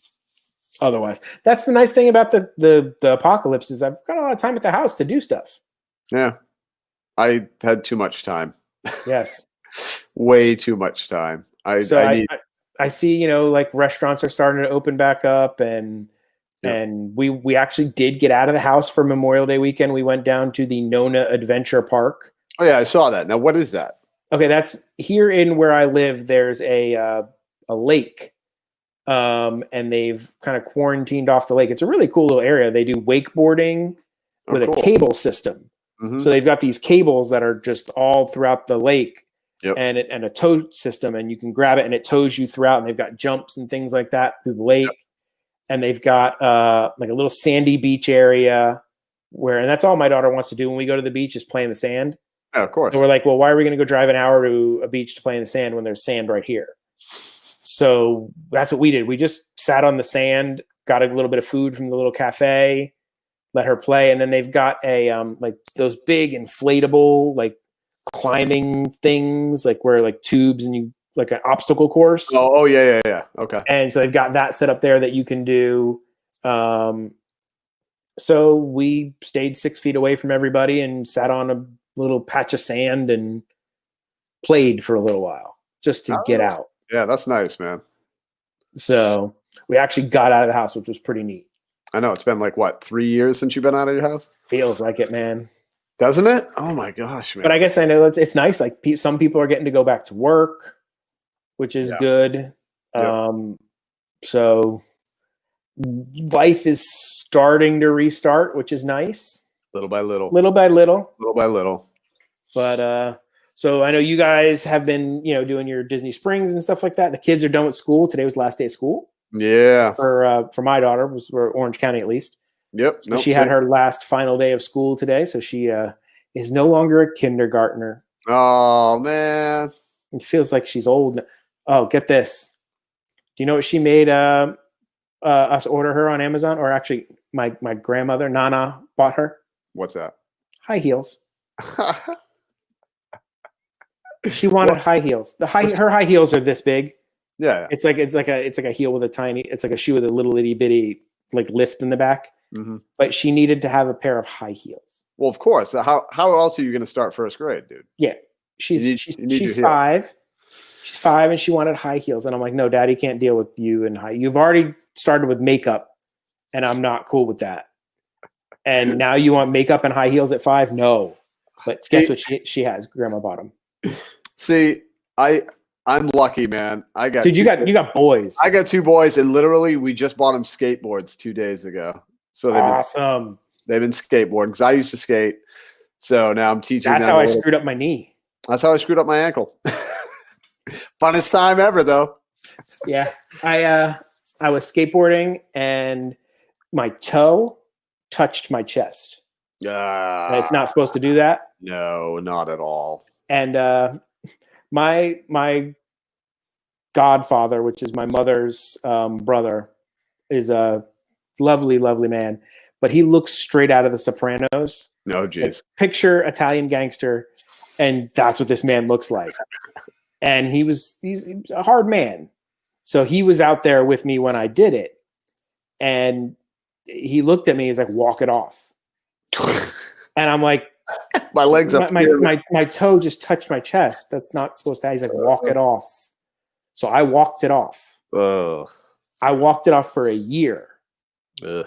otherwise. That's the nice thing about the apocalypse is I've got a lot of time at the house to do stuff. Yeah, I had too much time. Yes, way too much time. I see, like restaurants are starting to open back up, and we actually did get out of the house for Memorial Day weekend. We went down to the Nona Adventure Park. Oh yeah, I saw that. Now, what is that? Okay, that's here in where I live. There's a lake, and they've kind of quarantined off the lake. It's a really cool little area. They do wakeboarding with a cable system. So they've got these cables that are just all throughout the lake, and a tow system, and you can grab it and it tows you throughout. And they've got jumps and things like that through the lake, and they've got like a little sandy beach area and that's all my daughter wants to do when we go to the beach is play in the sand. Yeah, of course. So we're like, well, why are we going to go drive an hour to a beach to play in the sand when there's sand right here? So that's what we did. We just sat on the sand, got a little bit of food from the little cafe, let her play. And then they've got a, like those big inflatable, like climbing things, like where like tubes and you like an obstacle course. Oh yeah. Okay. And so they've got that set up there that you can do. So we stayed 6 feet away from everybody and sat on a little patch of sand and played for a little while just to get out. Yeah, that's nice, man. So we actually got out of the house, which was pretty neat. I know. It's been like, what, 3 years since you've been out of your house? Feels like it, man. Doesn't it? Oh, my gosh, man. But I guess I know it's nice. Like some people are getting to go back to work, which is good. So life is starting to restart, which is nice. Little by little. Little by little. Little by little. But so I know you guys have been, doing your Disney Springs and stuff like that. The kids are done with school. Today was the last day of school. Yeah. For my daughter, for Orange County at least. Yep. So she had her last final day of school today. So she is no longer a kindergartner. Oh, man. It feels like she's old. Oh, get this. Do you know what she made us order her on Amazon? Or actually, my grandmother, Nana, bought her? What's that? High heels. She wanted high heels. Her high heels are this big. Yeah. It's like a heel with it's like a shoe with a little itty bitty like lift in the back. But she needed to have a pair of high heels. Well, of course. How else are you going to start first grade, dude? Yeah. She's 5. She's 5 and she wanted high heels. And I'm like, no, Daddy can't deal with you and high. You've already started with makeup and I'm not cool with that. And now you want makeup and high heels at 5? No. But guess what she has? Grandma bought them. See, I'm lucky, man. Dude, you got boys. I got 2 boys, and literally we just bought them skateboards 2 days ago. So they've been skateboarding because I used to skate. So now I'm teaching. That's how I screwed up my knee. That's how I screwed up my ankle. Funnest time ever, though. Yeah, I was skateboarding and my toe touched my chest. And it's not supposed to do that. No, not at all. And my godfather, which is my mother's brother, is a lovely, lovely man. But he looks straight out of The Sopranos. No, geez. Picture Italian gangster, and that's what this man looks like. And he's a hard man. So he was out there with me when I did it. And he looked at me, he's like, walk it off. And I'm like, my legs up. My toe just touched my chest. That's not supposed to happen. He's like, walk it off. So I walked it off. I walked it off for a year.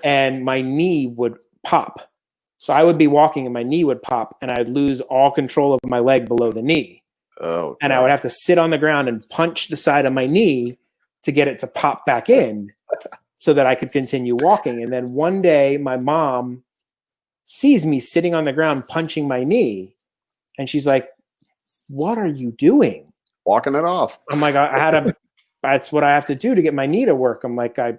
And my knee would pop. So I would be walking and my knee would pop and I'd lose all control of my leg below the knee. Oh, and I would have to sit on the ground and punch the side of my knee to get it to pop back in so that I could continue walking. And then one day my mom sees me sitting on the ground punching my knee. And she's like, what are you doing? Walking it off. I'm like, that's what I have to do to get my knee to work. I'm like, I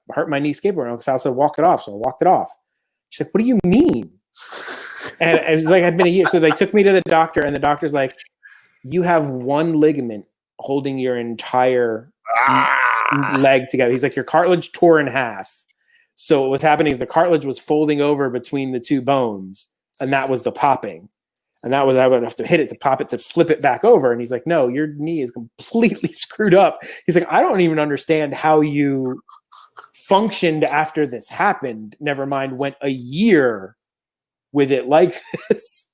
hurt my knee skateboarding. So I said, walk it off. So I walked it off. She's like, what do you mean? And it was like, I'd been a year. So they took me to the doctor and the doctor's like, you have one ligament holding your entire leg together. He's like, your cartilage tore in half. So what was happening is the cartilage was folding over between the 2 bones. And that was the popping. And that was, I would have to hit it to pop it, to flip it back over. And he's like, no, your knee is completely screwed up. He's like, I don't even understand how you functioned after this happened. Never mind, went a year with it like this.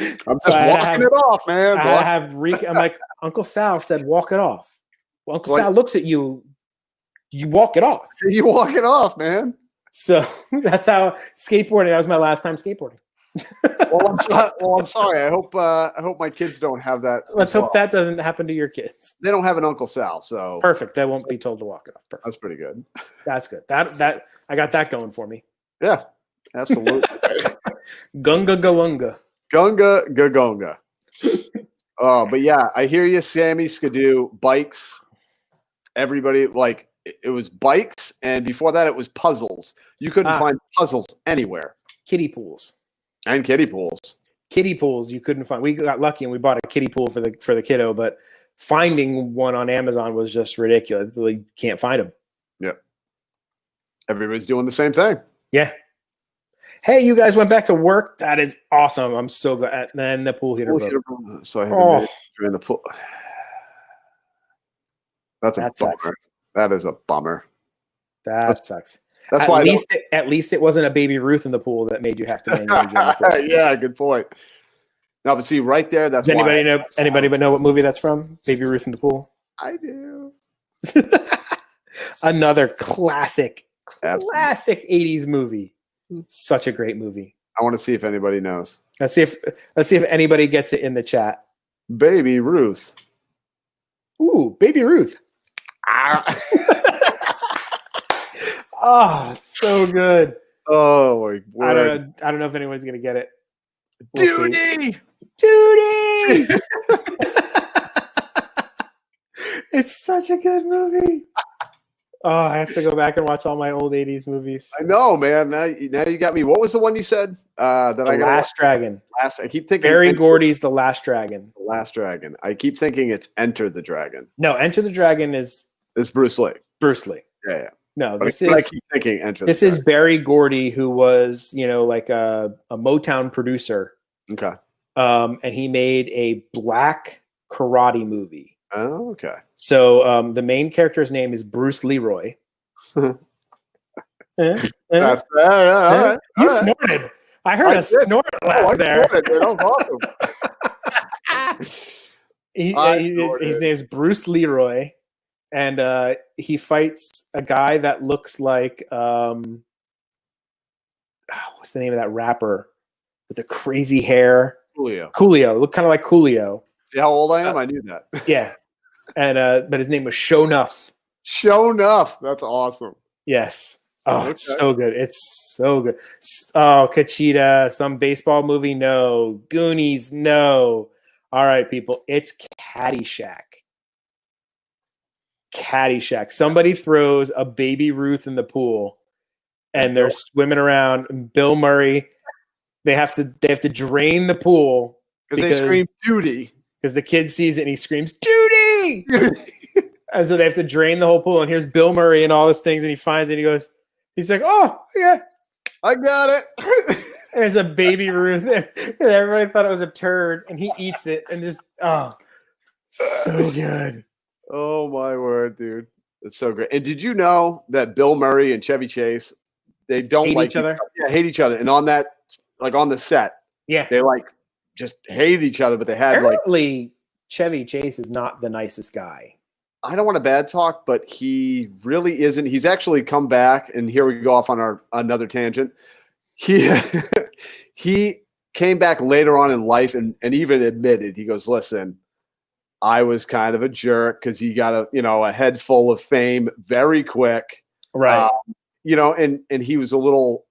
I'm just walking it off, man. I'm like, Uncle Sal said, walk it off. Well, Uncle Sal looks at you, you walk it off. You walk it off, man. So that's how skateboarding, that was my last time skateboarding. Well, I'm sorry. I hope my kids don't have that. Let's hope that doesn't happen to your kids. They don't have an Uncle Sal, so perfect. They won't be told to walk it off. Perfect. That's pretty good. That's good. That I got that going for me. Yeah, absolutely. Gunga galunga. Gunga gagonga. Oh, but yeah, I hear you, Sammy Skidoo. Bikes. Everybody, like, it was bikes, and before that, it was puzzles. You couldn't find puzzles anywhere. Kiddie pools. And kiddie pools. Kiddie pools you couldn't find. We got lucky and we bought a kiddie pool for the kiddo, but finding one on Amazon was just ridiculous. You can't find them. Yeah. Everybody's doing the same thing. Yeah. Hey, you guys went back to work. That is awesome. I'm so glad. And then the pool heater broke. So I haven't been in the pool. That bummer. Sucks. That is a bummer. That sucks. That's why at least it wasn't a Baby Ruth in the pool that made you have to manually Yeah, good point. No, but see, right there, that's Does anybody but know what movie that's from? Baby Ruth in the pool? I do. Another classic 80s movie. Such a great movie. I want to see if anybody knows. Let's see if anybody gets it in the chat. Baby Ruth. Ooh, Baby Ruth. Oh, so good. Oh my word. I don't know if anyone's gonna get it. Duty! It's such a good movie. Oh, I have to go back and watch all my old 80s movies. I know, man. Now you got me. What was the one you said? Last Dragon. I keep thinking Barry Gordy's The Last Dragon. The Last Dragon. I keep thinking it's Enter the Dragon. No, Enter the Dragon is Bruce Lee. Bruce Lee. Yeah. No, I keep thinking Enter. This is Barry Gordy, who was, like a Motown producer. Okay. And he made a black karate movie. Oh, okay. So the main character's name is Bruce Leroy. All right. You snorted. I heard a snort laugh there. That was awesome. His name is Bruce Leroy, and he fights a guy that looks like what's the name of that rapper with the crazy hair? Coolio. Look kind of like Coolio. See how old I am? I knew that. Yeah, and but his name was Show Nuff. Show Nuff. That's awesome. Yes. Oh, okay. It's so good. It's so good. Oh, Kachita, some baseball movie? No. Goonies? No. All right, people. It's Caddyshack. Caddyshack. Somebody throws a Baby Ruth in the pool, and they're swimming around. And Bill Murray, they have to drain the pool because they scream "Duty." Because the kid sees it and he screams "Duty!" And so they have to drain the whole pool. And here's Bill Murray and all these things, and he finds it. And he goes, he's like, "Oh yeah, I got it." And it's a Baby Ruth, and everybody thought it was a turd, and he eats it, and just so good. Oh my word, dude, it's so great. And did you know that Bill Murray and Chevy Chase, they don't hate like each other? Yeah, hate each other. And on that, like on the set, yeah, they like just hate each other. But they had apparently Chevy Chase is not the nicest guy. I don't want to bad talk, but he really isn't. He's actually come back, and here we go off on another tangent. He came back later on in life and even admitted, he goes, listen, I was kind of a jerk because he got a head full of fame very quick. Right. And he was a little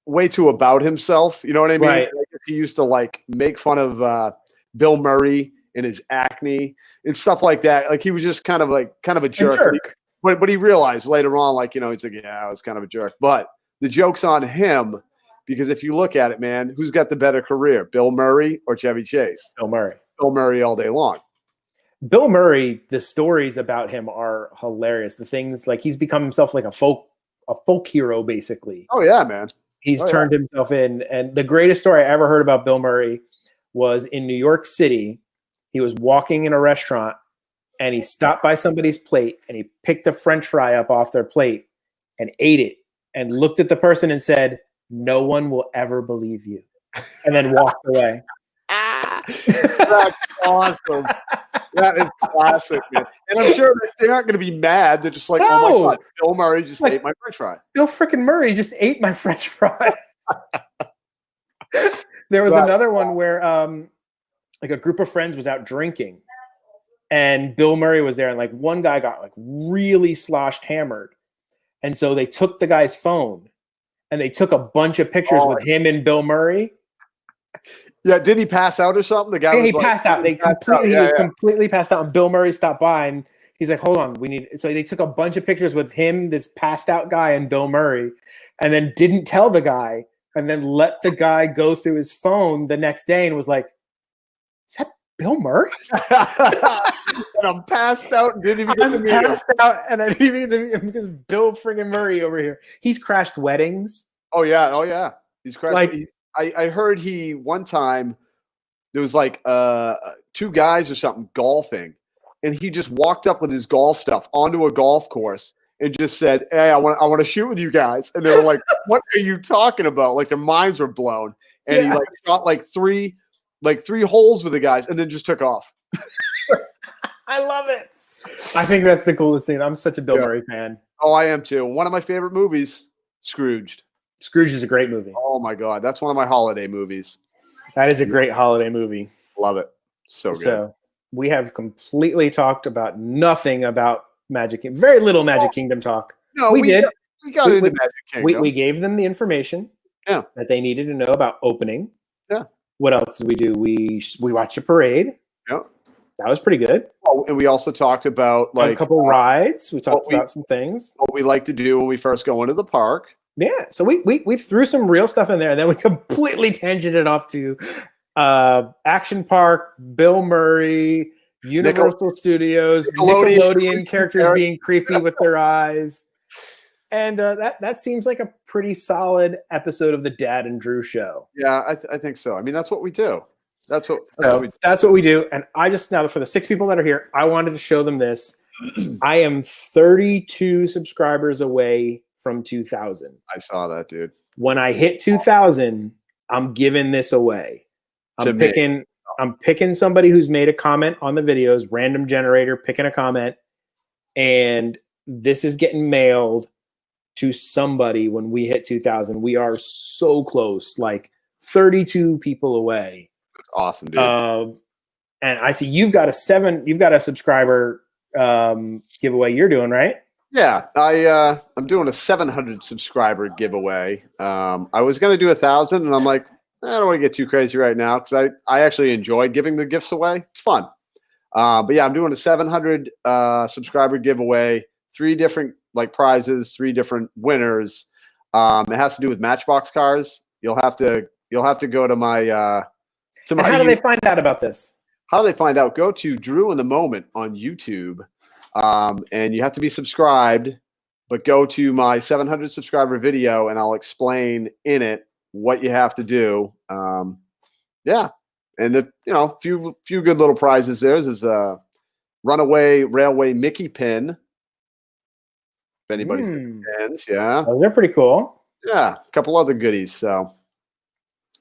way too about himself. You know what I mean? Right. He used to like make fun of Bill Murray and his acne and stuff like that. Like he was just kind of a jerk. But he realized later on, like, he's like, yeah, I was kind of a jerk. But the joke's on him, because if you look at it, man, who's got the better career, Bill Murray or Chevy Chase? Bill Murray. Bill Murray all day long. Bill Murray, the stories about him are hilarious. The things like he's become himself like a folk hero, basically. Oh yeah, man. He's turned himself in. And the greatest story I ever heard about Bill Murray was in New York City. He was walking in a restaurant and he stopped by somebody's plate and he picked a French fry up off their plate and ate it and looked at the person and said, "No one will ever believe you," and then walked away. That's awesome. That is classic, man. And I'm sure they're not going to be mad. They're just like, oh my God, Bill Murray just ate my French fry. Bill freaking Murray just ate my French fry. There was another one where like a group of friends was out drinking and Bill Murray was there, and like one guy got like really sloshed hammered. And so they took the guy's phone and they took a bunch of pictures with him and Bill Murray. Yeah, did he pass out or something? The guy was he passed out. He was completely passed out, and Bill Murray stopped by and he's like, "Hold on, we need." So they took a bunch of pictures with him, this passed out guy, and Bill Murray, and then didn't tell the guy, and then let the guy go through his phone the next day and was like, "Is that Bill Murray?" And I'm passed out and didn't even get to meet him. Passed out, and I didn't even get to meet him because Bill friggin' Murray over here. He's crashed weddings. Oh yeah. He's crashed. Like, I heard he one time there was like 2 guys or something golfing, and he just walked up with his golf stuff onto a golf course and just said, "Hey, I want to shoot with you guys." And they were like, "What are you talking about?" Like their minds were blown. And he like shot like three holes with the guys and then just took off. I love it. I think that's the coolest thing. I'm such a Bill Murray fan. Oh, I am too. One of my favorite movies, Scrooged. Scrooge is a great movie. Oh my God. That's one of my holiday movies. That is a great holiday movie. Love it. So good. So we have completely talked about nothing about Magic Kingdom. Very little Magic Kingdom talk. No, we did. We got into Magic Kingdom. We gave them the information that they needed to know about opening. Yeah. What else did we do? We watched a parade. Yeah. That was pretty good. Oh, and we also talked about like a couple rides. We talked about some things. What we like to do when we first go into the park. Yeah. So we threw some real stuff in there, and then we completely tangented off to Action Park, Bill Murray, Universal Studios, Nickelodeon characters being creepy with their eyes. And that seems like a pretty solid episode of the Dad and Drew Show. Yeah, I think so. I mean, that's what we do. That's what we do. And I just, now for the 6 people that are here, I wanted to show them this. I am 32 subscribers away from 2,000. I saw that, dude. When I hit 2,000, I'm giving this away. I'm picking I'm picking somebody who's made a comment on the videos, random generator, picking a comment, and this is getting mailed to somebody when we hit 2,000. We are so close, like 32 people away. That's awesome, dude. And I see you've got a subscriber giveaway you're doing, right? Yeah, I'm doing a 700 subscriber giveaway. I was gonna do 1,000, and I'm like, I don't want to get too crazy right now because I actually enjoy giving the gifts away. It's fun. But yeah, I'm doing a 700 subscriber giveaway. 3 different like prizes, 3 different winners. It has to do with Matchbox cars. You'll have to go to my How do they find out about this? How do they find out? Go to Drew in the Moment on YouTube, and you have to be subscribed. But go to my 700 subscriber video, and I'll explain in it what you have to do. Yeah, and the few good little prizes. There's a Runaway Railway Mickey pin. If anybody's pins, yeah, they're pretty cool. Yeah, a couple other goodies. So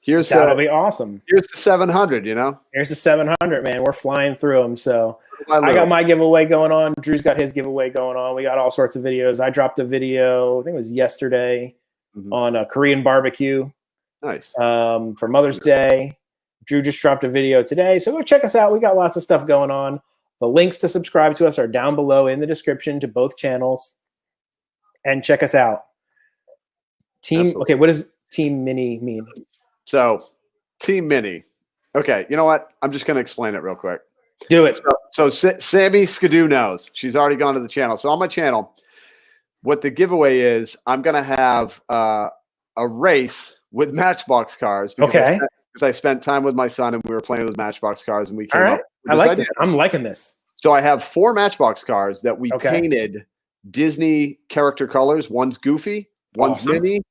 here's that'll be awesome. Here's the 700. Here's the 700, man. We're flying through them. So I got my giveaway going on. Drew's got his giveaway going on. We got all sorts of videos. I dropped a video, I think it was yesterday, on a Korean barbecue. Nice. For Mother's Day. Drew just dropped a video today. So go check us out. We got lots of stuff going on. The links to subscribe to us are down below in the description to both channels. And check us out. Okay, what does Team Mini mean? So, Team Mini. Okay, you know what? I'm just going to explain it real quick. Do it. So Sammy Skidoo knows. She's already gone to the channel. So on my channel, what the giveaway is, I'm going to have a race with Matchbox cars. Because I spent time with my son and we were playing with Matchbox cars and we came up with this idea. I'm liking this. So I have 4 Matchbox cars that we painted Disney character colors. One's Goofy, one's Minnie,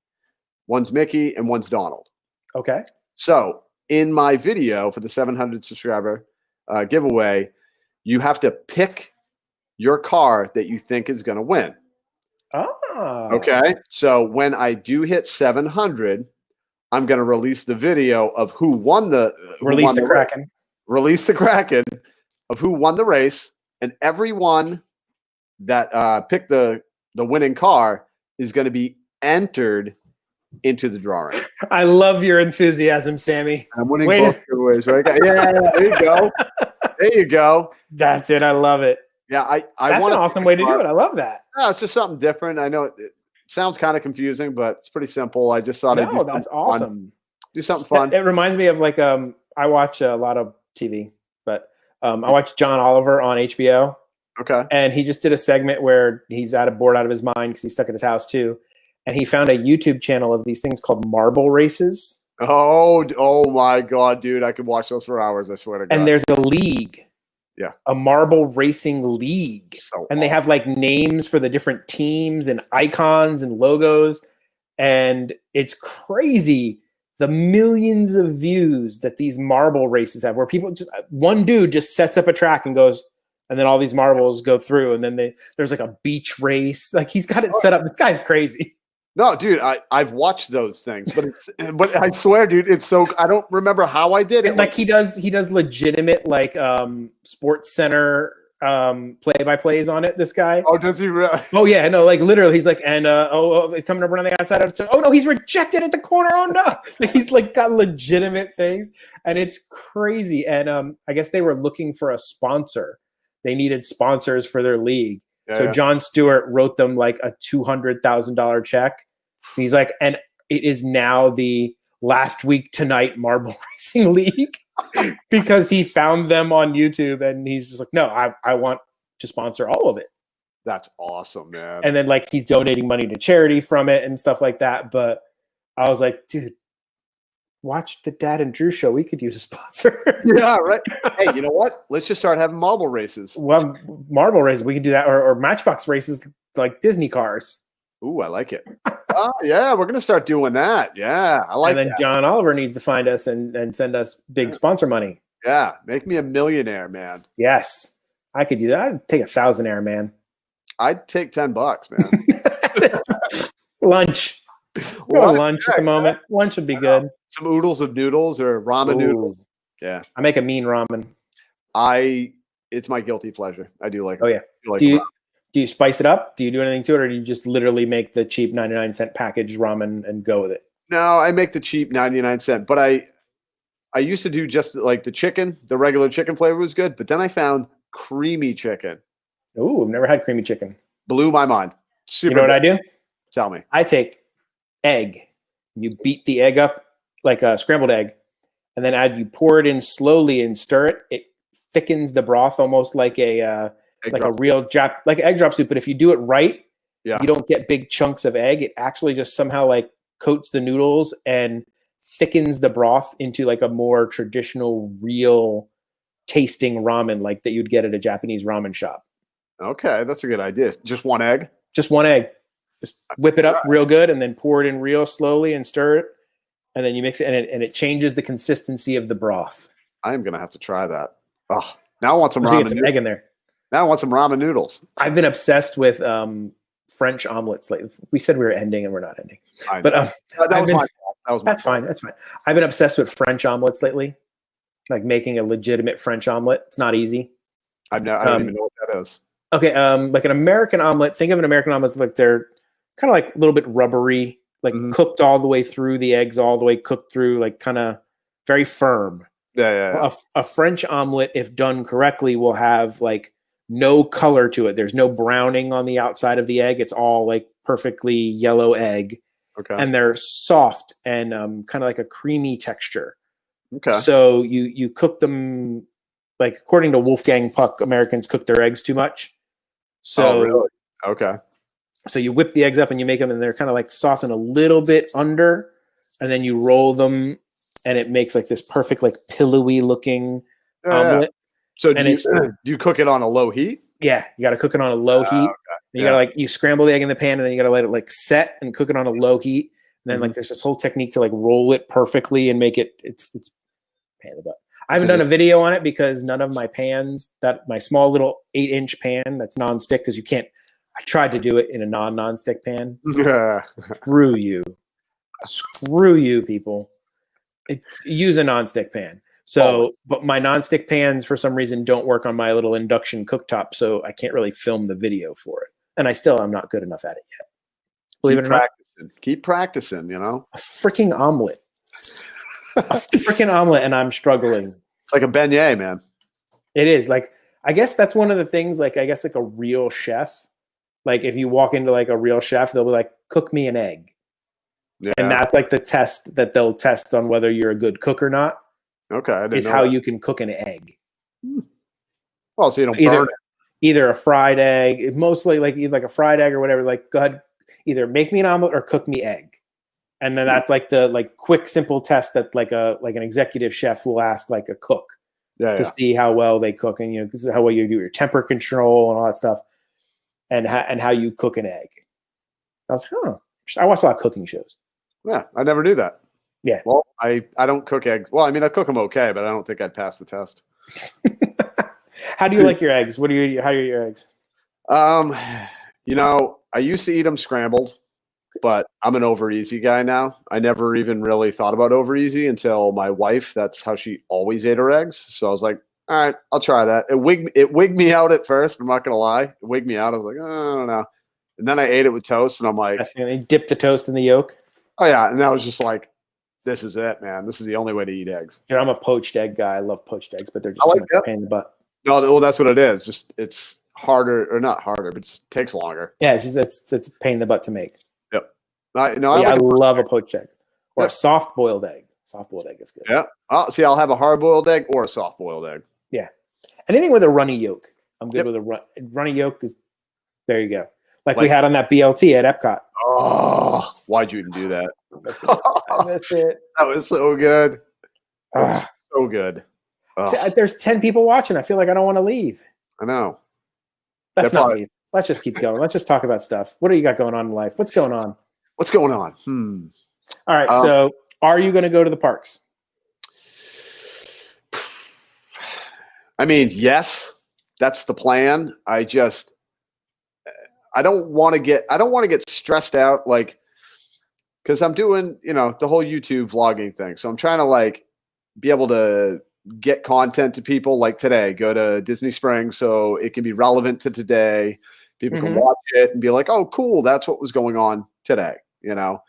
one's Mickey, and one's Donald. Okay. So in my video for the 700 subscriber giveaway, you have to pick your car that you think is going to win. Oh. Okay. So when I do hit 700, I'm going to release the video of who won the Release the Kraken. Release the Kraken of who won the race, and everyone that picked the winning car is going to be entered into the drawing. I love your enthusiasm, Sammy. I'm winning both giveaways, right? Yeah, there you go. There you go. That's it. I love it. Yeah, that's an awesome way to do it. I love that. No, it's just something different. I know it sounds kind of confusing, but it's pretty simple. I just thought I'd do something that's awesome. Fun. Do something fun. It reminds me of like I watch a lot of TV, but I watch John Oliver on HBO. Okay. And he just did a segment where he's bored out of his mind because he's stuck at his house too. And he found a YouTube channel of these things called marble races. Oh my God, dude. I could watch those for hours, I swear to God. And there's a league. Yeah. A marble racing league. So and they have like names for the different teams and icons and logos. And it's crazy the millions of views that these marble races have, where people one dude just sets up a track and goes, and then all these marbles go through, and then there's like a beach race. Like he's got it set up. This guy's crazy. No, dude, I've watched those things, but I swear, dude, it's so I don't remember how I did it. Like he does legitimate like Sports Center play-by-plays on it. This guy. Oh, does he really? Oh yeah, no, like literally, he's like, and it's coming up around the outside. Oh no, he's rejected at the corner. Oh no, like, he's like got legitimate things, and it's crazy. And I guess they were looking for a sponsor. They needed sponsors for their league. So Jon Stewart wrote them like a $200,000 check. He's like, and it is now the Last Week Tonight Marble Racing League because he found them on YouTube, and he's just like, no, I want to sponsor all of it. That's awesome, man. And then like he's donating money to charity from it and stuff like that. But I was like, dude, watch the Dad and Drew show. We could use a sponsor. Yeah, right. Hey, you know what? Let's just start having marble races. Well, marble races, we could do that, or Matchbox races like Disney cars. Ooh, I like it. Oh, yeah, we're gonna start doing that. Yeah, I like. And then that. John Oliver needs to find us and send us big sponsor money. Yeah, make me a millionaire, man. Yes, I could do that. I'd take $1,000, man. I'd take $10, man. Lunch. Lunch at the moment. Lunch would be good. Some oodles of noodles or ramen noodles. Yeah. I make a mean ramen. It's my guilty pleasure. I do like. Oh yeah. Do do you spice it up? Do you do anything to it, or do you just literally make the cheap 99-cent packaged ramen and go with it? No, I make the cheap 99-cent, but I used to do just like the chicken. The regular chicken flavor was good, but then I found creamy chicken. Ooh, I've never had creamy chicken. Blew my mind. Super. You know what I do? Tell me. I take egg. You beat the egg up like a scrambled egg, and then you pour it in slowly and stir it. It thickens the broth almost like a real egg drop soup. But if you do it right, you don't get big chunks of egg. It actually just somehow like coats the noodles and thickens the broth into like a more traditional, real tasting ramen like that you'd get at a Japanese ramen shop. Okay, that's a good idea. Just one egg? Just one egg. Just whip it up real good and then pour it in real slowly and stir it. And then you mix it and it changes the consistency of the broth. I am going to have to try that. Oh, now I want some ramen. Get some egg in there. Now I want some ramen noodles. I've been obsessed with French omelets. Like we said, we were ending and we're not ending. But that's fine. That's fine. I've been obsessed with French omelets lately. Like making a legitimate French omelet. It's not easy. I don't even know what that is. Okay, like an American omelet. Think of an American omelet as like they're kind of like a little bit rubbery, like cooked all the way through, the eggs all the way cooked through, like kind of very firm. Yeah. A French omelet, if done correctly, will have like no color to it. There's no browning on the outside of the egg. It's all like perfectly yellow egg. Okay. And they're soft and kind of like a creamy texture. Okay. So you cook them like according to Wolfgang Puck, Americans cook their eggs too much. So really? Okay. So you whip the eggs up and you make them, and they're kind of like softened a little bit under, and then you roll them, and it makes like this perfect, like pillowy looking omelet. So do you cook it on a low heat? Yeah, you got to cook it on a low heat. Okay. You gotta you scramble the egg in the pan, and then you gotta let it like set and cook it on a low heat. And then like there's this whole technique to like roll it perfectly and make it it's pan the butt. I haven't done a video on it because none of my pans, my small little 8-inch pan that's nonstick, because you can't. I tried to do it in a non-stick pan. Screw you, people. Use a nonstick pan. So, but my nonstick pans for some reason don't work on my little induction cooktop, so I can't really film the video for it. And I'm not good enough at it yet. Believe it or not. Keep practicing, you know? A freaking omelet. And I'm struggling. It's like a beignet, man. It is. Like, I guess that's one of the things, like, I guess like a real chef, like if you walk into like a real chef, they'll be like, cook me an egg. Yeah. And that's like the test that they'll test on whether you're a good cook or not. Okay. I didn't know how that. you can cook an egg. Well, so you don't burn it. Either a fried egg, mostly like either like a fried egg or whatever, like go ahead, either make me an omelet or cook me egg. And then that's like the like quick, simple test that like an executive chef will ask like a cook to see how well they cook, and how well you do your temper control and all that stuff, and how you cook an egg. I was I watch a lot of cooking shows. Yeah, I never knew that. Yeah. Well, I don't cook eggs. Well, I mean, I cook them okay, but I don't think I'd pass the test. How do you like your eggs? How do you eat your eggs? I used to eat them scrambled, but I'm an over easy guy now. I never even really thought about over easy until my wife. That's how she always ate her eggs. So I was like, all right, I'll try that. It wigged me out at first. I'm not gonna lie. It wigged me out. I was like, I don't know. And then I ate it with toast, and I'm like, they dip the toast in the yolk. Oh yeah, and I was just like, this is it, man. This is the only way to eat eggs. Dude, I'm a poached egg guy. I love poached eggs, but they're just too much pain in the butt. No, well, that's what it is. Just it's harder, or not harder, but it just takes longer. Yeah, it's a pain in the butt to make. Yep. I love a poached egg or a soft boiled egg. Soft boiled egg is good. Yeah. See, I'll have a hard boiled egg or a soft boiled egg. Yeah. Anything with a runny yolk, I'm good with a runny yolk. There you go. Like we had on that BLT at Epcot. Oh, why'd you even do that? I missed it. That was so good. That was so good. See, there's 10 people watching. I feel like I don't want to leave. I know. Let's not leave. Let's just keep going. Let's just talk about stuff. What do you got going on in life? What's going on? All right. So are you going to go to the parks? I mean, yes, that's the plan. I don't want to get stressed out, like, because I'm doing, the whole YouTube vlogging thing. So I'm trying to like be able to get content to people like today. Go to Disney Springs so it can be relevant to today. People can watch it and be like, "Oh, cool, that's what was going on today." You know,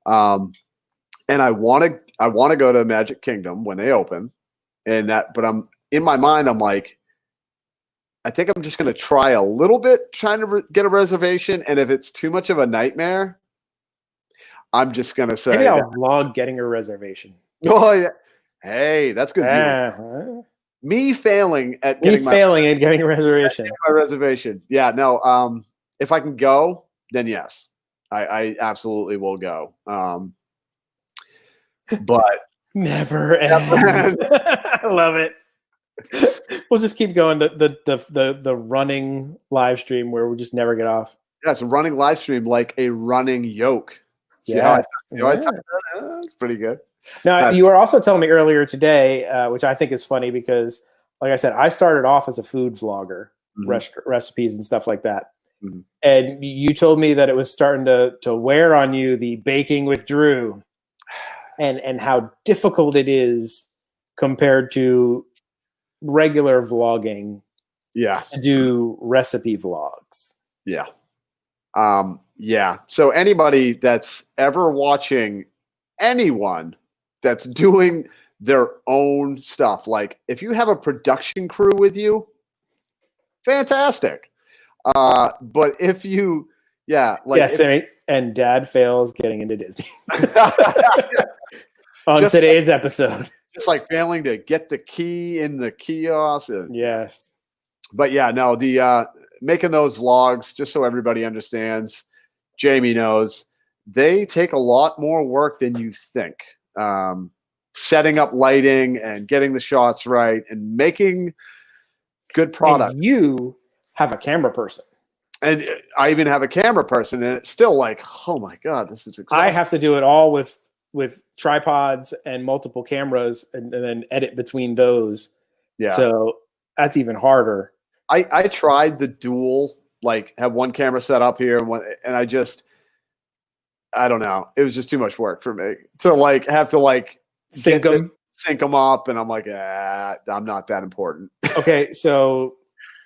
and I want to go to Magic Kingdom when they open, but I'm in my mind, I'm like, I think I'm just going to try a little bit, trying to get a reservation, and if it's too much of a nightmare, I'm just going to say, maybe I'll vlog getting a reservation. Oh yeah, hey, that's good viewing. Me failing at getting a reservation. My reservation. Yeah, no. If I can go, then yes, I absolutely will go. But never end. I love it. We'll just keep going. The running live stream where we just never get off. Yeah, it's a running live stream like a running yoke. Yeah, it's pretty good. Now, you were also telling me earlier today, which I think is funny because, like I said, I started off as a food vlogger, recipes and stuff like that. And you told me that it was starting to wear on you, the baking with Drew, and how difficult it is compared to regular vlogging. Yeah, to do recipe vlogs. Yeah. Yeah. So anybody that's ever watching anyone that's doing their own stuff, like if you have a production crew with you, fantastic. But if you, and Dad fails getting into Disney on today's episode. Just like failing to get the key in the kiosk. Yes. But yeah, no, the making those vlogs, just so everybody understands, Jamie knows, they take a lot more work than you think. Setting up lighting and getting the shots right and making good product. And you have a camera person. And I even have a camera person, and it's still like, oh my God, this is exhausting. I have to do it all with tripods and multiple cameras and then edit between those. Yeah. So that's even harder. I tried the dual, like have one camera set up here and I don't know. It was just too much work for me to like have to like sync them up. And I'm like, I'm not that important. Okay. So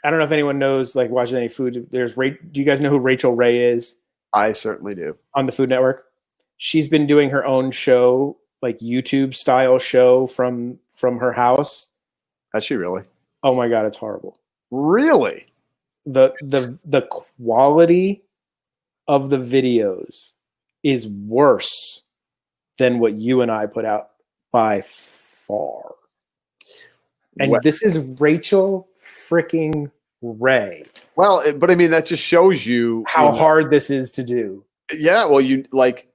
I don't know if anyone knows, like watching any food. Do you guys know who Rachel Ray is? I certainly do. On the Food Network. She's been doing her own show, like YouTube style show from her house. Has she really? Oh my God, it's horrible. Really? The quality of the videos is worse than what you and I put out by far. And this is Rachel freaking Ray. Well, but I mean, that just shows you how hard this is to do. Yeah. Well, you like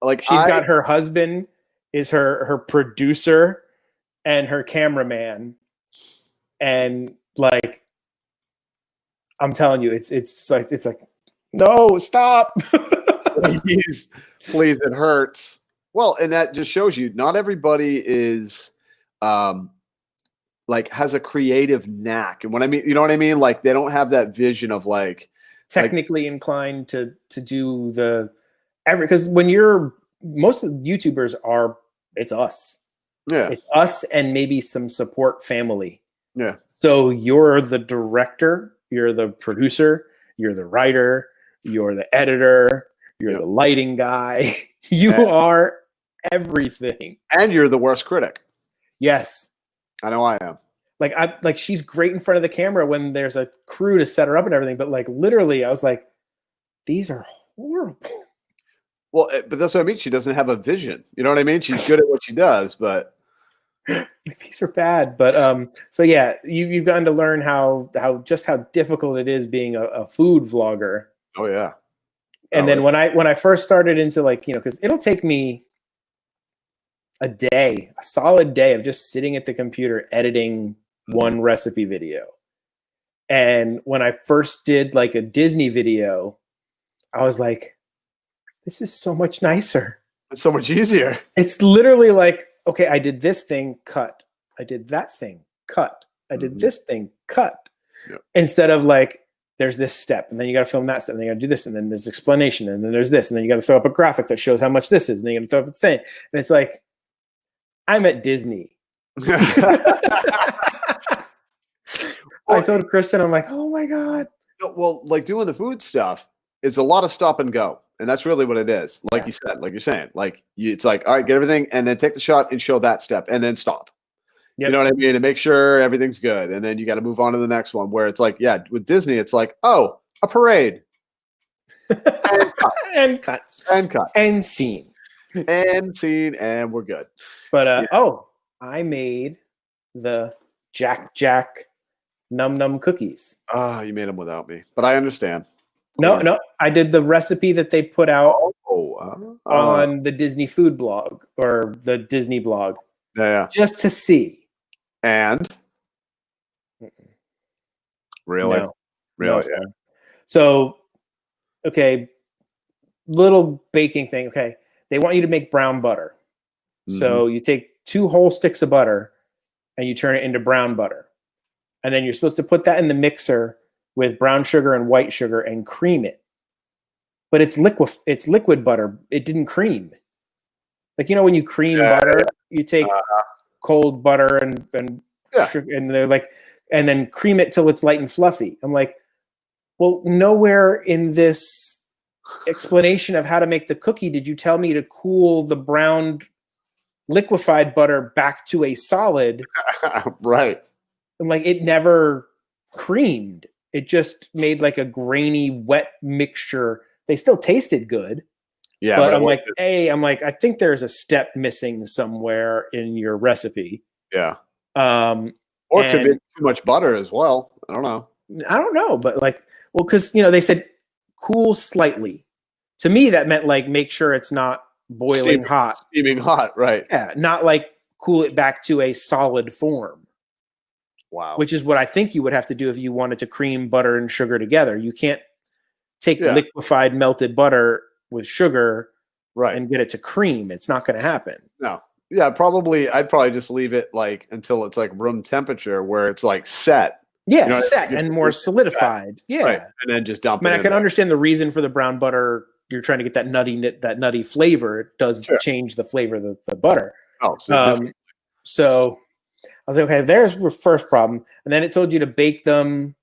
she's got her husband is her producer and her cameraman. And like, I'm telling you, it's like, no, stop. Please, it hurts. Well, and that just shows you not everybody is like has a creative knack. And what I mean, you know what I mean? Like they don't have that vision of like technically inclined to do because when most of the YouTubers it's us. Yeah. It's us and maybe some support family. Yeah. So you're the director, you're the producer, you're the writer, you're the editor, you're the lighting guy. You are everything. And you're the worst critic. Yes. I know I am. Like she's great in front of the camera when there's a crew to set her up and everything, but like literally I was like, these are horrible. Well, but that's what I mean. She doesn't have a vision. You know what I mean? She's good at what she does, but these are bad. But so yeah, you've gotten to learn how difficult it is being a food vlogger. Oh yeah. And then when I first started into like, because it'll take me a solid day of just sitting at the computer editing one recipe video. And when I first did like a Disney video, I was like, this is so much nicer. It's so much easier. It's literally like, okay, I did this thing, cut. I did that thing, cut. I did this thing, cut. Yep. Instead of like, there's this step, and then you got to film that step, and then you got to do this, and then there's explanation, and then there's this, and then you got to throw up a graphic that shows how much this is, and then you got to throw up a thing. And it's like, I'm at Disney. I told Kristen, I'm like, oh my God. Well, like doing the food stuff, it's a lot of stop and go. And that's really what it is. Like you said, like you're saying, like it's like, all right, get everything and then take the shot and show that step and then stop. Yep. You know what I mean? And make sure everything's good. And then you got to move on to the next one where it's like, yeah, with Disney, it's like, oh, a parade. And cut. And cut. And scene. And scene. And we're good. But, I made the Jack Num Num cookies. You made them without me. But I understand. No, I did the recipe that they put out on the Disney food blog or the Disney blog. Yeah. Just to see. And? Really? No. Really? No, yeah. So, okay, little baking thing. Okay, they want you to make brown butter. Mm-hmm. So you take 2 whole sticks of butter and you turn it into brown butter. And then you're supposed to put that in the mixer with brown sugar and white sugar and cream it. But it's liquid butter. It didn't cream. Like, you know, when you cream butter, you take cold butter and they're like, and then cream it till it's light and fluffy. I'm like, well, nowhere in this explanation of how to make the cookie did you tell me to cool the browned liquefied butter back to a solid. Right. I'm like, it never creamed. It just made like a grainy, wet mixture. They still tasted good. Yeah, but I'm like, I think there's a step missing somewhere in your recipe. Yeah. Or it could be too much butter as well. I don't know. But like, well, because, you know, they said cool slightly. To me, that meant like make sure it's not boiling hot. Steaming hot, right. Yeah, not like cool it back to a solid form. Wow. Which is what I think you would have to do if you wanted to cream butter and sugar together. You can't take liquefied melted butter with sugar and get it to cream. It's not going to happen. No. Yeah, I'd probably just leave it like until it's like room temperature where it's like set. Yeah, you know set and more solidified. Yeah. Right. And then just dump it in. I can understand the reason for the brown butter. You're trying to get that nutty flavor. It does change the flavor of the butter. Oh, so I was like, okay, there's the first problem. And then it told you to bake them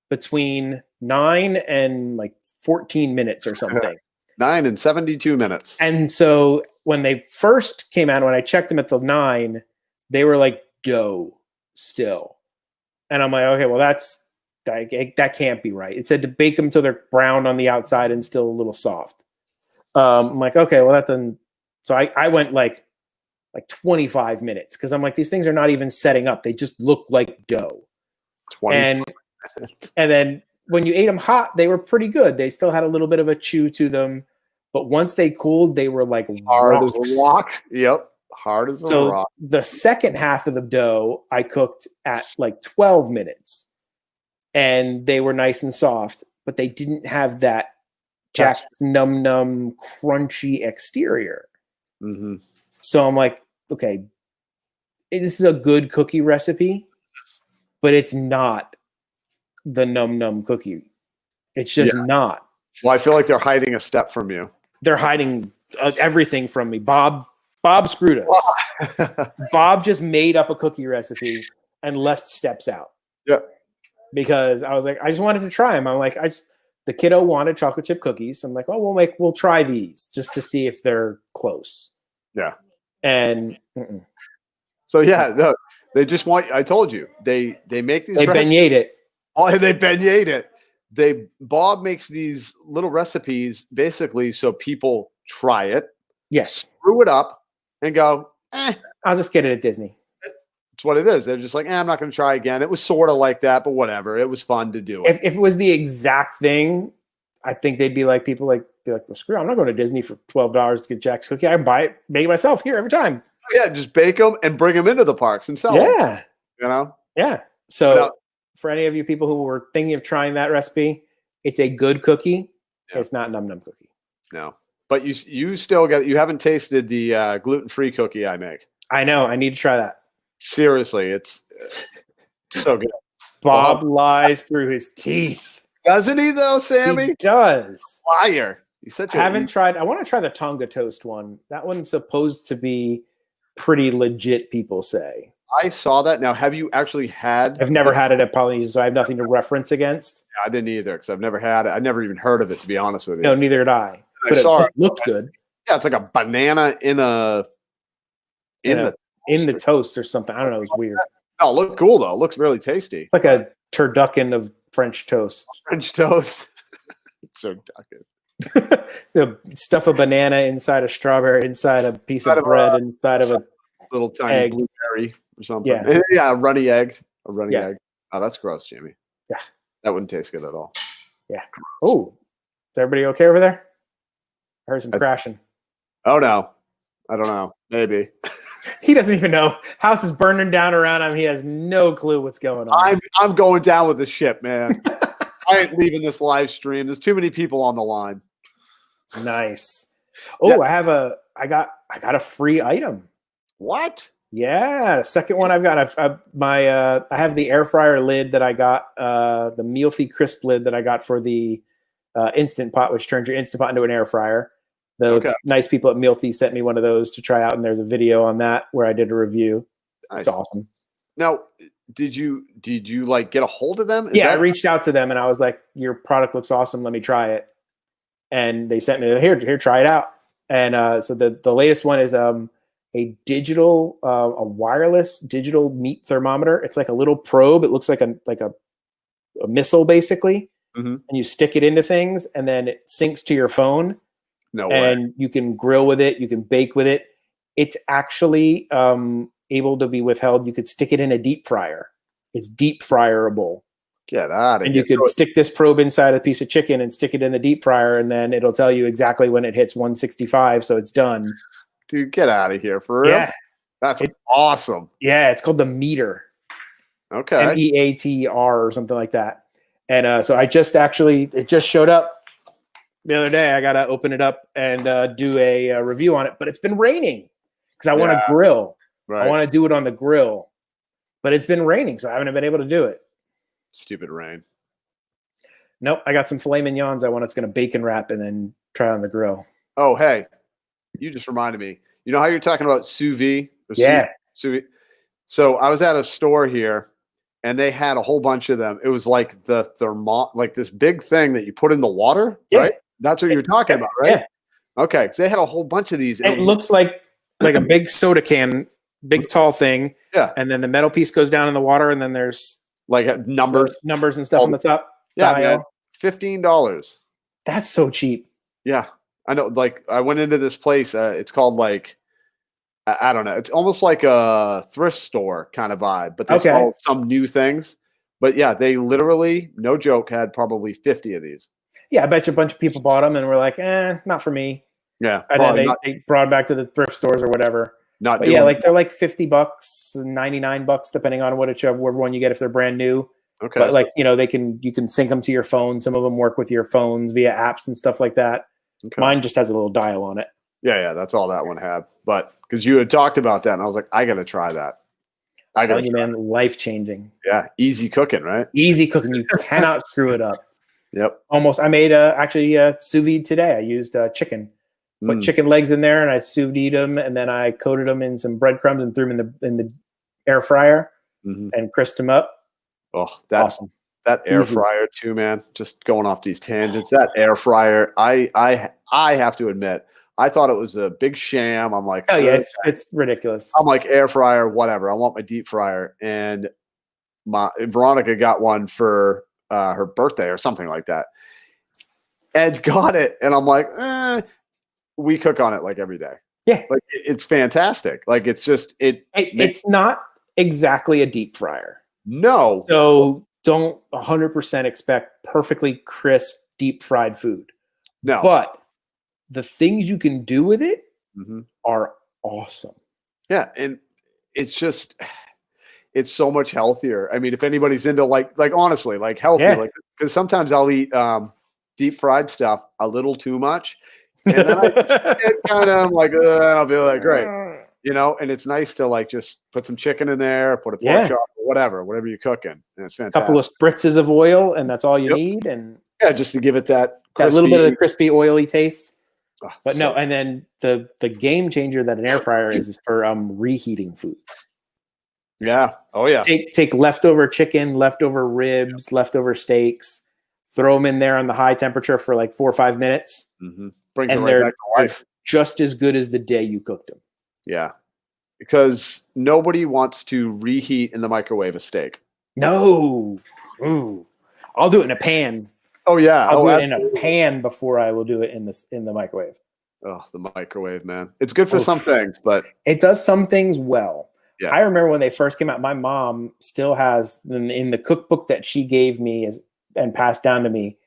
between 9 and like 14 minutes or something. 9 and 72 minutes. And so when they first came out, when I checked them at the 9, they were like dough still. And I'm like, okay, well, that can't be right. It said to bake them till they're brown on the outside and still a little soft. I'm like, okay, well, that's so I went like 25 minutes because I'm like, these things are not even setting up. They just look like dough. And then when you ate them hot, they were pretty good. They still had a little bit of a chew to them. But once they cooled, they were like hard as a rock. Yep. Hard as a rock. The second half of the dough I cooked at like 12 minutes. And they were nice and soft, but they didn't have that Jack's num crunchy exterior. Mm-hmm. So I'm like, okay, this is a good cookie recipe, but it's not the num cookie. It's just not. Well, I feel like they're hiding a step from you. They're hiding everything from me. Bob screwed us. Bob just made up a cookie recipe and left steps out. Yeah. Because I was like, I just wanted to try them. I'm like, the kiddo wanted chocolate chip cookies. I'm like, oh, we'll try these just to see if they're close. Yeah. And so no, they just want. I told you they make these. They beignete it. Oh, they beignete it. Bob makes these little recipes basically so people try it. Yes. Screw it up and go. I'll just get it at Disney. It's what it is. They're just like, I'm not going to try again. It was sort of like that, but whatever. It was fun to do it. If it was the exact thing, I think they'd be like, well, screw it. I'm not going to Disney for $12 to get Jack's cookie. I can buy it, make it myself here every time. Yeah, just bake them and bring them into the parks and sell them. Yeah. You know? Yeah. So for any of you people who were thinking of trying that recipe, it's a good cookie. Yeah. It's not num cookie. No. But you still you haven't tasted the gluten-free cookie I make. I know. I need to try that. Seriously, it's so good. Bob lies through his teeth. Doesn't he though, Sammy? He does. Liar. He's such I haven't tried. I want to try the Tonga toast one. That one's supposed to be pretty legit, people say. I saw that. Now, have you actually had? I've never had it at Polynesian, so I have nothing to reference against. I didn't either because I've never had it. I never even heard of it, to be honest with you. No, neither did I. But it just looked good. Yeah, it's like a banana in the toast or something. I don't know. It was weird. Oh, look cool though. It looks really tasty. It's like a turducken of French toast. French toast. It's turducken. The stuff a banana inside a strawberry, inside a piece of bread, inside of a little tiny egg. blueberry or something. Yeah, a runny egg. A runny egg. Oh, that's gross, Jamie. Yeah. That wouldn't taste good at all. Yeah. Oh, is everybody okay over there? I heard some crashing. Oh no. I don't know. Maybe. He doesn't even know. House is burning down around him. He has no clue what's going on. I'm going down with the ship, man. I ain't leaving this live stream. There's too many people on the line. Nice. Oh, yeah. I got a free item. What? Yeah, second one I've got. I have the air fryer lid that I got, the Mealthy crisp lid that I got for the Instant Pot, which turns your Instant Pot into an air fryer. The nice people at Mealthy sent me one of those to try out, and there's a video on that where I did a review. Nice. It's awesome. Now, did you like get a hold of them? I reached out to them and I was like, "Your product looks awesome. Let me try it." And they sent me here, try it out. And so the latest one is a digital, a wireless digital meat thermometer. It's like a little probe. It looks like a missile basically, and you stick it into things, and then it syncs to your phone. No way. And you can grill with it. You can bake with it. It's actually able to be withheld. You could stick it in a deep fryer. It's deep fryerable. Get out of here. And you could stick this probe inside a piece of chicken and stick it in the deep fryer, and then it'll tell you exactly when it hits 165, so it's done. Dude, get out of here. For real? Yeah. That's awesome. Yeah, it's called the Meater. Okay. MEATR or something like that. And so it just showed up the other day. I got to open it up and do a review on it, but it's been raining because I want to grill. Right. I want to do it on the grill, but it's been raining, so I haven't been able to do it. Stupid rain. Nope. I got some filet mignons. It's going to bacon wrap and then try on the grill. Oh, hey, you just reminded me. You know how you're talking about sous vide? Yeah. Sous vide? So I was at a store here, and they had a whole bunch of them. It was like like this big thing that you put in the water, right? That's what you're talking about, right? Yeah. Okay. So they had a whole bunch of these. It looks like a big soda can, big tall thing. Yeah. And then the metal piece goes down in the water, and then there's like numbers and stuff on the top. Yeah, man. $15. That's so cheap. Yeah. I know. Like I went into this place. It's called like, I don't know. It's almost like a thrift store kind of vibe, but they sell some new things. But yeah, they literally, no joke, had probably 50 of these. Yeah, I bet you a bunch of people bought them and were like, not for me. Yeah. And then they brought them back to the thrift stores or whatever. But yeah, like they're like $50, $99, depending on whichever one you get if they're brand new. Okay. But like, you can sync them to your phone. Some of them work with your phones via apps and stuff like that. Okay. Mine just has a little dial on it. Yeah, that's all that one had. But because you had talked about that, and I was like, I got to try that. I'm telling you, man, life changing. Yeah, easy cooking, right? Easy cooking. You cannot screw it up. Yep. Almost. I made sous vide today. I used chicken. Put chicken legs in there, and I sous vide them, and then I coated them in some breadcrumbs and threw them in the air fryer and crisped them up. Oh, that's awesome. That air fryer too, man. Just going off these tangents. That air fryer, I have to admit, I thought it was a big sham. I'm like, oh yeah, it's ridiculous. I'm like, air fryer, whatever. I want my deep fryer. And Veronica got one for her birthday or something like that. Ed got it, and I'm like, we cook on it like every day. Yeah, like it's fantastic. Like it's just it's not exactly a deep fryer. No. So don't 100% expect perfectly crisp deep fried food. No. But the things you can do with it are awesome. Yeah, and it's so much healthier. I mean, if anybody's into like honestly, like healthy, like because sometimes I'll eat deep fried stuff a little too much, and then I get kind of like I'll be like, great, and it's nice to like just put some chicken in there, put a pork chop, or whatever you're cooking, and it's fantastic. A couple of spritzes of oil, and that's all you need, and just to give it that little bit of the crispy, oily taste. But no, and then the game changer that an air fryer is for reheating foods. Yeah. Oh yeah. Take leftover chicken, leftover ribs, leftover steaks, throw them in there on the high temperature for like 4 or 5 minutes. Brings it right back to life. Just as good as the day you cooked them. Yeah. Because nobody wants to reheat in the microwave a steak. No. Ooh. I'll do it in a pan. Oh yeah. I'll do it absolutely. in a pan before I will do it in the microwave. Oh, the microwave, man. It's good for some things, but it does some things well. Yeah. I remember when they first came out, my mom still has in the cookbook that she gave me and passed down to me,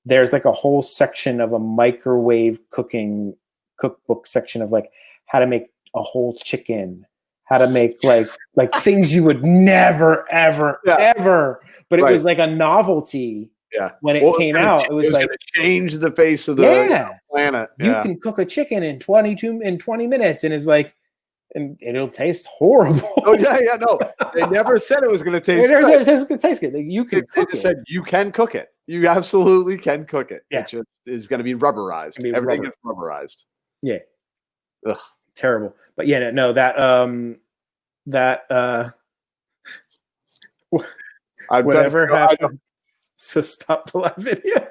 there's like a whole section of a microwave cooking cookbook section of like how to make a whole chicken, how to make like things you would never, ever, ever. But it was like a novelty. Yeah. When it came out, it was like going to change the face of the planet. You can cook a chicken in 20 minutes, and it's like, and it'll taste horrible. Oh yeah, no. They never said it was going to taste good. good. It was going to taste good. Like, you can cook it. They just said you can cook it. You absolutely can cook it. Yeah. It just is going to be rubberized. Everything gets rubberized. Yeah. Ugh. Terrible. But yeah, no, whatever happened. So stop the live video.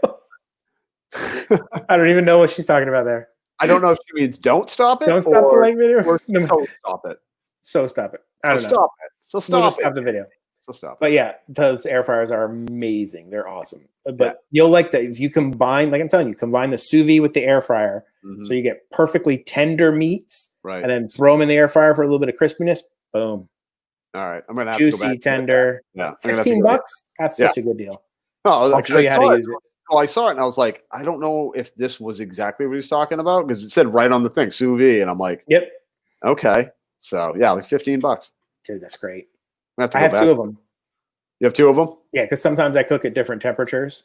I don't even know what she's talking about there. I don't know if she means don't stop it. Don't stop the live video. Or so stop it. So stop it. I don't know. Stop it. So stop we'll it. Stop the video. So stop. But yeah, those air fryers are amazing. They're awesome. But you'll like that if you combine, like I'm telling you, combine the sous vide with the air fryer, so you get perfectly tender meats, and then throw them in the air fryer for a little bit of crispiness. Boom. All right, I'm gonna have juicy, to go back tender. Yeah, $15. That's such a good deal. Oh, I'll show you how to use it. Oh, I saw it and I was like, I don't know if this was exactly what he's talking about because it said right on the thing, sous vide, and I'm like, yep. Okay, so yeah, like $15. Dude, that's great. I have 2 of them. You have 2 of them? Yeah, because sometimes I cook at different temperatures.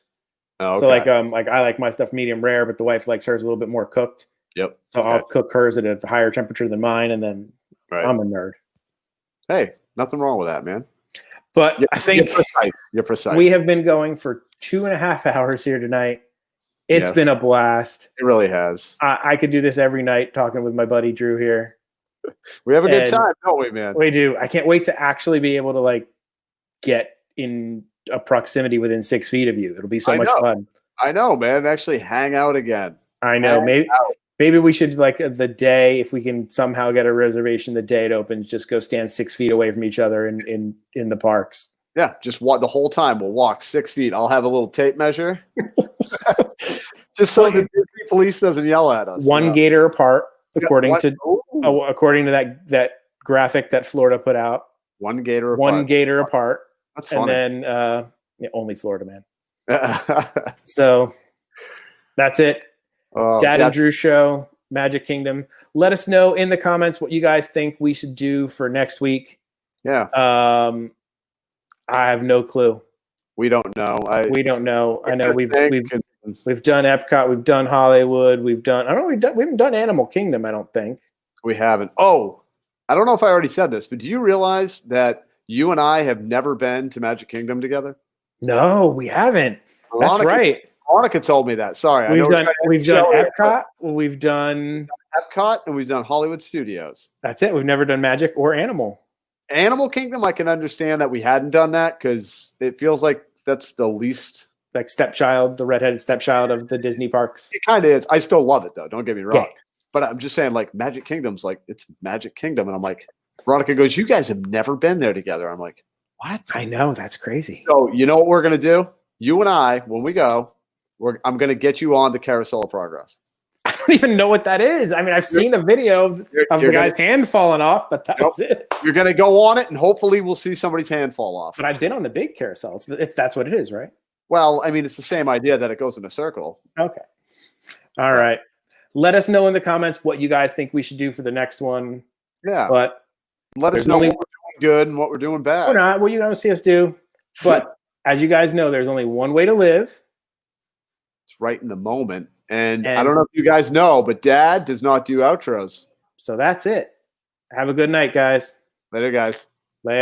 Oh, okay. So like I like my stuff medium rare, but the wife likes hers a little bit more cooked. Yep. So I'll cook hers at a higher temperature than mine, and then I'm a nerd. Hey, nothing wrong with that, man. But I think you're precise. We have been going for 2.5 hours here tonight. It's been a blast. It really has. I could do this every night talking with my buddy Drew here. We have a good time, don't we, man? We do. I can't wait to actually be able to like get in a proximity within 6 feet of you. It'll be so much fun. I know, man. Actually hang out again. I know. Maybe we should, like, the day, if we can somehow get a reservation the day it opens, just go stand 6 feet away from each other in the parks. Yeah, just the whole time. We'll walk 6 feet. I'll have a little tape measure. Just so the Disney police doesn't yell at us. One gator apart, according to that graphic that Florida put out. One gator apart. One gator apart. That's funny. And then only Florida, man. So that's it. Dad and Drew show, Magic Kingdom. Let us know in the comments what you guys think we should do for next week. Yeah. I have no clue. We don't know. We don't know. I know we've done Epcot, we've done Hollywood, we haven't done Animal Kingdom, I don't think. We haven't. Oh, I don't know if I already said this, but do you realize that you and I have never been to Magic Kingdom together? No, we haven't. That's right. Monica told me that. Sorry. We've done Epcot, we've done Epcot, and we've done Hollywood Studios. That's it. We've never done Magic or Animal. Animal Kingdom, I can understand that we hadn't done that because it feels like that's the least like stepchild, the redheaded stepchild of the Disney parks. It kind of is. I still love it though. Don't get me wrong. Yeah. But I'm just saying, like, Magic Kingdom's like, it's Magic Kingdom. And I'm like, Veronica goes, you guys have never been there together. I'm like, what? I know. That's crazy. So you know what we're going to do? You and I, when we go, I'm going to get you on the Carousel of Progress. I don't even know what that is. I mean, I've seen a video of the guy's hand falling off, but that's it. You're going to go on it, and hopefully we'll see somebody's hand fall off. But I've been on the big carousel. That's what it is, right? Well, I mean, it's the same idea that it goes in a circle. Okay. All right. Let us know in the comments what you guys think we should do for the next one. Yeah. But let us know what we're doing good and what we're doing bad. We're not. What you going to see us do. But as you guys know, there's only one way to live. It's right in the moment. And I don't know if you guys know, but Dad does not do outros. So that's it. Have a good night, guys. Later, guys. Later.